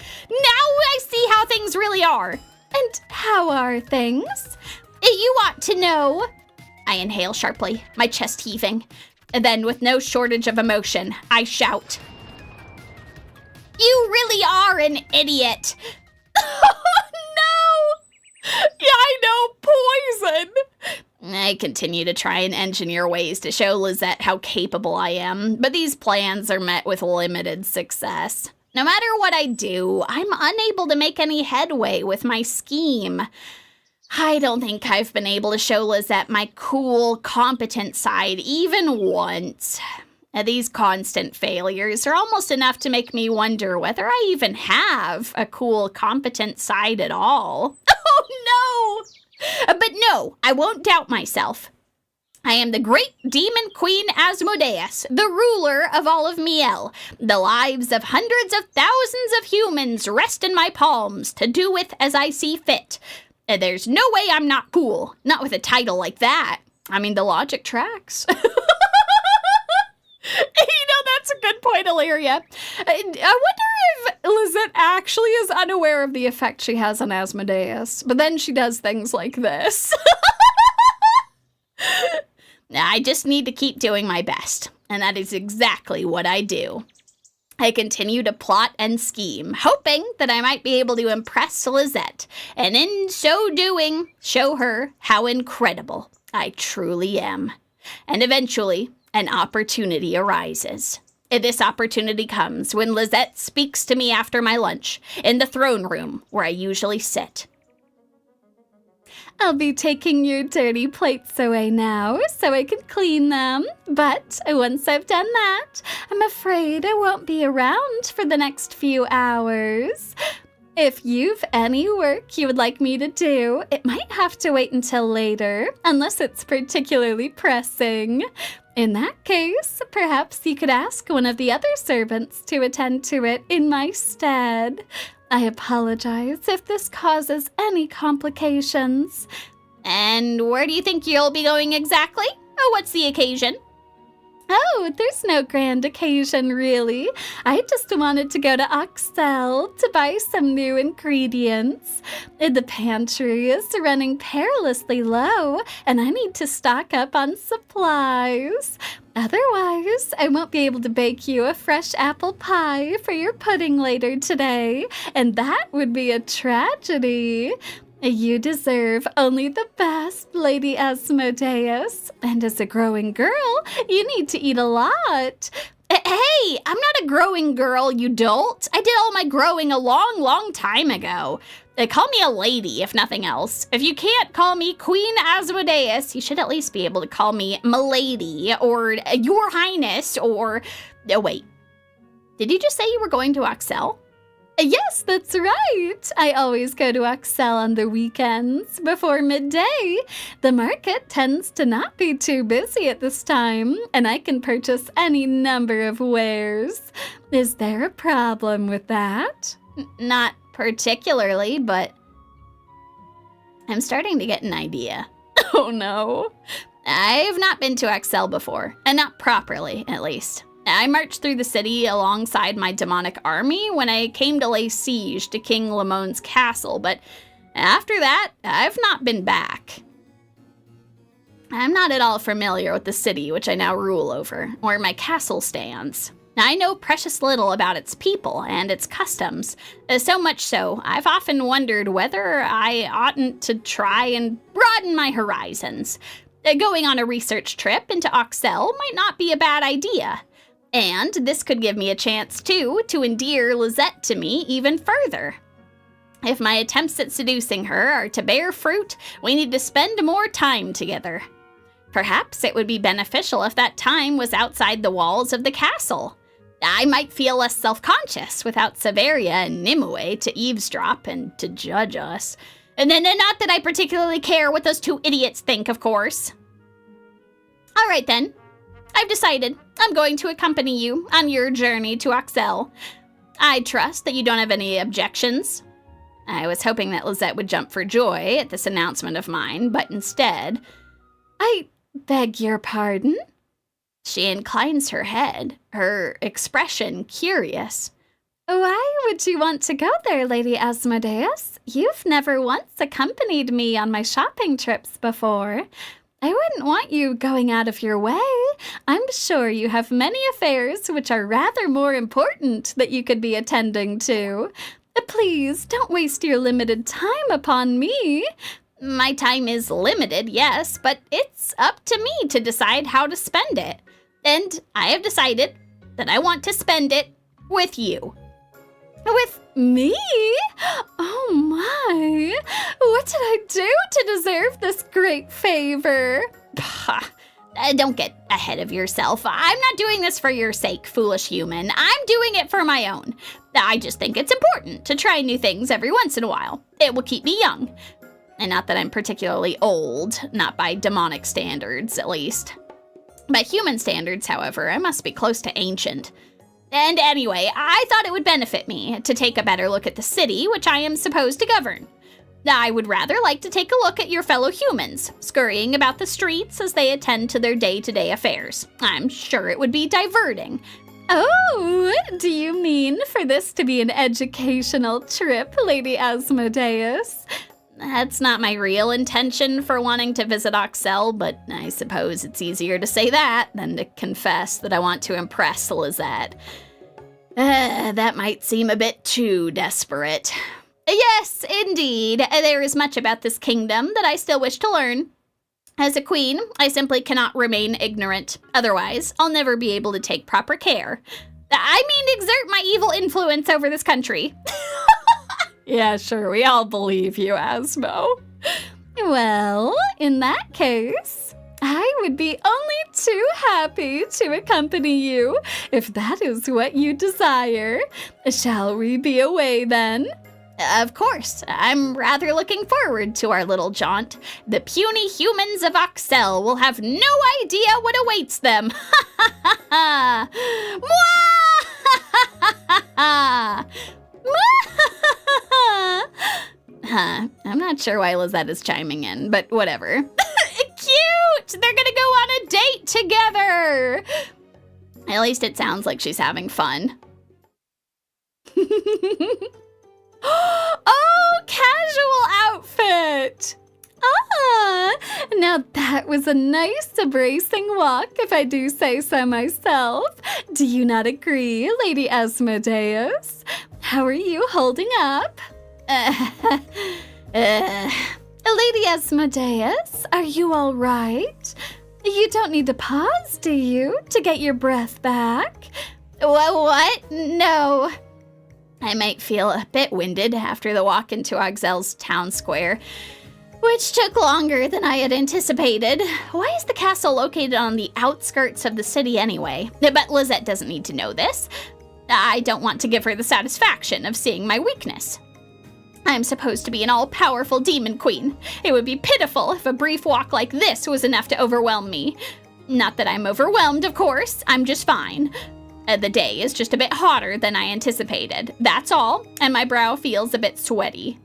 see how things really are. And how are things? You ought to know. I inhale sharply, my chest heaving. And then, with no shortage of emotion, I shout, "You really are an idiot!" Oh, no! Yeah, I know, poison! I continue to try and engineer ways to show Lisette how capable I am, but these plans are met with limited success. No matter what I do, I'm unable to make any headway with my scheme. I don't think I've been able to show Lisette my cool, competent side even once. These constant failures are almost enough to make me wonder whether I even have a cool, competent side at all. Oh, no! But no, I won't doubt myself. I am the great Demon Queen Asmodeus, the ruler of all of Miel. The lives of hundreds of thousands of humans rest in my palms to do with as I see fit. There's no way I'm not cool, not with a title like that. I mean, the logic tracks. That's a good point, Illyria. I wonder if Lisette actually is unaware of the effect she has on Asmodeus, but then she does things like this. I just need to keep doing my best, and that is exactly what I do. I continue to plot and scheme, hoping that I might be able to impress Lisette, and in so doing, show her how incredible I truly am. And eventually, an opportunity arises. This opportunity comes when Lisette speaks to me after my lunch in the throne room where I usually sit. I'll be taking your dirty plates away now so I can clean them. But once I've done that, I'm afraid I won't be around for the next few hours. If you've any work you would like me to do, it might have to wait until later, unless it's particularly pressing. In that case, perhaps you could ask one of the other servants to attend to it in my stead. I apologize if this causes any complications. And where do you think you'll be going exactly? Oh, what's the occasion? Oh, there's no grand occasion, really. I just wanted to go to Auxelle to buy some new ingredients. The pantry is running perilously low, and I need to stock up on supplies. Otherwise, I won't be able to bake you a fresh apple pie for your pudding later today, and that would be a tragedy. You deserve only the best, Lady Asmodeus. And as a growing girl, you need to eat a lot. Hey, I'm not a growing girl, you dolt. I did all my growing a long, long time ago. Call me a lady, if nothing else. If you can't call me Queen Asmodeus, you should at least be able to call me Milady, or Your Highness, or... Oh, wait. Did you just say you were going to Auxelle? Yes, that's right. I always go to Auxelle on the weekends before midday. The market tends to not be too busy at this time, and I can purchase any number of wares. Is there a problem with that? Not particularly, but I'm starting to get an idea. Oh no. I've not been to Auxelle before, and not properly, at least. I marched through the city alongside my demonic army when I came to lay siege to King Lamone's castle, but after that, I've not been back. I'm not at all familiar with the city which I now rule over, where my castle stands. I know precious little about its people and its customs, so much so I've often wondered whether I oughtn't to try and broaden my horizons. Going on a research trip into Auxelle might not be a bad idea. And this could give me a chance, too, to endear Lisette to me even further. If my attempts at seducing her are to bear fruit, we need to spend more time together. Perhaps it would be beneficial if that time was outside the walls of the castle. I might feel less self-conscious without Severia and Nimue to eavesdrop and to judge us. And then, not that I particularly care what those two idiots think, of course. All right, then. I've decided I'm going to accompany you on your journey to Auxelle. I trust that you don't have any objections. I was hoping that Lisette would jump for joy at this announcement of mine, but instead... I beg your pardon? She inclines her head, her expression curious. Why would you want to go there, Lady Asmodeus? You've never once accompanied me on my shopping trips before. I wouldn't want you going out of your way. I'm sure you have many affairs which are rather more important that you could be attending to. Please, don't waste your limited time upon me. My time is limited, yes, but it's up to me to decide how to spend it. And I have decided that I want to spend it with you. With me? Oh my! What did I do to deserve this great favor? Don't get ahead of yourself. I'm not doing this for your sake, foolish human. I'm doing it for my own. I just think it's important to try new things every once in a while. It will keep me young. And not that I'm particularly old, not by demonic standards, at least. By human standards, however, I must be close to ancient. And anyway, I thought it would benefit me to take a better look at the city which I am supposed to govern. I would rather like to take a look at your fellow humans, scurrying about the streets as they attend to their day-to-day affairs. I'm sure it would be diverting. Oh, do you mean for this to be an educational trip, Lady Asmodeus? That's not my real intention for wanting to visit Auxelle, but I suppose it's easier to say that than to confess that I want to impress Lisette. That might seem a bit too desperate. Yes, indeed, there is much about this kingdom that I still wish to learn. As a queen, I simply cannot remain ignorant. Otherwise, I'll never be able to take proper care. I mean, exert my evil influence over this country. Yeah, sure, we all believe you, Asmo. Well, in that case, I would be only too happy to accompany you, if that is what you desire. Shall we be away then? Of course, I'm rather looking forward to our little jaunt. The puny humans of Auxelle will have no idea what awaits them. Ha ha ha ha! I'm not sure why Lisette is chiming in, but whatever. Cute! They're gonna go on a date together! At least it sounds like she's having fun. Oh, casual outfit! Ah, now that was a nice bracing walk, if I do say so myself. Do you not agree, Lady Asmodeus? How are you holding up? Lady Asmodeus, are you all right? You don't need to pause, do you, to get your breath back? What? No. I might feel a bit winded after the walk into Auxelle's town square, which took longer than I had anticipated. Why is the castle located on the outskirts of the city anyway? But Lisette doesn't need to know this. I don't want to give her the satisfaction of seeing my weakness. I'm supposed to be an all-powerful demon queen. It would be pitiful if a brief walk like this was enough to overwhelm me. Not that I'm overwhelmed, of course. I'm just fine. The day is just a bit hotter than I anticipated. That's all, and my brow feels a bit sweaty.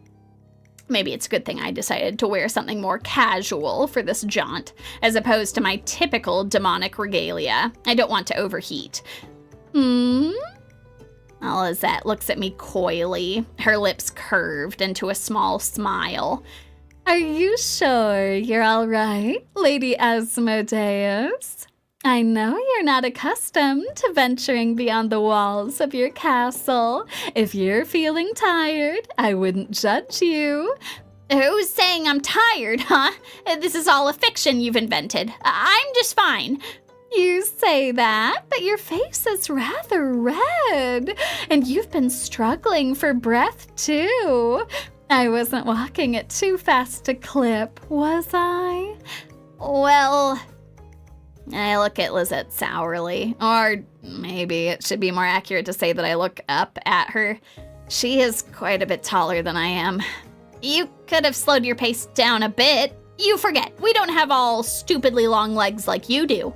Maybe it's a good thing I decided to wear something more casual for this jaunt, as opposed to my typical demonic regalia. I don't want to overheat. Lisette looks at me coyly, her lips curved into a small smile. Are you sure you're all right, Lady Asmodeus? I know you're not accustomed to venturing beyond the walls of your castle. If you're feeling tired, I wouldn't judge you. Who's saying I'm tired, huh? This is all a fiction you've invented. I'm just fine. You say that, but your face is rather red, and you've been struggling for breath, too. I wasn't walking at too fast a clip, was I? Well, I look at Lisette sourly, or maybe it should be more accurate to say that I look up at her. She is quite a bit taller than I am. You could have slowed your pace down a bit. You forget, we don't have all stupidly long legs like you do.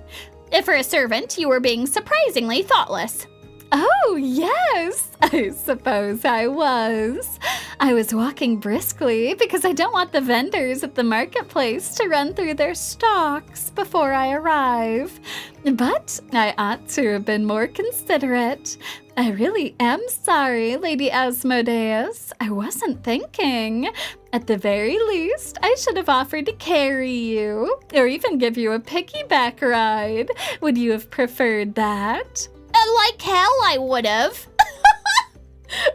For a servant, you were being surprisingly thoughtless. Oh, yes, I suppose I was. I was walking briskly because I don't want the vendors at the marketplace to run through their stocks before I arrive. But I ought to have been more considerate. I really am sorry, Lady Asmodeus. I wasn't thinking. At the very least, I should have offered to carry you, or even give you a piggyback ride. Would you have preferred that? Like hell I would have.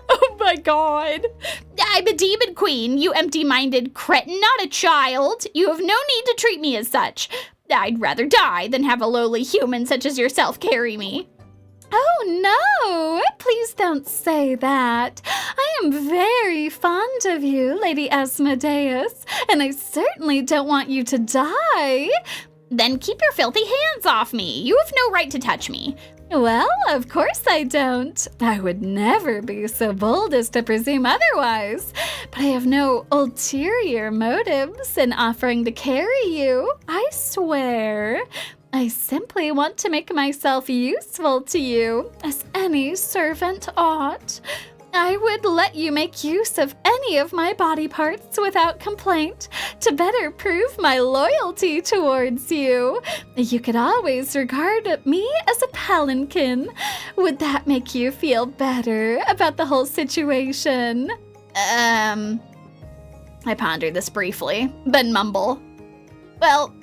Oh my god. I'm a demon queen, you empty-minded cretin, not a child. You have no need to treat me as such. I'd rather die than have a lowly human such as yourself carry me. Oh, no! Please don't say that. I am very fond of you, Lady Asmodeus, and I certainly don't want you to die. Then keep your filthy hands off me. You have no right to touch me. Well, of course I don't. I would never be so bold as to presume otherwise. But I have no ulterior motives in offering to carry you, I swear. I simply want to make myself useful to you, as any servant ought. I would let you make use of any of my body parts without complaint to better prove my loyalty towards you. You could always regard me as a palanquin. Would that make you feel better about the whole situation? I ponder this briefly, then mumble. Well,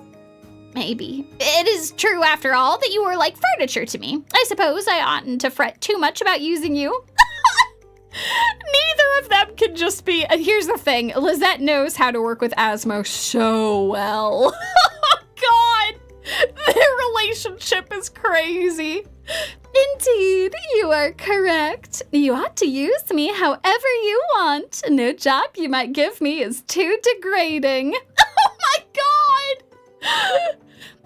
maybe. It is true, after all, that you are like furniture to me. I suppose I oughtn't to fret too much about using you. Neither of them can just be. And here's the thing, Lisette knows how to work with Asmo so well. Oh god, their relationship is crazy. Indeed, you are correct. You ought to use me however you want. No job you might give me is too degrading. Oh my god!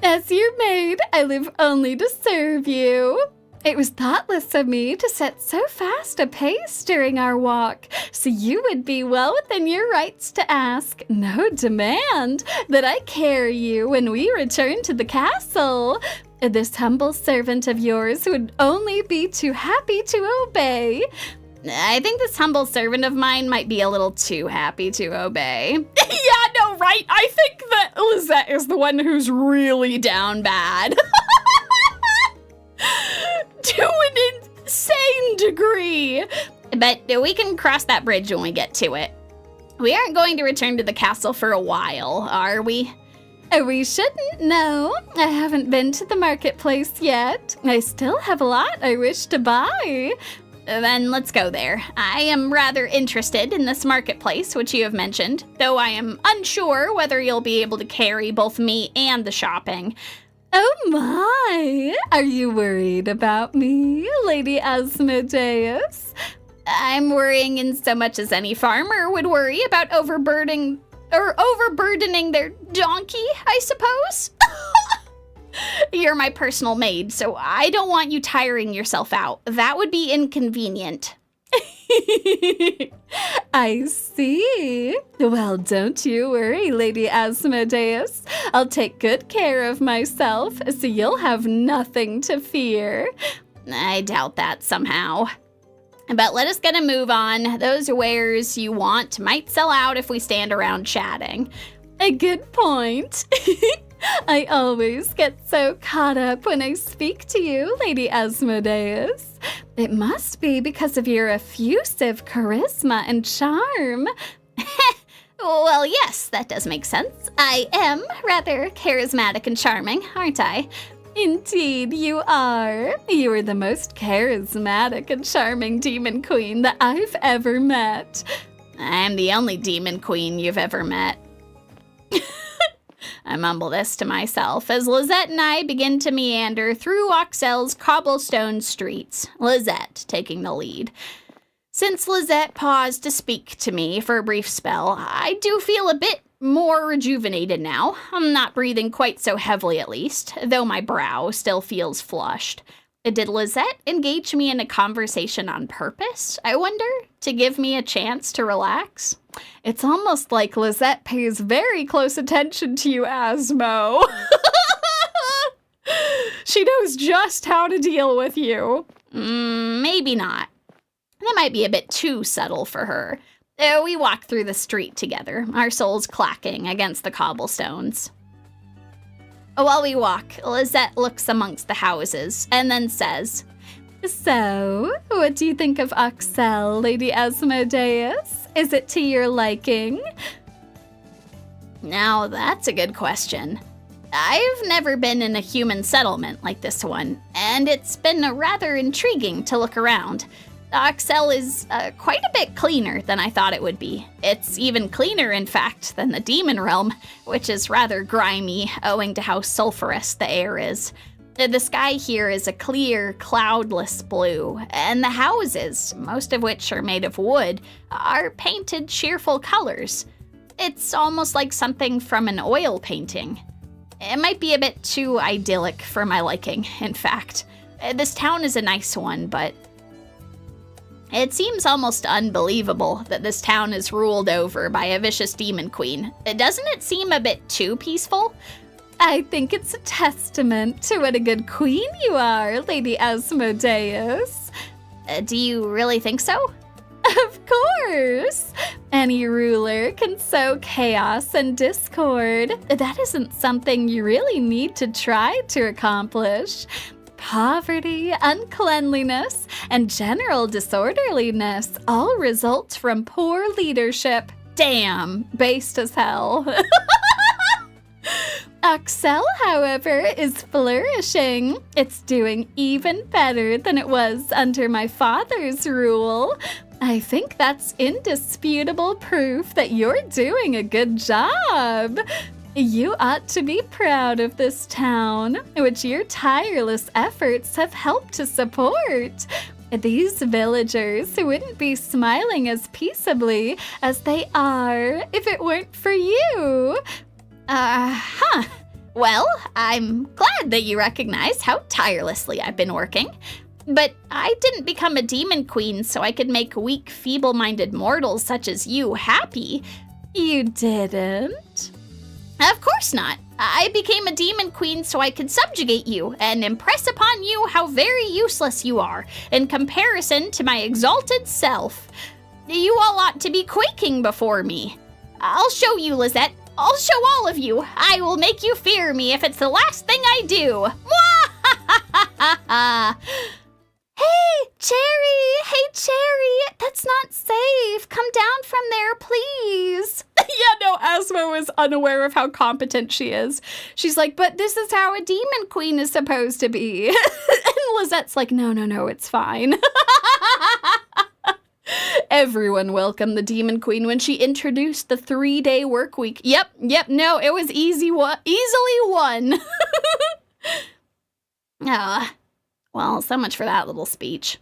As your maid, I live only to serve you. It was thoughtless of me to set so fast a pace during our walk, so you would be well within your rights to ask, no demand, that I carry you when we return to the castle. This humble servant of yours would only be too happy to obey. I think this humble servant of mine might be a little too happy to obey. Yeah, no, right? I think that Lisette is the one who's really down bad. To an insane degree. But we can cross that bridge when we get to it. We aren't going to return to the castle for a while, are we? We shouldn't, no. I haven't been to the marketplace yet. I still have a lot I wish to buy. Then let's go there. I am rather interested in this marketplace, which you have mentioned, though I am unsure whether you'll be able to carry both me and the shopping. Oh my! Are you worried about me, Lady Asmodeus? I'm worrying in so much as any farmer would worry about overburdening their donkey, I suppose. You're my personal maid, so I don't want you tiring yourself out. That would be inconvenient. I see. Well, don't you worry, Lady Asmodeus. I'll take good care of myself, so you'll have nothing to fear. I doubt that somehow. But let us get a move on. Those wares you want might sell out if we stand around chatting. A good point. I always get so caught up when I speak to you, Lady Asmodeus. It must be because of your effusive charisma and charm. Well, yes, that does make sense. I am rather charismatic and charming, aren't I? Indeed, you are. You are the most charismatic and charming demon queen that I've ever met. I'm the only demon queen you've ever met. I mumble this to myself as Lisette and I begin to meander through Auxelle's cobblestone streets, Lisette taking the lead. Since Lisette paused to speak to me for a brief spell, I do feel a bit more rejuvenated now. I'm not breathing quite so heavily at least, though my brow still feels flushed. Did Lisette engage me in a conversation on purpose, I wonder, to give me a chance to relax? It's almost like Lisette pays very close attention to you, Asmo. She knows just how to deal with you. Maybe not. That might be a bit too subtle for her. We walk through the street together, our soles clacking against the cobblestones. While we walk, Lisette looks amongst the houses and then says, So, what do you think of Auxelle, Lady Asmodeus? Is it to your liking? Now that's a good question. I've never been in a human settlement like this one, and it's been rather intriguing to look around. Auxelle is quite a bit cleaner than I thought it would be. It's even cleaner, in fact, than the demon realm, which is rather grimy owing to how sulfurous the air is. The sky here is a clear, cloudless blue, and the houses, most of which are made of wood, are painted cheerful colors. It's almost like something from an oil painting. It might be a bit too idyllic for my liking, in fact. This town is a nice one, but it seems almost unbelievable that this town is ruled over by a vicious demon queen. Doesn't it seem a bit too peaceful? I think it's a testament to what a good queen you are, Lady Asmodeus. Do you really think so? Of course! Any ruler can sow chaos and discord. That isn't something you really need to try to accomplish. Poverty, uncleanliness, and general disorderliness all result from poor leadership. Damn, based as hell. Auxelle, however, is flourishing. It's doing even better than it was under my father's rule. I think that's indisputable proof that you're doing a good job. You ought to be proud of this town, which your tireless efforts have helped to support. These villagers wouldn't be smiling as peaceably as they are if it weren't for you. Well, I'm glad that you recognize how tirelessly I've been working. But I didn't become a demon queen so I could make weak, feeble-minded mortals such as you happy. You didn't? Of course not. I became a demon queen so I could subjugate you and impress upon you how very useless you are in comparison to my exalted self. You all ought to be quaking before me. I'll show you, Lisette. I'll show all of you. I will make you fear me if it's the last thing I do. Hey, Cherry, that's not safe. Come down from there, please. Yeah, no, Asmo is unaware of how competent she is. She's like, but this is how a demon queen is supposed to be. And Lisette's like, no, it's fine. Everyone welcomed the demon queen when she introduced the 3-day work week. Yep, no, it was easily won. Well, so much for that little speech.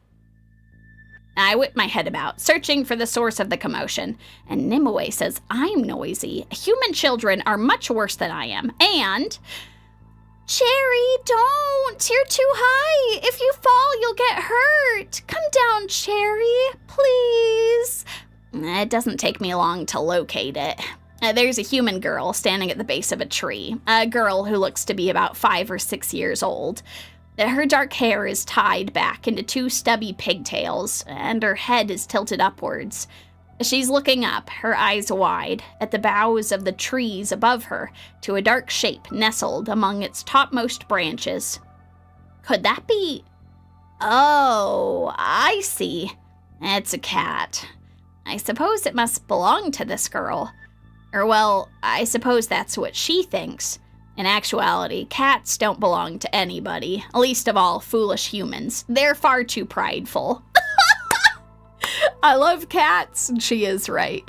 I whip my head about, searching for the source of the commotion, and Nimue says I'm noisy. Human children are much worse than I am, and... Cherry, don't! You're too high! If you fall, you'll get hurt! Come down, Cherry, please! It doesn't take me long to locate it. There's a human girl standing at the base of a tree, a girl who looks to be about 5 or 6 years old. Her dark hair is tied back into 2 stubby pigtails, and her head is tilted upwards. She's looking up, her eyes wide, at the boughs of the trees above her, to a dark shape nestled among its topmost branches. Could that be... Oh, I see. It's a cat. I suppose it must belong to this girl. Or, well, I suppose that's what she thinks. In actuality, cats don't belong to anybody, least of all foolish humans. They're far too prideful. I love cats, and she is right.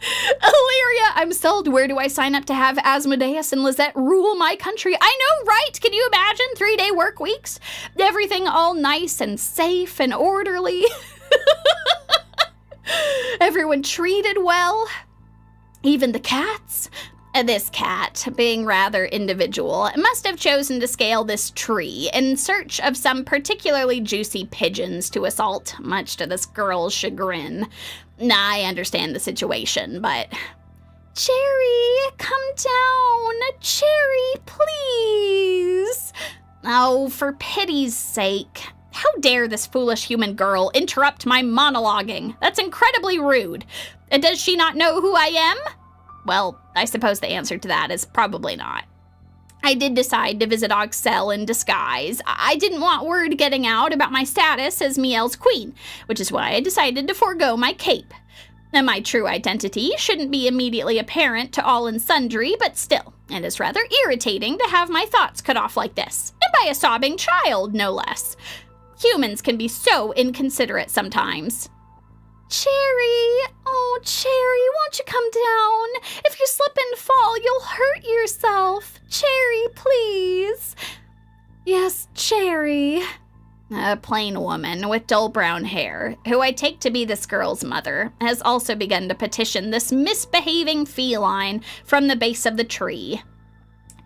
Illyria, I'm sold. Where do I sign up to have Asmodeus and Lisette rule my country? I know, right? Can you imagine 3-day work weeks? Everything all nice and safe and orderly. Everyone treated well. Even the cats. This cat, being rather individual, must have chosen to scale this tree in search of some particularly juicy pigeons to assault, much to this girl's chagrin. I understand the situation, but... Cherry, come down! Cherry, please! Oh, for pity's sake. How dare this foolish human girl interrupt my monologuing? That's incredibly rude. Does she not know who I am? Well, I suppose the answer to that is probably not. I did decide to visit Auxelle in disguise. I didn't want word getting out about my status as Miel's queen, which is why I decided to forego my cape. Now, my true identity shouldn't be immediately apparent to all and sundry, but still, it is rather irritating to have my thoughts cut off like this, and by a sobbing child, no less. Humans can be so inconsiderate sometimes. Cherry! Oh, Cherry, won't you come down? If you slip and fall, you'll hurt yourself. Cherry, please. Yes, Cherry. A plain woman with dull brown hair, who I take to be this girl's mother, has also begun to petition this misbehaving feline from the base of the tree.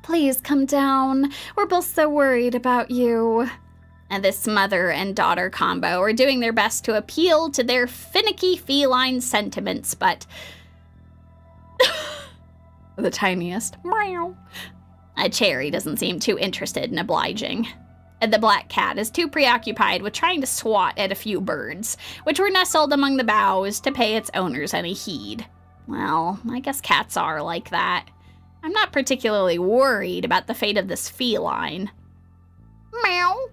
Please come down. We're both so worried about you. And this mother and daughter combo are doing their best to appeal to their finicky feline sentiments, but The tiniest. Meow. a Cherry doesn't seem too interested in obliging. And the black cat is too preoccupied with trying to swat at a few birds, which were nestled among the boughs, to pay its owners any heed. Well, I guess cats are like that. I'm not particularly worried about the fate of this feline. Meow.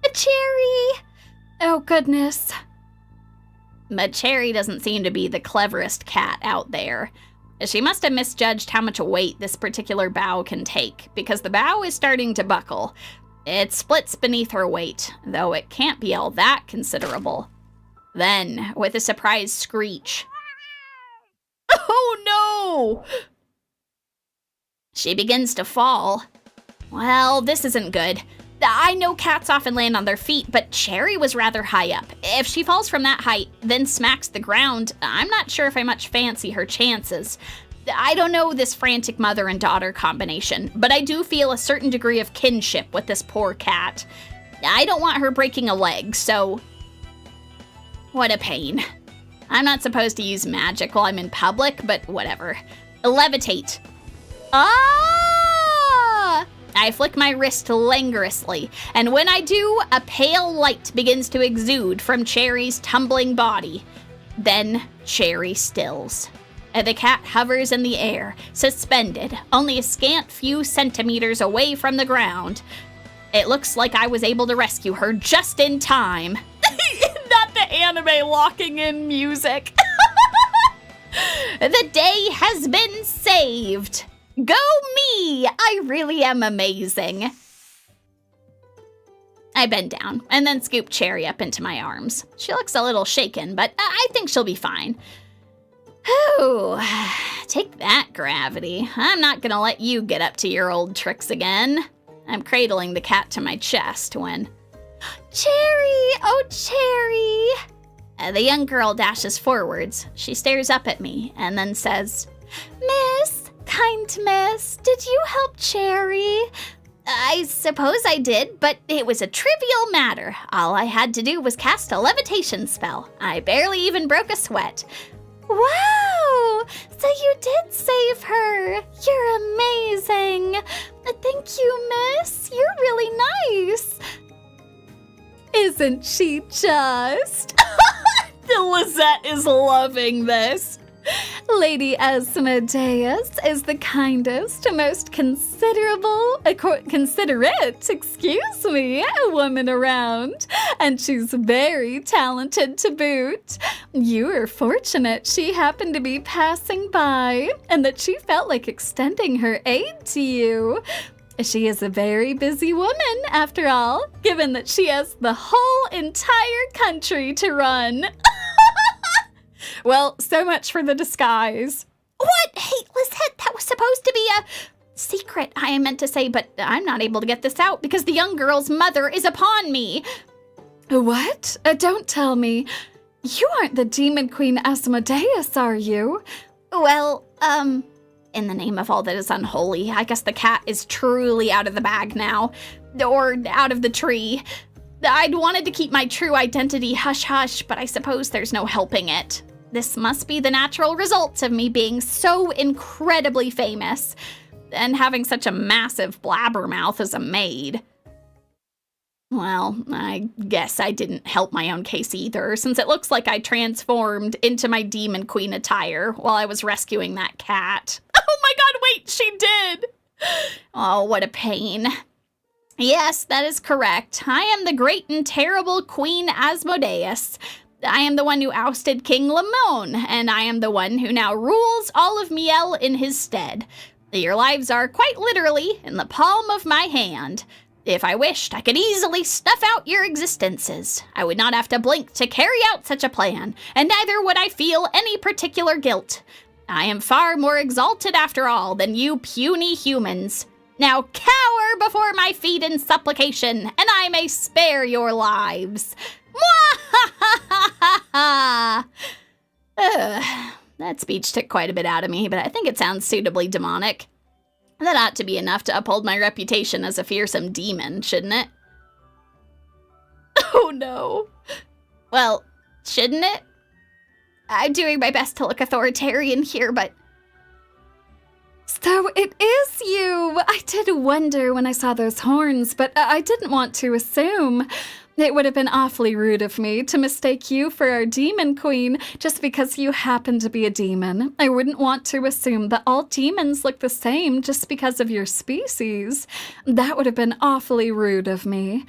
A Cherry! Oh, goodness. But Cherry doesn't seem to be the cleverest cat out there. She must have misjudged how much weight this particular bough can take, because the bough is starting to buckle. It splits beneath her weight, though it can't be all that considerable. Then, with a surprised screech, Oh no! she begins to fall. Well, this isn't good. I know cats often land on their feet, but Cherry was rather high up. If she falls from that height, then smacks the ground, I'm not sure if I much fancy her chances. I don't know this frantic mother and daughter combination, but I do feel a certain degree of kinship with this poor cat. I don't want her breaking a leg, so... What a pain. I'm not supposed to use magic while I'm in public, but whatever. Levitate. Ah! I flick my wrist languorously, and when I do, a pale light begins to exude from Cherry's tumbling body. Then Cherry stills. The cat hovers in the air, suspended, only a scant few centimeters away from the ground. It looks like I was able to rescue her just in time. Not the anime locking in music. The day has been saved. Go me! I really am amazing. I bend down and then scoop Cherry up into my arms. She looks a little shaken, but I think she'll be fine. Whew. Take that, gravity. I'm not gonna let you get up to your old tricks again. I'm cradling the cat to my chest when... Cherry! Oh, Cherry! The young girl dashes forwards. She stares up at me and then says, Miss, kind miss, did you help Cherry? I suppose I did, but it was a trivial matter. All I had to do was cast a levitation spell. I barely even broke a sweat. Wow! So you did save her. You're amazing. Thank you, miss. You're really nice. Isn't she just? The Lisette is loving this. Lady Asmodeus is the kindest, most considerate, woman around, and she's very talented to boot. You are fortunate she happened to be passing by, and that she felt like extending her aid to you. She is a very busy woman, after all, given that she has the whole entire country to run. Well, so much for the disguise. What? Hey, Lisette, that was supposed to be a secret, I meant to say, but I'm not able to get this out because the young girl's mother is upon me. What? Don't tell me. You aren't the Demon Queen Asmodeus, are you? Well, in the name of all that is unholy, I guess the cat is truly out of the bag now. Or out of the tree. I'd wanted to keep my true identity hush-hush, but I suppose there's no helping it. This must be the natural result of me being so incredibly famous and having such a massive blabbermouth as a maid. Well, I guess I didn't help my own case either, since it looks like I transformed into my Demon Queen attire while I was rescuing that cat. Oh my god, wait, she did! Oh, what a pain. Yes, that is correct. I am the great and terrible Queen Asmodeus. I am the one who ousted King Lamone, and I am the one who now rules all of Miel in his stead. Your lives are quite literally in the palm of my hand. If I wished, I could easily snuff out your existences. I would not have to blink to carry out such a plan, and neither would I feel any particular guilt. I am far more exalted, after all, than you puny humans. Now cower before my feet in supplication, and I may spare your lives. That speech took quite a bit out of me, but I think it sounds suitably demonic. That ought to be enough to uphold my reputation as a fearsome demon, shouldn't it? Oh no. Well, shouldn't it? I'm doing my best to look authoritarian here, but... So it is you! I did wonder when I saw those horns, but I didn't want to assume. It would have been awfully rude of me to mistake you for our demon queen just because you happen to be a demon. I wouldn't want to assume that all demons look the same just because of your species. That would have been awfully rude of me.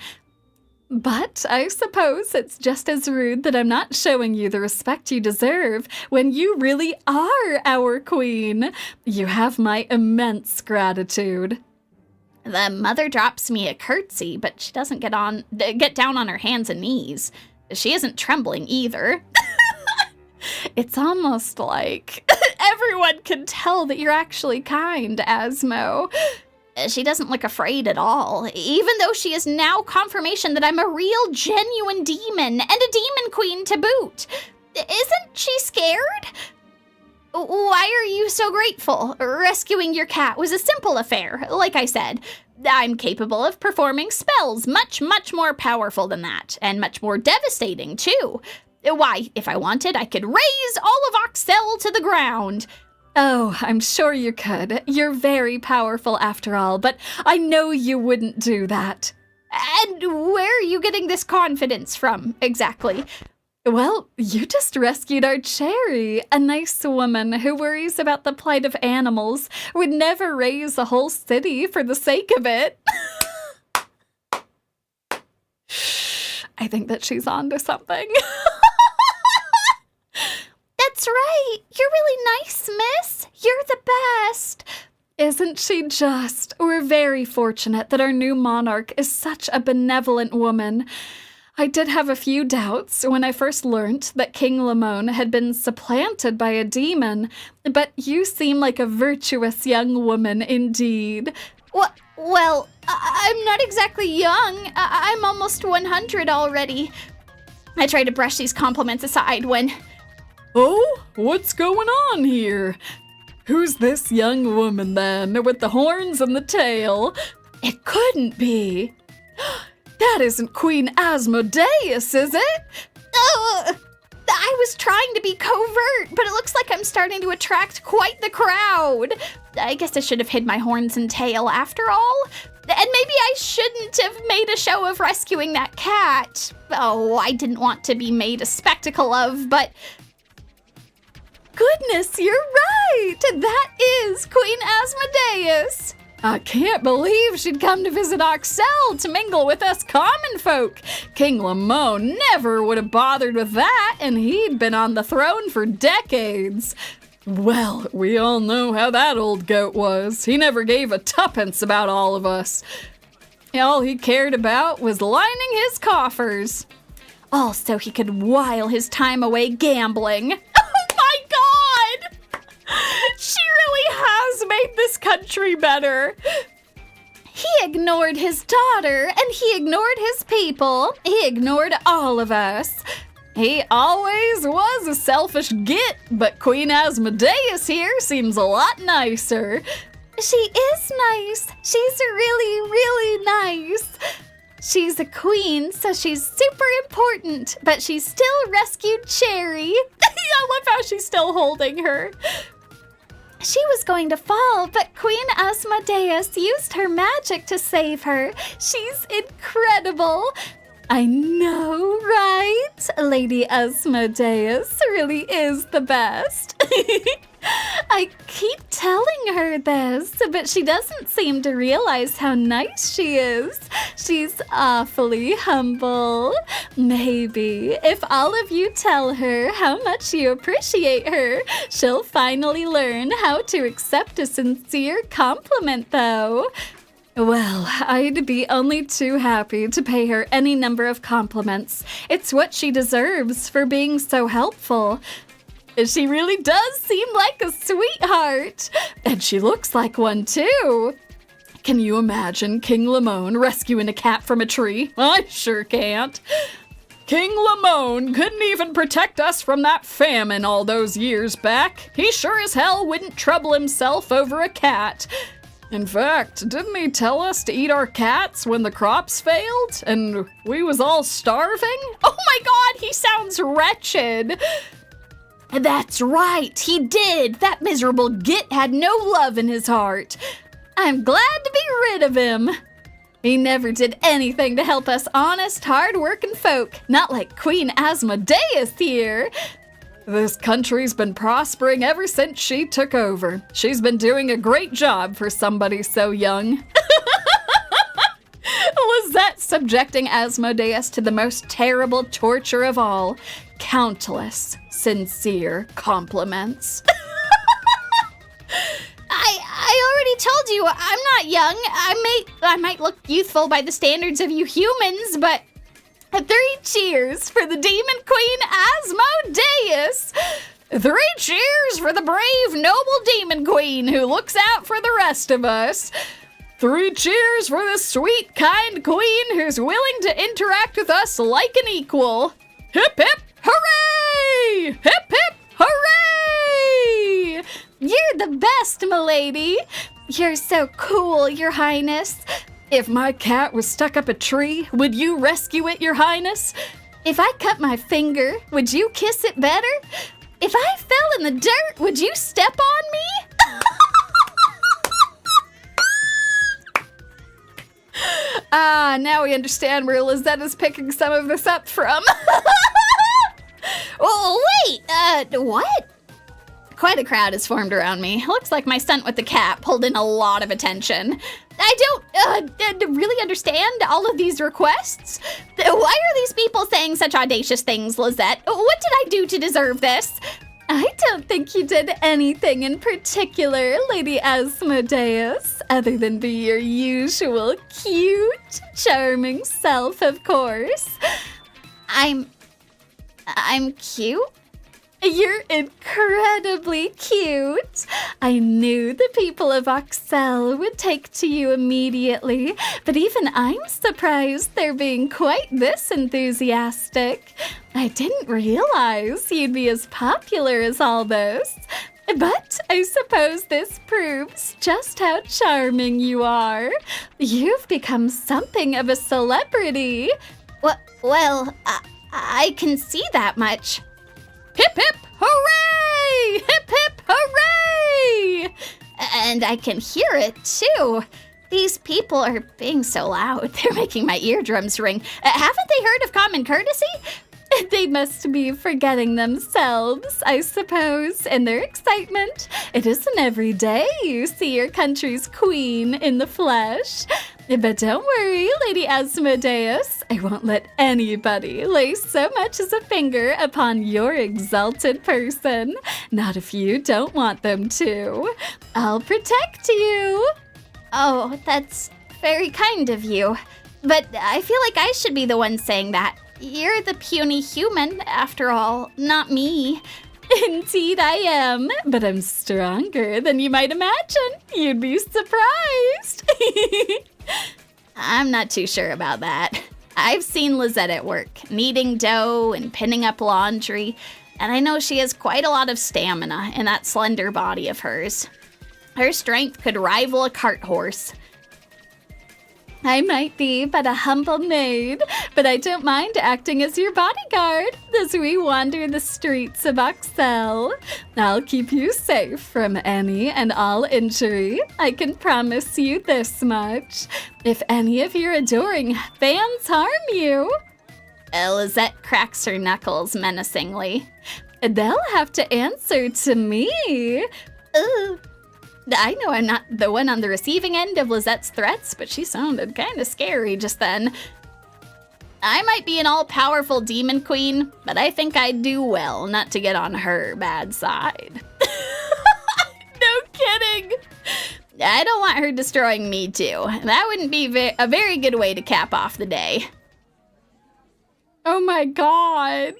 But I suppose it's just as rude that I'm not showing you the respect you deserve when you really are our queen. You have my immense gratitude. The mother drops me a curtsy, but she doesn't get down on her hands and knees. She isn't trembling either. It's almost like everyone can tell that you're actually kind, Asmo. She doesn't look afraid at all, even though she is now confirmation that I'm a real, genuine demon and a demon queen to boot. Isn't she scared? Why are you so grateful? Rescuing your cat was a simple affair, like I said. I'm capable of performing spells much, much more powerful than that, and much more devastating, too. Why, if I wanted, I could raise all of Auxelle to the ground. Oh, I'm sure you could. You're very powerful after all, but I know you wouldn't do that. And where are you getting this confidence from, exactly? Well, you just rescued our Cherry, a nice woman who worries about the plight of animals, would never raise a whole city for the sake of it. I think that she's onto something. That's right. You're really nice, miss. You're the best. Isn't she just? We're very fortunate that our new monarch is such a benevolent woman. I did have a few doubts when I first learnt that King Lamone had been supplanted by a demon, but you seem like a virtuous young woman indeed. Well, I'm not exactly young. I'm almost 100 already. I try to brush these compliments aside when... Oh, what's going on here? Who's this young woman then, with the horns and the tail? It couldn't be. That isn't Queen Asmodeus, is it? I was trying to be covert, but it looks like I'm starting to attract quite the crowd. I guess I should have hid my horns and tail after all. And maybe I shouldn't have made a show of rescuing that cat. Oh, I didn't want to be made a spectacle of, but... Goodness, you're right! That is Queen Asmodeus! I can't believe she'd come to visit Auxelle to mingle with us common folk. King Lamone never would have bothered with that, and he'd been on the throne for decades. Well, we all know how that old goat was. He never gave a tuppence about all of us. All he cared about was lining his coffers. All so he could while his time away gambling. Oh my God! She really has made this country better. He ignored his daughter, and he ignored his people. He ignored all of us. He always was a selfish git, but Queen Asmodeus here seems a lot nicer. She is nice. She's really, really nice. She's a queen, so she's super important, but she still rescued Cherry. I love how she's still holding her. She was going to fall, but Queen Asmodeus used her magic to save her. She's incredible. I know, right? Lady Asmodeus really is the best. I keep telling her this, but she doesn't seem to realize how nice she is. She's awfully humble. Maybe if all of you tell her how much you appreciate her, she'll finally learn how to accept a sincere compliment, though. Well, I'd be only too happy to pay her any number of compliments. It's what she deserves for being so helpful. She really does seem like a sweetheart. And she looks like one, too. Can you imagine King Lamone rescuing a cat from a tree? I sure can't. King Lamone couldn't even protect us from that famine all those years back. He sure as hell wouldn't trouble himself over a cat. In fact, didn't he tell us to eat our cats when the crops failed and we was all starving? Oh my God, he sounds wretched. That's right, he did. That miserable git had no love in his heart. I'm glad to be rid of him. He never did anything to help us honest, hard-working folk, not like Queen Asmodeus here. This country's been prospering ever since she took over. She's been doing a great job for somebody so young. Lisette subjecting Asmodeus to the most terrible torture of all. Countless sincere compliments. I already told you I'm not young. I might look youthful by the standards of you humans, but 3 cheers for the Demon Queen Asmodeus! 3 cheers for the brave, noble Demon Queen who looks out for the rest of us. 3 cheers for the sweet, kind queen who's willing to interact with us like an equal. Hip, hip, hooray! Hip, hip, hooray! You're the best, milady. You're so cool, your highness. If my cat was stuck up a tree, would you rescue it, your highness? If I cut my finger, would you kiss it better? If I fell in the dirt, would you step on me? Now we understand where Lisette is picking some of this up from. oh wait, what? Quite a crowd has formed around me. Looks like my stunt with the cat pulled in a lot of attention. I don't really understand all of these requests. Why are these people saying such audacious things, Lisette? What did I do to deserve this? I don't think you did anything in particular, Lady Asmodeus, other than be your usual cute, charming self, of course. I'm cute? You're incredibly cute. I knew the people of Auxelle would take to you immediately, but even I'm surprised they're being quite this enthusiastic. I didn't realize you'd be as popular as all this. But I suppose this proves just how charming you are. You've become something of a celebrity. Well, I can see that much. Hip, hip, hooray! Hip, hip, hooray! And I can hear it, too. These people are being so loud. They're making my eardrums ring. Haven't they heard of common courtesy? They must be forgetting themselves, I suppose, in their excitement. It isn't every day you see your country's queen in the flesh. But don't worry, Lady Asmodeus. I won't let anybody lay so much as a finger upon your exalted person. Not if you don't want them to. I'll protect you. Oh, that's very kind of you. But I feel like I should be the one saying that. You're the puny human, after all, not me. Indeed I am, but I'm stronger than you might imagine. You'd be surprised. I'm not too sure about that. I've seen Lisette at work, kneading dough and pinning up laundry, and I know she has quite a lot of stamina in that slender body of hers. Her strength could rival a cart horse. I might be but a humble maid, but I don't mind acting as your bodyguard as we wander the streets of Auxelle. I'll keep you safe from any and all injury. I can promise you this much. If any of your adoring fans harm you, Lisette cracks her knuckles menacingly. They'll have to answer to me. I know I'm not the one on the receiving end of Lisette's threats, but she sounded kind of scary just then. I might be an all-powerful demon queen, but I think I'd do well not to get on her bad side. No kidding. I don't want her destroying me too. That wouldn't be a very good way to cap off the day. Oh my god.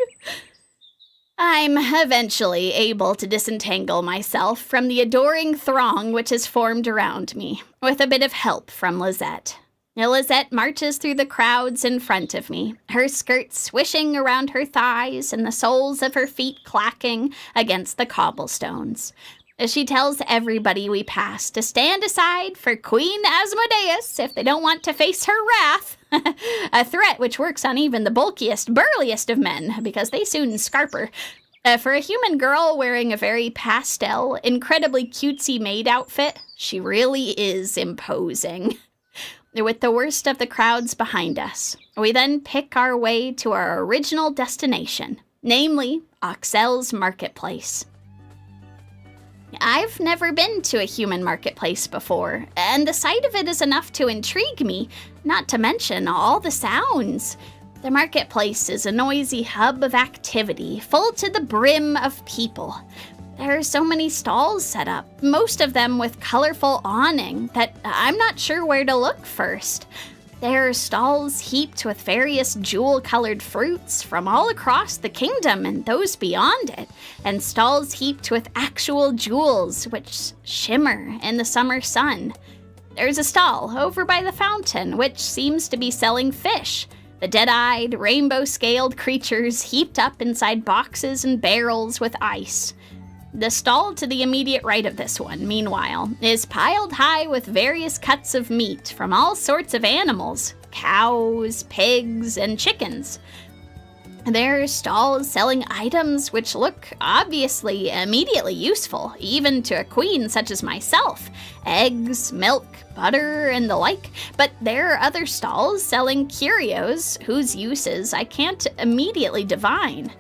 I'm eventually able to disentangle myself from the adoring throng which has formed around me, with a bit of help from Lisette. Lisette marches through the crowds in front of me, her skirt swishing around her thighs and the soles of her feet clacking against the cobblestones. She tells everybody we pass to stand aside for Queen Asmodeus if they don't want to face her wrath. A threat which works on even the bulkiest, burliest of men, because they soon scarper. For a human girl wearing a very pastel, incredibly cutesy maid outfit, she really is imposing. With the worst of the crowds behind us, we then pick our way to our original destination, namely Auxelle's marketplace. I've never been to a human marketplace before, and the sight of it is enough to intrigue me, not to mention all the sounds. The marketplace is a noisy hub of activity, full to the brim of people. There are so many stalls set up, most of them with colorful awning, that I'm not sure where to look first. There are stalls heaped with various jewel-colored fruits from all across the kingdom and those beyond it, and stalls heaped with actual jewels which shimmer in the summer sun. There's a stall over by the fountain which seems to be selling fish, the dead-eyed, rainbow-scaled creatures heaped up inside boxes and barrels with ice. The stall to the immediate right of this one, meanwhile, is piled high with various cuts of meat from all sorts of animals, cows, pigs, and chickens. There are stalls selling items which look obviously immediately useful, even to a queen such as myself. Eggs, milk, butter, and the like. But there are other stalls selling curios whose uses I can't immediately divine.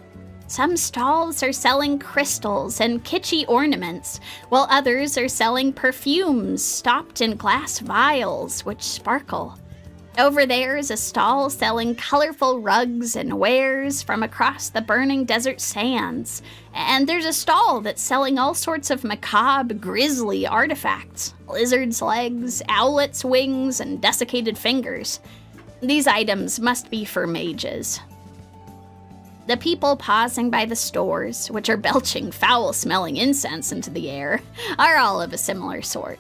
Some stalls are selling crystals and kitschy ornaments, while others are selling perfumes stopped in glass vials which sparkle. Over there is a stall selling colorful rugs and wares from across the burning desert sands. And there's a stall that's selling all sorts of macabre, grisly artifacts. Lizards' legs, owlets' wings, and desiccated fingers. These items must be for mages. The people pausing by the stores, which are belching foul-smelling incense into the air, are all of a similar sort.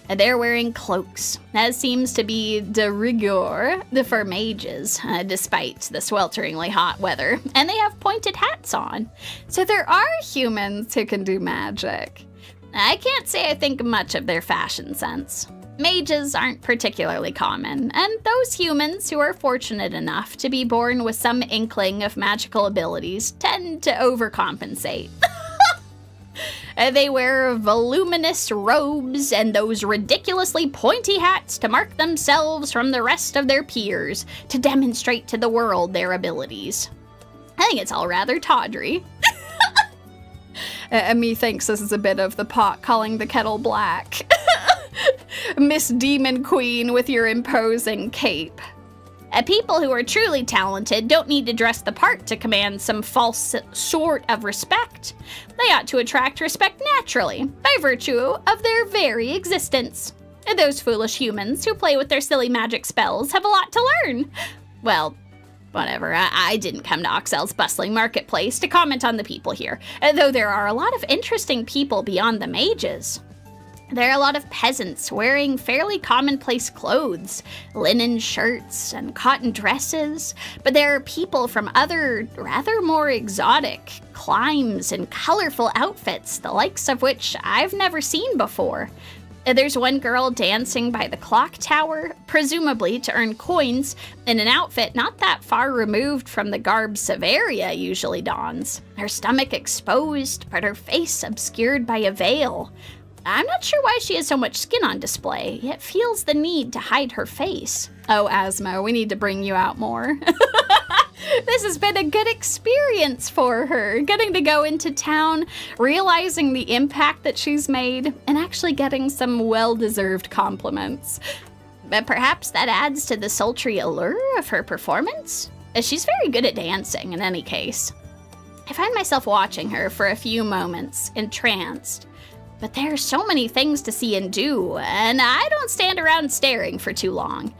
They're wearing cloaks, as seems to be de rigueur for mages, despite the swelteringly hot weather, and they have pointed hats on. So there are humans who can do magic. I can't say I think much of their fashion sense. Mages aren't particularly common, and those humans who are fortunate enough to be born with some inkling of magical abilities tend to overcompensate. They wear voluminous robes and those ridiculously pointy hats to mark themselves from the rest of their peers, to demonstrate to the world their abilities. I think it's all rather tawdry. Methinks this is a bit of the pot calling the kettle black. Miss Demon Queen with your imposing cape. People who are truly talented don't need to dress the part to command some false sort of respect. They ought to attract respect naturally, by virtue of their very existence. Those foolish humans who play with their silly magic spells have a lot to learn. Well, whatever, I didn't come to Auxelle's bustling marketplace to comment on the people here, though there are a lot of interesting people beyond the mages. There are a lot of peasants wearing fairly commonplace clothes, linen shirts and cotton dresses, but there are people from other, rather more exotic climes and colorful outfits, the likes of which I've never seen before. There's one girl dancing by the clock tower, presumably to earn coins, in an outfit not that far removed from the garb Severia usually dons, her stomach exposed, but her face obscured by a veil. I'm not sure why she has so much skin on display, yet feels the need to hide her face. Oh, Asmo, we need to bring you out more. This has been a good experience for her, getting to go into town, realizing the impact that she's made, and actually getting some well-deserved compliments. But perhaps that adds to the sultry allure of her performance? She's very good at dancing, in any case. I find myself watching her for a few moments, entranced. But there are so many things to see and do, and I don't stand around staring for too long.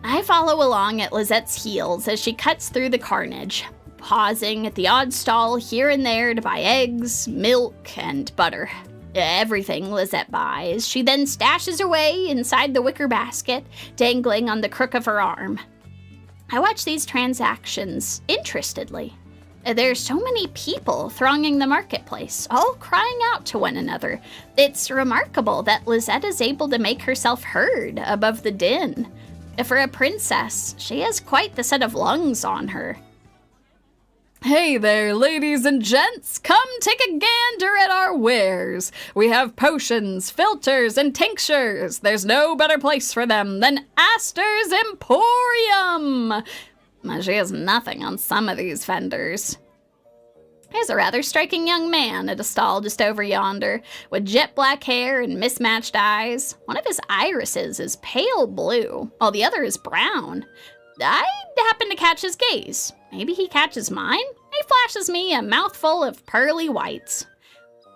I follow along at Lisette's heels as she cuts through the carnage, pausing at the odd stall here and there to buy eggs, milk, and butter. Everything Lisette buys, she then stashes away inside the wicker basket, dangling on the crook of her arm. I watch these transactions interestedly. There's so many people thronging the marketplace, all crying out to one another. It's remarkable that Lisette is able to make herself heard above the din. For a princess, she has quite the set of lungs on her. Hey there, ladies and gents, come take a gander at our wares. We have potions, filters, and tinctures. There's no better place for them than Aster's Emporium. She has nothing on some of these vendors. There's a rather striking young man at a stall just over yonder, with jet black hair and mismatched eyes. One of his irises is pale blue, while the other is brown. I happen to catch his gaze. Maybe he catches mine? He flashes me a mouthful of pearly whites.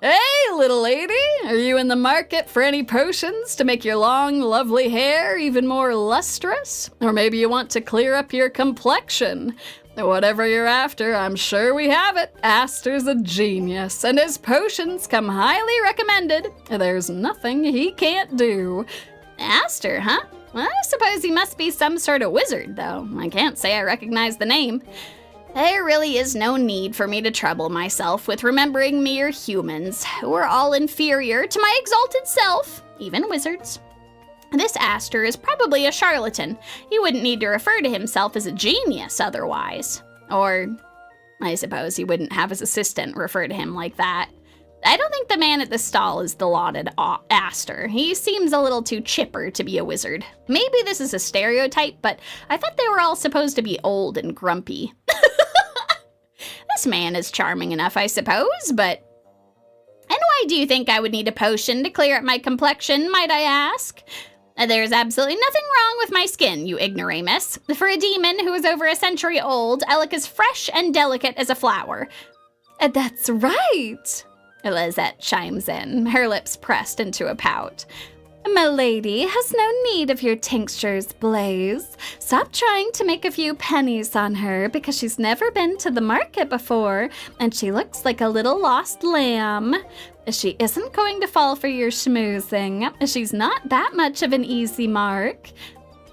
Hey, little lady, are you in the market for any potions to make your long, lovely hair even more lustrous? Or maybe you want to clear up your complexion? Whatever you're after, I'm sure we have it. Aster's a genius, and his potions come highly recommended. There's nothing he can't do. Aster, huh? Well, I suppose he must be some sort of wizard, though. I can't say I recognize the name. There really is no need for me to trouble myself with remembering mere humans, who are all inferior to my exalted self, even wizards. This Aster is probably a charlatan. He wouldn't need to refer to himself as a genius otherwise. Or, I suppose he wouldn't have his assistant refer to him like that. I don't think the man at the stall is the lauded Aster. He seems a little too chipper to be a wizard. Maybe this is a stereotype, but I thought they were all supposed to be old and grumpy. This man is charming enough, I suppose, but... And why do you think I would need a potion to clear up my complexion, might I ask? There's absolutely nothing wrong with my skin, you ignoramus. For a demon who is over a century old, I look as fresh and delicate as a flower. That's right, Lisette chimes in, her lips pressed into a pout. Milady has no need of your tinctures, Blaze. Stop trying to make a few pennies on her because she's never been to the market before, and she looks like a little lost lamb. She isn't going to fall for your schmoozing. She's not that much of an easy mark.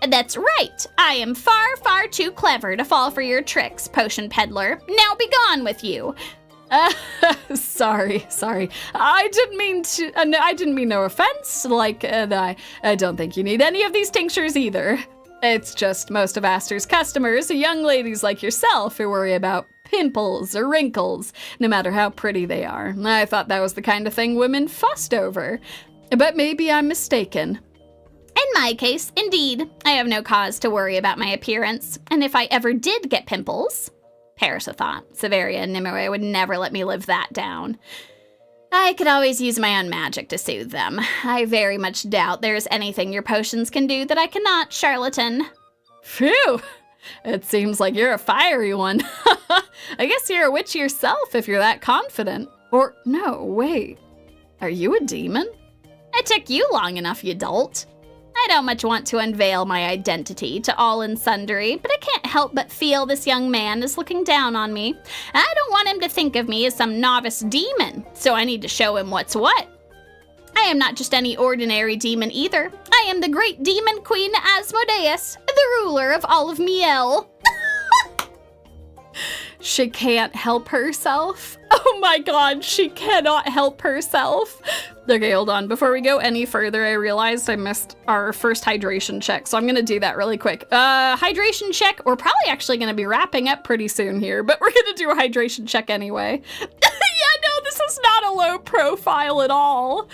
That's right. I am far, far too clever to fall for your tricks, potion peddler. Now be gone with you. Sorry. I didn't mean no offense. I don't think you need any of these tinctures either. It's just most of Aster's customers are young ladies like yourself who worry about pimples or wrinkles, no matter how pretty they are. I thought that was the kind of thing women fussed over. But maybe I'm mistaken. In my case, indeed, I have no cause to worry about my appearance. And if I ever did get pimples... Perish a thought. Severia and Nimue would never let me live that down. I could always use my own magic to soothe them. I very much doubt there's anything your potions can do that I cannot, charlatan. Phew! It seems like you're a fiery one. I guess you're a witch yourself if you're that confident. Or, no, wait. Are you a demon? It took you long enough, you dolt. I don't much want to unveil my identity to all and sundry, but I can't help but feel this young man is looking down on me. I don't want him to think of me as some novice demon, so I need to show him what's what. I am not just any ordinary demon either. I am the great Demon Queen Asmodeus, the ruler of all of Miel. She can't help herself. Oh my god, she cannot help herself. Okay, hold on. Before we go any further, I realized I missed our first hydration check, so I'm gonna do that really quick. Hydration check. We're probably actually gonna be wrapping up pretty soon here, but we're gonna do a hydration check anyway. Yeah, no, this is not a low profile at all.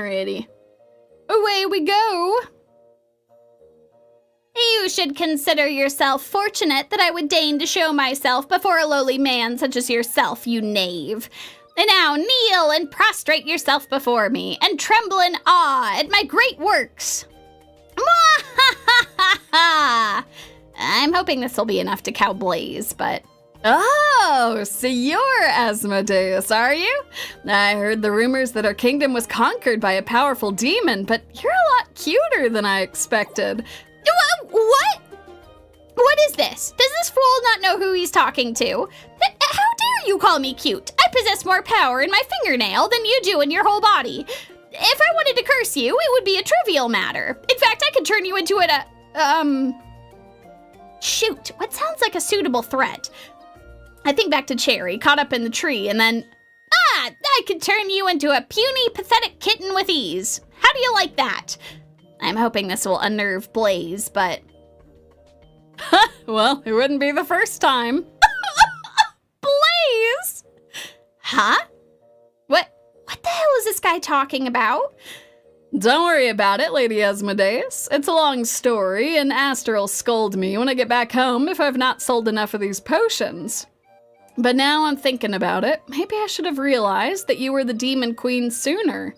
Alrighty. Away we go. You should consider yourself fortunate that I would deign to show myself before a lowly man such as yourself, you knave. And now kneel and prostrate yourself before me, and tremble in awe at my great works. Mwahahaha! I'm hoping this will be enough to cow Blaze, but... Oh, so you're Asmodeus, are you? I heard the rumors that our kingdom was conquered by a powerful demon, but you're a lot cuter than I expected. What? What is this? Does this fool not know who he's talking to? How dare you call me cute? I possess more power in my fingernail than you do in your whole body. If I wanted to curse you, it would be a trivial matter. In fact, I could turn you into Shoot, what sounds like a suitable threat? I think back to Cherry, caught up in the tree, and then... I could turn you into a puny, pathetic kitten with ease. How do you like that? I'm hoping this will unnerve Blaze, but... Well, it wouldn't be the first time. Blaze! Huh? What the hell is this guy talking about? Don't worry about it, Lady Asmodeus. It's a long story, and Aster'll scold me when I get back home if I've not sold enough of these potions. But now I'm thinking about it, maybe I should have realized that you were the Demon Queen sooner.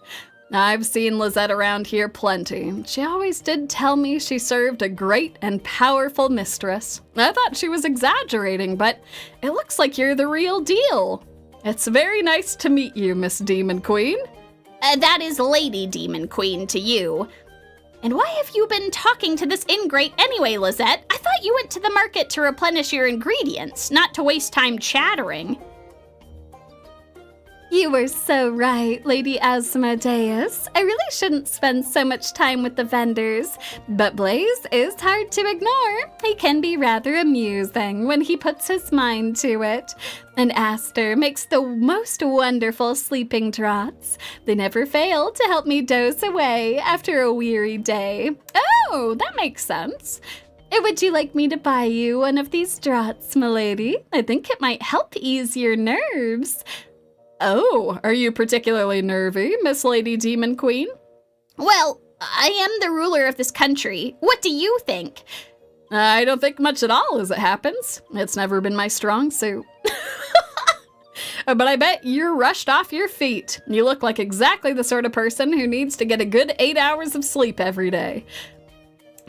I've seen Lisette around here plenty. She always did tell me she served a great and powerful mistress. I thought she was exaggerating, but it looks like you're the real deal. It's very nice to meet you, Miss Demon Queen. That is Lady Demon Queen to you. And why have you been talking to this ingrate anyway, Lisette? I thought you went to the market to replenish your ingredients, not to waste time chattering. You were so right, Lady Asmodeus. I really shouldn't spend so much time with the vendors, but Blaze is hard to ignore. He can be rather amusing when he puts his mind to it. And Aster makes the most wonderful sleeping draughts. They never fail to help me doze away after a weary day. Oh, that makes sense. Would you like me to buy you one of these draughts, milady? I think it might help ease your nerves. Oh, are you particularly nervy, Miss Lady Demon Queen? Well, I am the ruler of this country. What do you think? I don't think much at all, as it happens. It's never been my strong suit. But I bet you're rushed off your feet. You look like exactly the sort of person who needs to get a good 8 hours of sleep every day.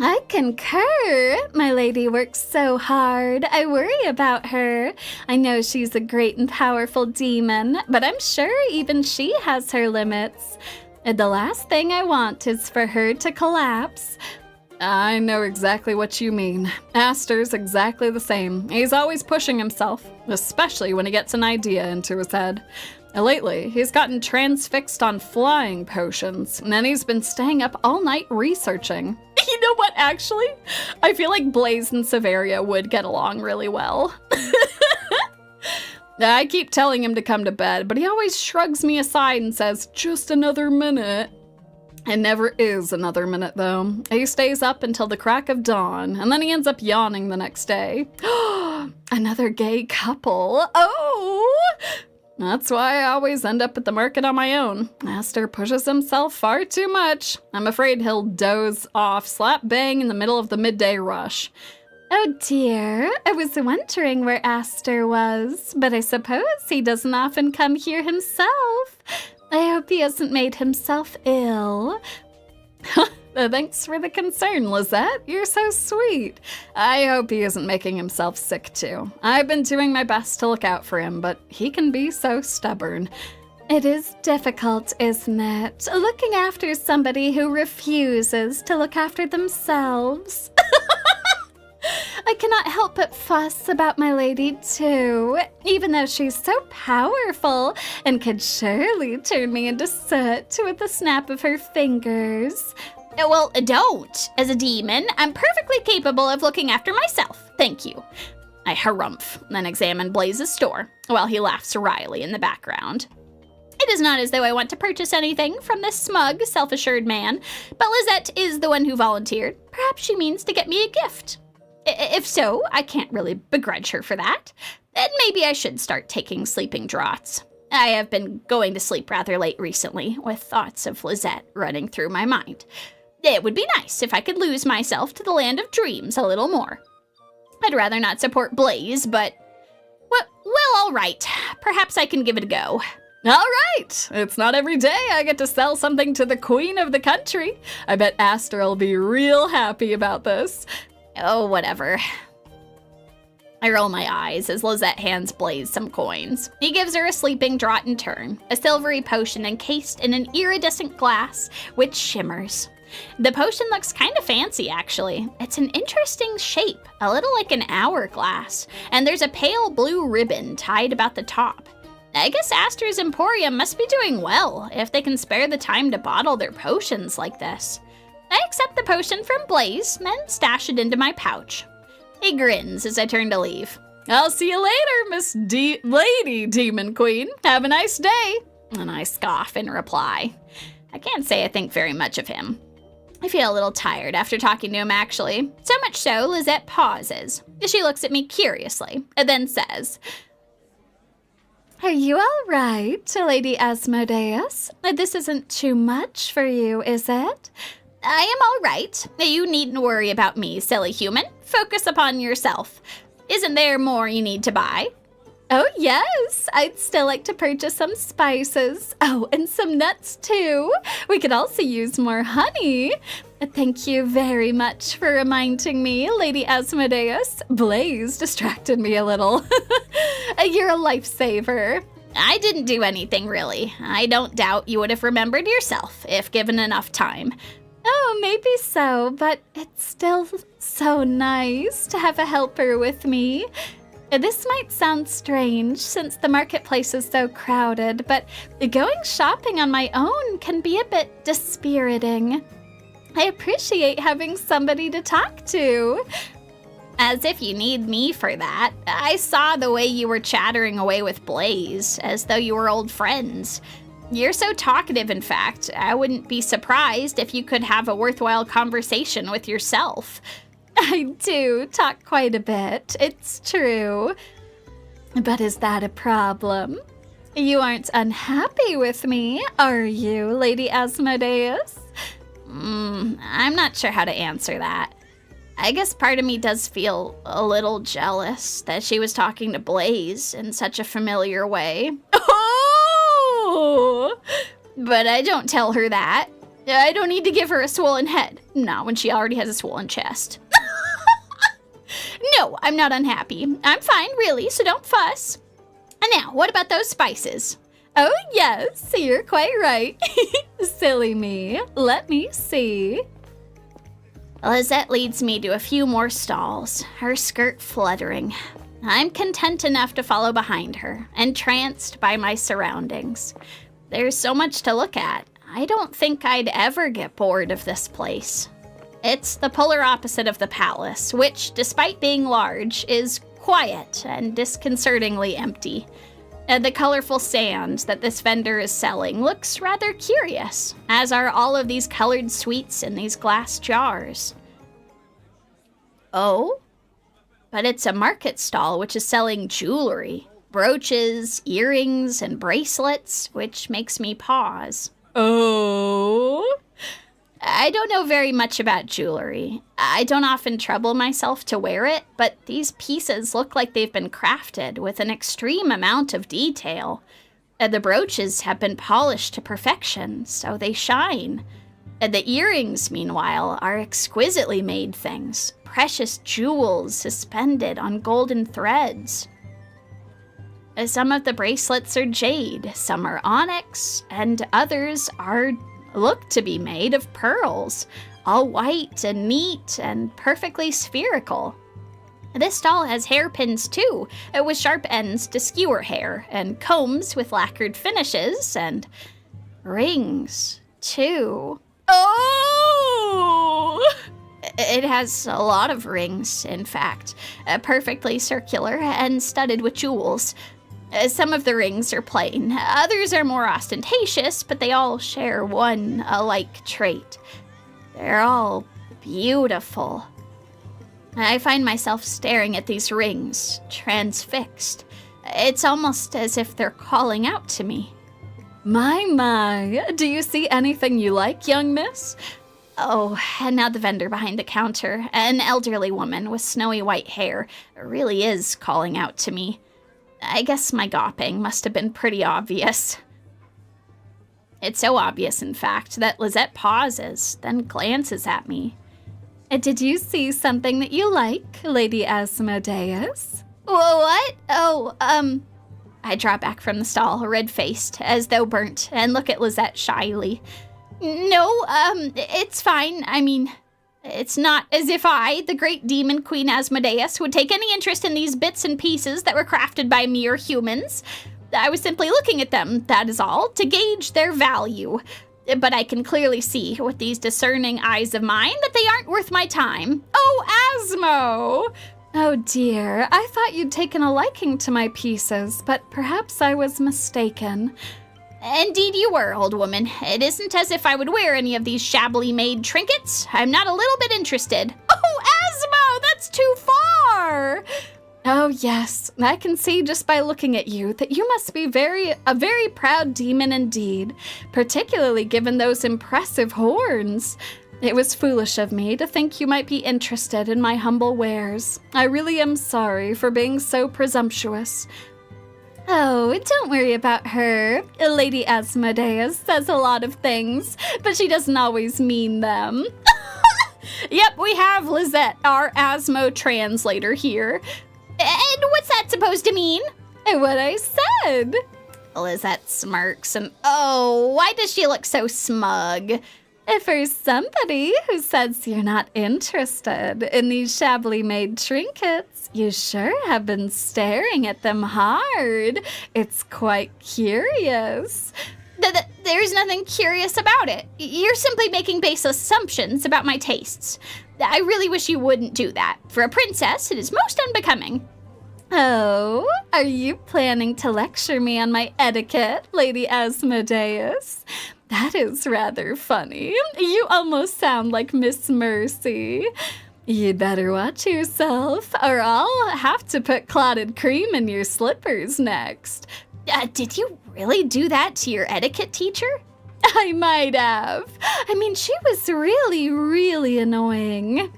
I concur. My lady works so hard. I worry about her. I know she's a great and powerful demon, but I'm sure even she has her limits. And the last thing I want is for her to collapse. I know exactly what you mean. Aster's exactly the same. He's always pushing himself, especially when he gets an idea into his head. Lately, he's gotten transfixed on flying potions, and then he's been staying up all night researching. You know what, actually? I feel like Blaze and Severia would get along really well. I keep telling him to come to bed, but he always shrugs me aside and says, just another minute. It never is another minute, though. He stays up until the crack of dawn, and then he ends up yawning the next day. Another gay couple. Oh! That's why I always end up at the market on my own. Aster pushes himself far too much. I'm afraid he'll doze off, slap bang in the middle of the midday rush. Oh dear, I was wondering where Aster was, but I suppose he doesn't often come here himself. I hope he hasn't made himself ill. Thanks for the concern, Lisette. You're so sweet. I hope he isn't making himself sick too. I've been doing my best to look out for him, but he can be so stubborn. It is difficult, isn't it? Looking after somebody who refuses to look after themselves. I cannot help but fuss about my lady, too, even though she's so powerful and could surely turn me into soot with the snap of her fingers. Well, don't. As a demon, I'm perfectly capable of looking after myself. Thank you. I harumph, then examine Blaze's store, while he laughs wryly in the background. It is not as though I want to purchase anything from this smug, self-assured man, but Lisette is the one who volunteered. Perhaps she means to get me a gift. If so, I can't really begrudge her for that. And maybe I should start taking sleeping draughts. I have been going to sleep rather late recently, with thoughts of Lisette running through my mind. It would be nice if I could lose myself to the land of dreams a little more. I'd rather not support Blaze, but... Well, all right. Perhaps I can give it a go. All right! It's not every day I get to sell something to the queen of the country. I bet Aster will be real happy about this. Oh, whatever. I roll my eyes as Lisette hands Blaze some coins. He gives her a sleeping draught in turn, a silvery potion encased in an iridescent glass which shimmers. The potion looks kind of fancy, actually. It's an interesting shape, a little like an hourglass, and there's a pale blue ribbon tied about the top. I guess Aster's Emporium must be doing well if they can spare the time to bottle their potions like this. I accept the potion from Blaze, then stash it into my pouch. He grins as I turn to leave. I'll see you later, Miss Lady Demon Queen. Have a nice day. And I scoff in reply. I can't say I think very much of him. I feel a little tired after talking to him, actually. So much so, Lisette pauses. She looks at me curiously, and then says, Are you all right, Lady Asmodeus? This isn't too much for you, is it? I am all right. You needn't worry about me, silly human. Focus upon yourself. Isn't there more you need to buy? Oh, yes. I'd still like to purchase some spices. Oh, and some nuts, too. We could also use more honey. Thank you very much for reminding me, Lady Asmodeus. Blaze distracted me a little. You're a lifesaver. I didn't do anything, really. I don't doubt you would have remembered yourself if given enough time. Oh, maybe so, but it's still so nice to have a helper with me. This might sound strange since the marketplace is so crowded, but going shopping on my own can be a bit dispiriting. I appreciate having somebody to talk to. As if you need me for that. I saw the way you were chattering away with Blaze, as though you were old friends. You're so talkative, in fact. I wouldn't be surprised if you could have a worthwhile conversation with yourself. I do talk quite a bit, it's true. But is that a problem? You aren't unhappy with me, are you, Lady Asmodeus? I'm not sure how to answer that. I guess part of me does feel a little jealous that she was talking to Blaze in such a familiar way. Oh! But I don't tell her that. I don't need to give her a swollen head. Not when she already has a swollen chest. No, I'm not unhappy. I'm fine, really, so don't fuss. And now, what about those spices? Oh, yes, you're quite right. Silly me. Let me see. Lisette leads me to a few more stalls, her skirt fluttering. I'm content enough to follow behind her, entranced by my surroundings. There's so much to look at. I don't think I'd ever get bored of this place. It's the polar opposite of the palace, which, despite being large, is quiet and disconcertingly empty. The colorful sand that this vendor is selling looks rather curious, as are all of these colored sweets in these glass jars. Oh? But it's a market stall which is selling jewelry, brooches, earrings, and bracelets, which makes me pause. Oh? I don't know very much about jewelry. I don't often trouble myself to wear it, but these pieces look like they've been crafted with an extreme amount of detail. The brooches have been polished to perfection, so they shine. The earrings, meanwhile, are exquisitely made things, precious jewels suspended on golden threads. Some of the bracelets are jade, some are onyx, and others look to be made of pearls, all white and neat and perfectly spherical. This stall has hairpins too, with sharp ends to skewer hair, and combs with lacquered finishes, and rings too. Oh! It has a lot of rings, in fact, perfectly circular and studded with jewels. Some of the rings are plain, others are more ostentatious, but they all share one alike trait. They're all beautiful. I find myself staring at these rings, transfixed. It's almost as if they're calling out to me. My, do you see anything you like, young miss? Oh, and now the vendor behind the counter, an elderly woman with snowy white hair, really is calling out to me. I guess my gawping must have been pretty obvious. It's so obvious, in fact, that Lisette pauses, then glances at me. Did you see something that you like, Lady Asmodeus? What? Oh, I draw back from the stall, red-faced, as though burnt, and look at Lisette shyly. No, it's fine. I mean, it's not as if I, the great Demon Queen Asmodeus, would take any interest in these bits and pieces that were crafted by mere humans. I was simply looking at them, that is all, to gauge their value. But I can clearly see, with these discerning eyes of mine, that they aren't worth my time. Oh, Asmo! Oh dear, I thought you'd taken a liking to my pieces, but perhaps I was mistaken. Indeed you were, old woman. It isn't as if I would wear any of these shabbily made trinkets. I'm not a little bit interested. Oh, Asmo, that's too far! Oh yes, I can see just by looking at you that you must be a very proud demon indeed, particularly given those impressive horns. It was foolish of me to think you might be interested in my humble wares. I really am sorry for being so presumptuous. Oh, don't worry about her. Lady Asmodeus says a lot of things, but she doesn't always mean them. Yep, we have Lisette, our Asmo translator here. And what's that supposed to mean? What I said. Lisette smirks and, oh, why does she look so smug? For somebody who says you're not interested in these shabbily made trinkets, you sure have been staring at them hard. It's quite curious. There's nothing curious about it. You're simply making base assumptions about my tastes. I really wish you wouldn't do that. For a princess, it is most unbecoming. Oh, are you planning to lecture me on my etiquette, Lady Asmodeus? That is rather funny. You almost sound like Miss Mercy. You'd better watch yourself, or I'll have to put clotted cream in your slippers next. Did you really do that to your etiquette teacher? I might have. I mean, she was really annoying.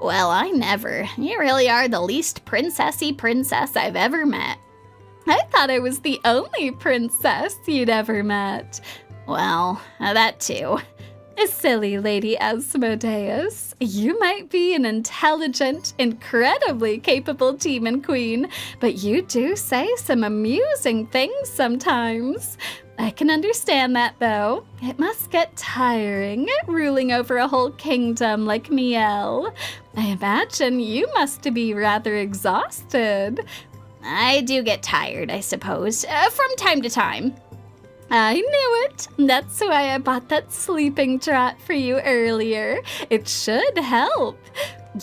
Well, I never. You really are the least princessy princess I've ever met. I thought I was the only princess you'd ever met. Well, that too. Silly Lady Asmodeus, you might be an intelligent, incredibly capable demon queen, but you do say some amusing things sometimes. I can understand that, though. It must get tiring, ruling over a whole kingdom like Miel. I imagine you must be rather exhausted. I do get tired, I suppose, from time to time. I knew it. That's why I bought that sleeping draught for you earlier. It should help.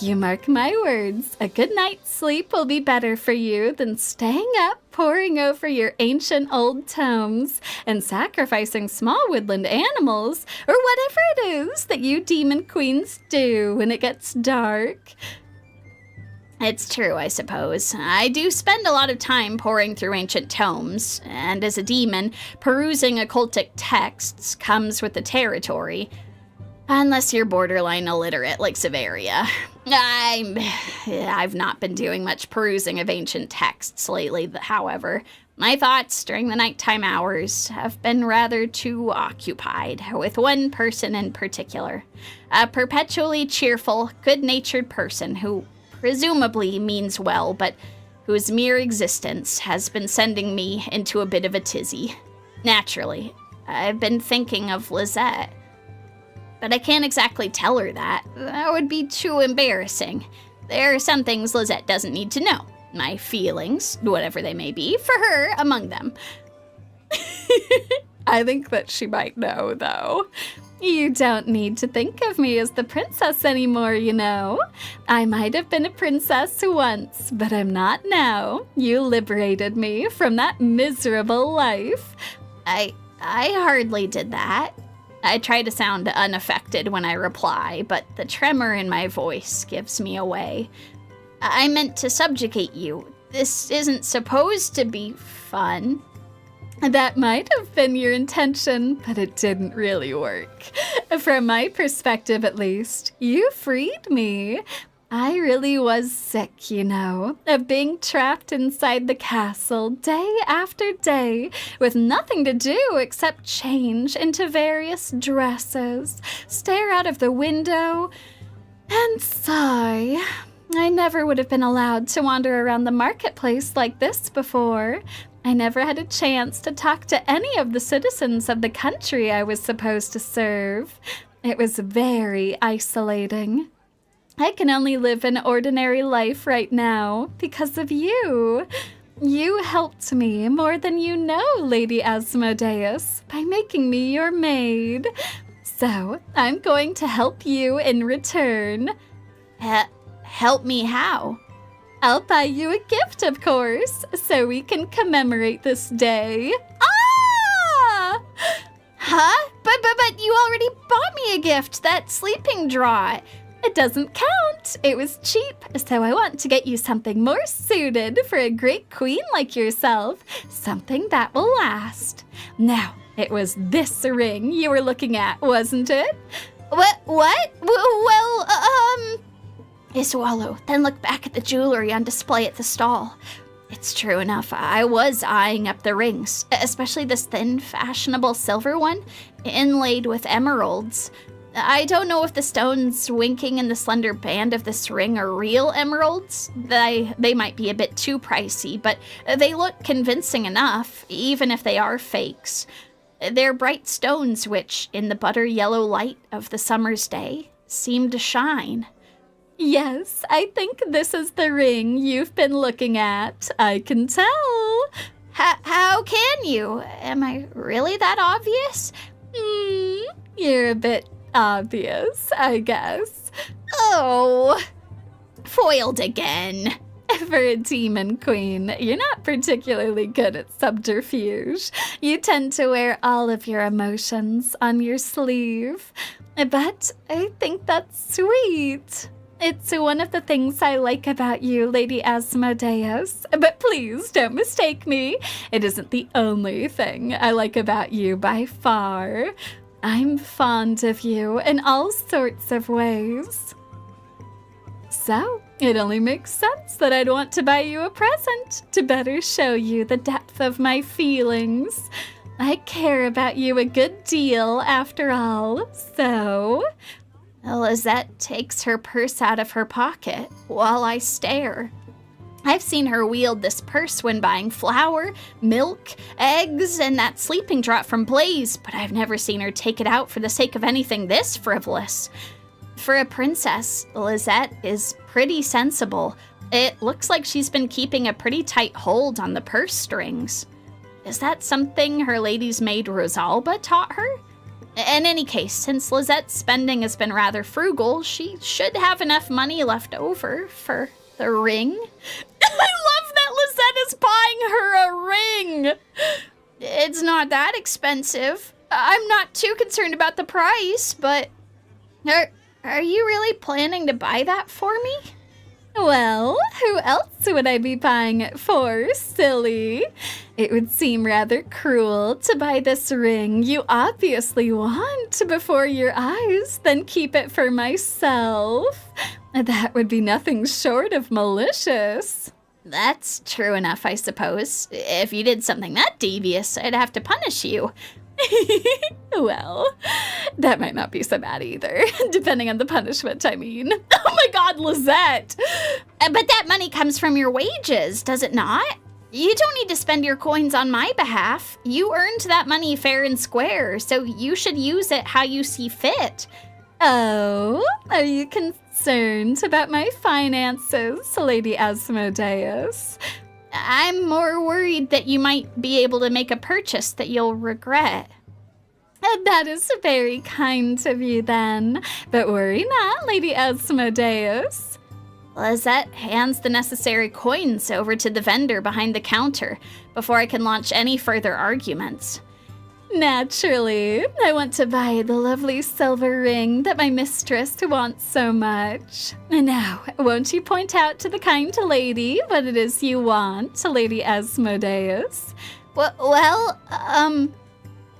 You mark my words, a good night's sleep will be better for you than staying up poring over your ancient old tomes and sacrificing small woodland animals, or whatever it is that you demon queens do when it gets dark. It's true, I suppose. I do spend a lot of time poring through ancient tomes, and as a demon, perusing occultic texts comes with the territory. Unless you're borderline illiterate like Severia. I've not been doing much perusing of ancient texts lately, however. My thoughts during the nighttime hours have been rather too occupied with one person in particular. A perpetually cheerful, good-natured person who presumably means well, but whose mere existence has been sending me into a bit of a tizzy. Naturally, I've been thinking of Lisette. But I can't exactly tell her that. That would be too embarrassing. There are some things Lisette doesn't need to know. My feelings, whatever they may be, for her among them. I think that she might know, though. You don't need to think of me as the princess anymore, you know. I might have been a princess once, but I'm not now. You liberated me from that miserable life. I hardly did that. I try to sound unaffected when I reply, but the tremor in my voice gives me away. I meant to subjugate you, this isn't supposed to be fun. That might have been your intention, but it didn't really work. From my perspective, at least, you freed me. I really was sick, you know, of being trapped inside the castle day after day with nothing to do except change into various dresses, stare out of the window, and sigh. I never would have been allowed to wander around the marketplace like this before. I never had a chance to talk to any of the citizens of the country I was supposed to serve. It was very isolating. I can only live an ordinary life right now because of you. You helped me more than you know, Lady Asmodeus, by making me your maid. So I'm going to help you in return. Help me how? I'll buy you a gift, of course, so we can commemorate this day. Ah! Huh? But you already bought me a gift, that Sleeping Draught. It doesn't count. It was cheap, so I want to get you something more suited for a great queen like yourself, something that will last. Now, it was this ring you were looking at, wasn't it? What? I swallow, then look back at the jewelry on display at the stall. It's true enough, I was eyeing up the rings, especially this thin, fashionable silver one, inlaid with emeralds. I don't know if the stones winking in the slender band of this ring are real emeralds. They might be a bit too pricey, but they look convincing enough, even if they are fakes. They're bright stones which, in the butter yellow light of the summer's day, seem to shine. Yes, I think this is the ring you've been looking at. I can tell. How can you? Am I really that obvious? You're a bit obvious, I guess. Oh, foiled again. For a demon queen, you're not particularly good at subterfuge. You tend to wear all of your emotions on your sleeve. But I think that's sweet. It's one of the things I like about you, Lady Asmodeus. But please don't mistake me. It isn't the only thing I like about you by far. I'm fond of you in all sorts of ways. So, it only makes sense that I'd want to buy you a present to better show you the depth of my feelings. I care about you a good deal, after all, so... Lisette takes her purse out of her pocket while I stare. I've seen her wield this purse when buying flour, milk, eggs, and that sleeping draught from Blaze, but I've never seen her take it out for the sake of anything this frivolous. For a princess, Lisette is pretty sensible. It looks like she's been keeping a pretty tight hold on the purse strings. Is that something her lady's maid Rosalba taught her? In any case, since Lisette's spending has been rather frugal, she should have enough money left over for the ring. I love that Lisette is buying her a ring! It's not that expensive. I'm not too concerned about the price, but... Are you really planning to buy that for me? Well, who else would I be buying it for, silly? It would seem rather cruel to buy this ring you obviously want before your eyes, then keep it for myself. That would be nothing short of malicious. That's true enough, I suppose. If you did something that devious, I'd have to punish you. Well, that might not be so bad either, depending on the punishment, I mean. Oh my god, Lisette! But that money comes from your wages, does it not? You don't need to spend your coins on my behalf. You earned that money fair and square, so you should use it how you see fit. Oh, are you concerned about my finances, Lady Asmodeus? I'm more worried that you might be able to make a purchase that you'll regret. That is very kind of you, then. But worry not, Lady Asmodeus. Lisette hands the necessary coins over to the vendor behind the counter before I can launch any further arguments. Naturally, I want to buy the lovely silver ring that my mistress wants so much. And now, won't you point out to the kind lady what it is you want, Lady Asmodeus? Well,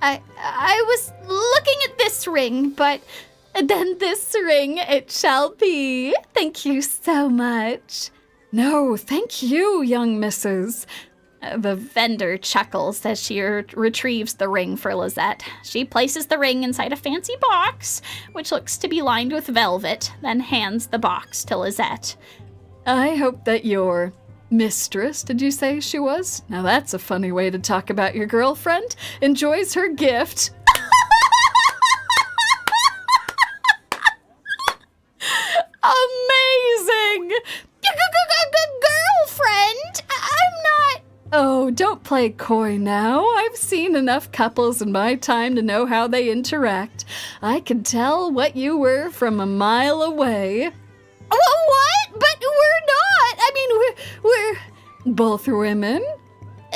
I was looking at this ring, but Then this ring it shall be. Thank you so much. No, thank you, young missus. The vendor chuckles as she retrieves the ring for Lisette. She places the ring inside a fancy box, which looks to be lined with velvet, then hands the box to Lisette. I hope that your mistress, did you say she was? Now that's a funny way to talk about your girlfriend. Enjoys her gift. Amazing! girlfriend, I'm not... Oh, don't play coy now. I've seen enough couples in my time to know how they interact. I could tell what you were from a mile away. What? But we're not. I mean, we're... Both women?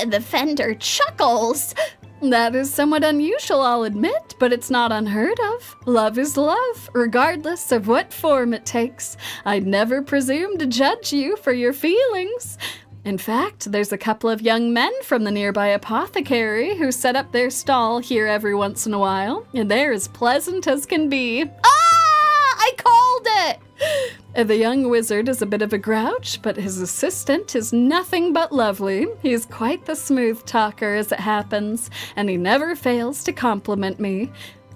The vendor chuckles. That is somewhat unusual, I'll admit, but it's not unheard of. Love is love, regardless of what form it takes. I'd never presume to judge you for your feelings. In fact, there's a couple of young men from the nearby apothecary who set up their stall here every once in a while, and they're as pleasant as can be. I called it! The young wizard is a bit of a grouch, but his assistant is nothing but lovely. He's quite the smooth talker as it happens, and he never fails to compliment me.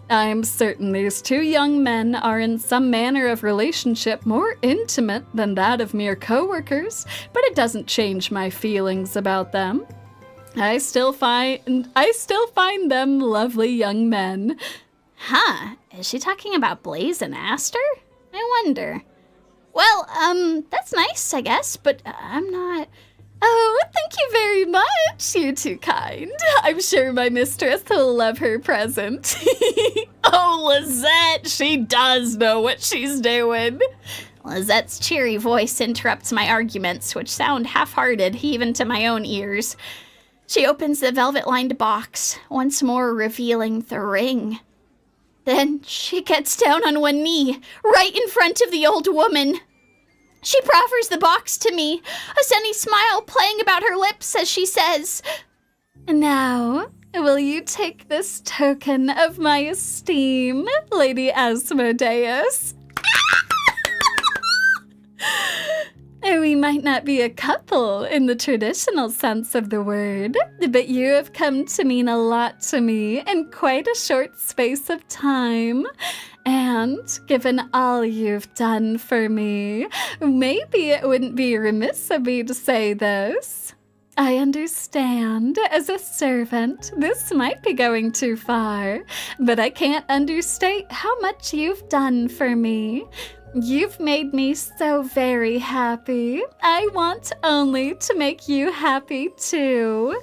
I'm certain these two young men are in some manner of relationship more intimate than that of mere co-workers, but it doesn't change my feelings about them. I still find them lovely young men. Huh, is she talking about Blaze and Aster? I wonder. Well, that's nice, I guess, but I'm not... Oh, thank you very much. You're too kind. I'm sure my mistress will love her present. Oh, Lisette, she does know what she's doing. Lisette's cheery voice interrupts my arguments, which sound half-hearted even to my own ears. She opens the velvet-lined box, once more revealing the ring. Then she gets down on one knee, right in front of the old woman. She proffers the box to me, a sunny smile playing about her lips as she says, Now, will you take this token of my esteem, Lady Asmodeus? We might not be a couple in the traditional sense of the word, but you have come to mean a lot to me in quite a short space of time. And given all you've done for me, maybe it wouldn't be remiss of me to say this. I understand, as a servant, this might be going too far, but I can't understate how much you've done for me. You've made me so very happy. I want only to make you happy too.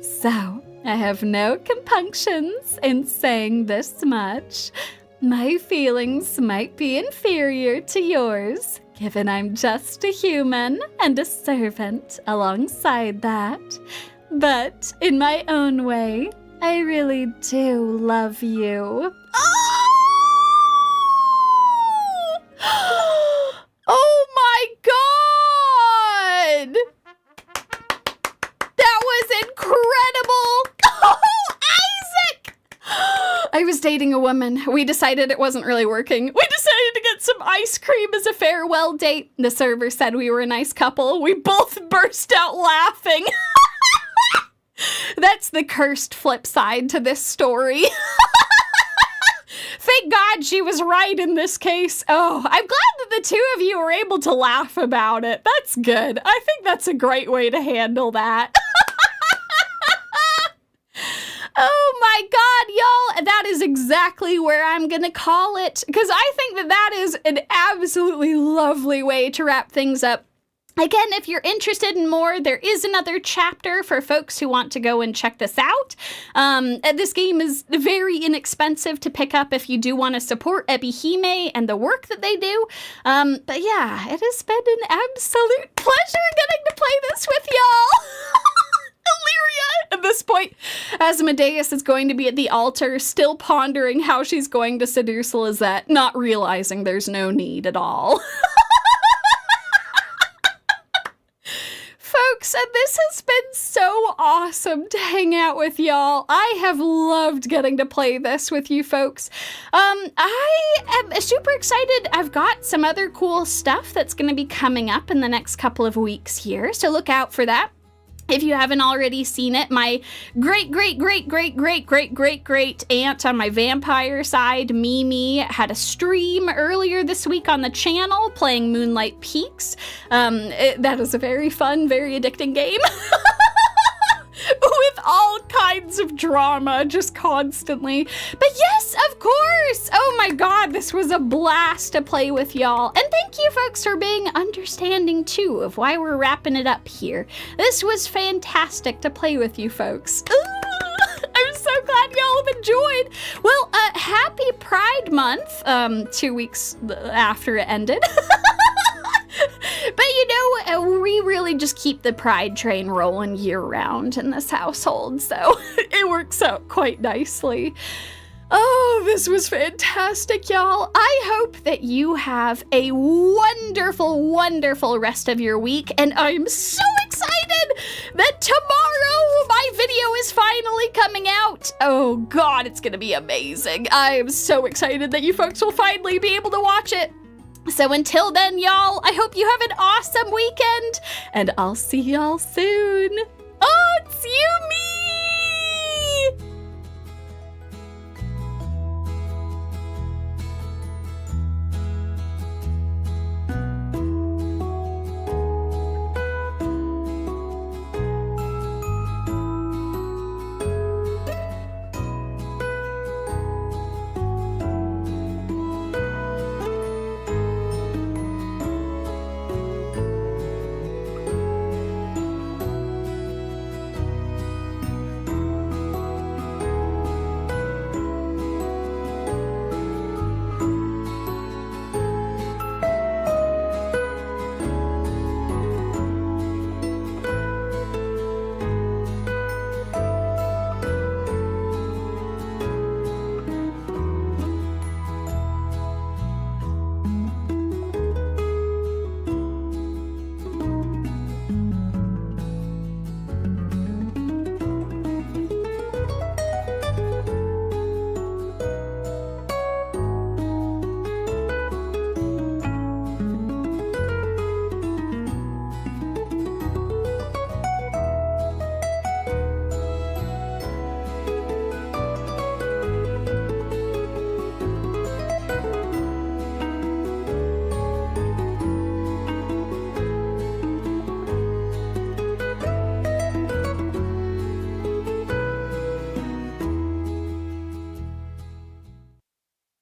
So, I have no compunctions in saying this much. My feelings might be inferior to yours, given I'm just a human and a servant alongside that. But in my own way, I really do love you. Oh my God! That was incredible! Oh, Isaac! I was dating a woman. We decided it wasn't really working. We decided to get some ice cream as a farewell date. The server said we were a nice couple. We both burst out laughing. That's the cursed flip side to this story. Thank God she was right in this case. Oh, I'm glad that the two of you were able to laugh about it. That's good. I think that's a great way to handle that. Oh my God, y'all, that is exactly where I'm gonna call it, because I think that that is an absolutely lovely way to wrap things up. Again, if you're interested in more, there is another chapter for folks who want to go and check this out. This game is very inexpensive to pick up if you do want to support Ebihime and the work that they do. But yeah, it has been an absolute pleasure getting to play this with y'all. At this point, Asmodeus is going to be at the altar, still pondering how she's going to seduce Lisette, not realizing there's no need at all. Folks, and this has been so awesome to hang out with y'all. I have loved getting to play this with you folks. I am super excited. I've got some other cool stuff that's going to be coming up in the next couple of weeks here, so look out for that. If you haven't already seen it, my great aunt on my vampire side, Mimi, had a stream earlier this week on the channel playing Moonlight Peaks. That is a very fun, very addicting game. With all kinds of drama, just constantly. But yes, of course! Oh my god, this was a blast to play with y'all. And thank you folks for being understanding too of why we're wrapping it up here. This was fantastic to play with you folks. I'm so glad y'all have enjoyed. Well, happy Pride Month, 2 weeks after it ended. But you know, we really just keep the pride train rolling year round in this household, so it works out quite nicely. Oh, this was fantastic, y'all. I hope that you have a wonderful, wonderful rest of your week, and I'm so excited that tomorrow my video is finally coming out. Oh god, it's gonna be amazing. I am so excited that you folks will finally be able to watch it. So until then, y'all, I hope you have an awesome weekend, and I'll see y'all soon. Oh, it's Yumi!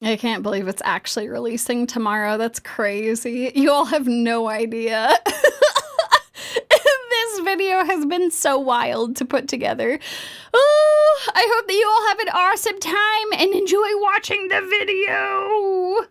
I can't believe it's actually releasing tomorrow. That's crazy. You all have no idea. This video has been so wild to put together. Oh, I hope that you all have an awesome time and enjoy watching the video.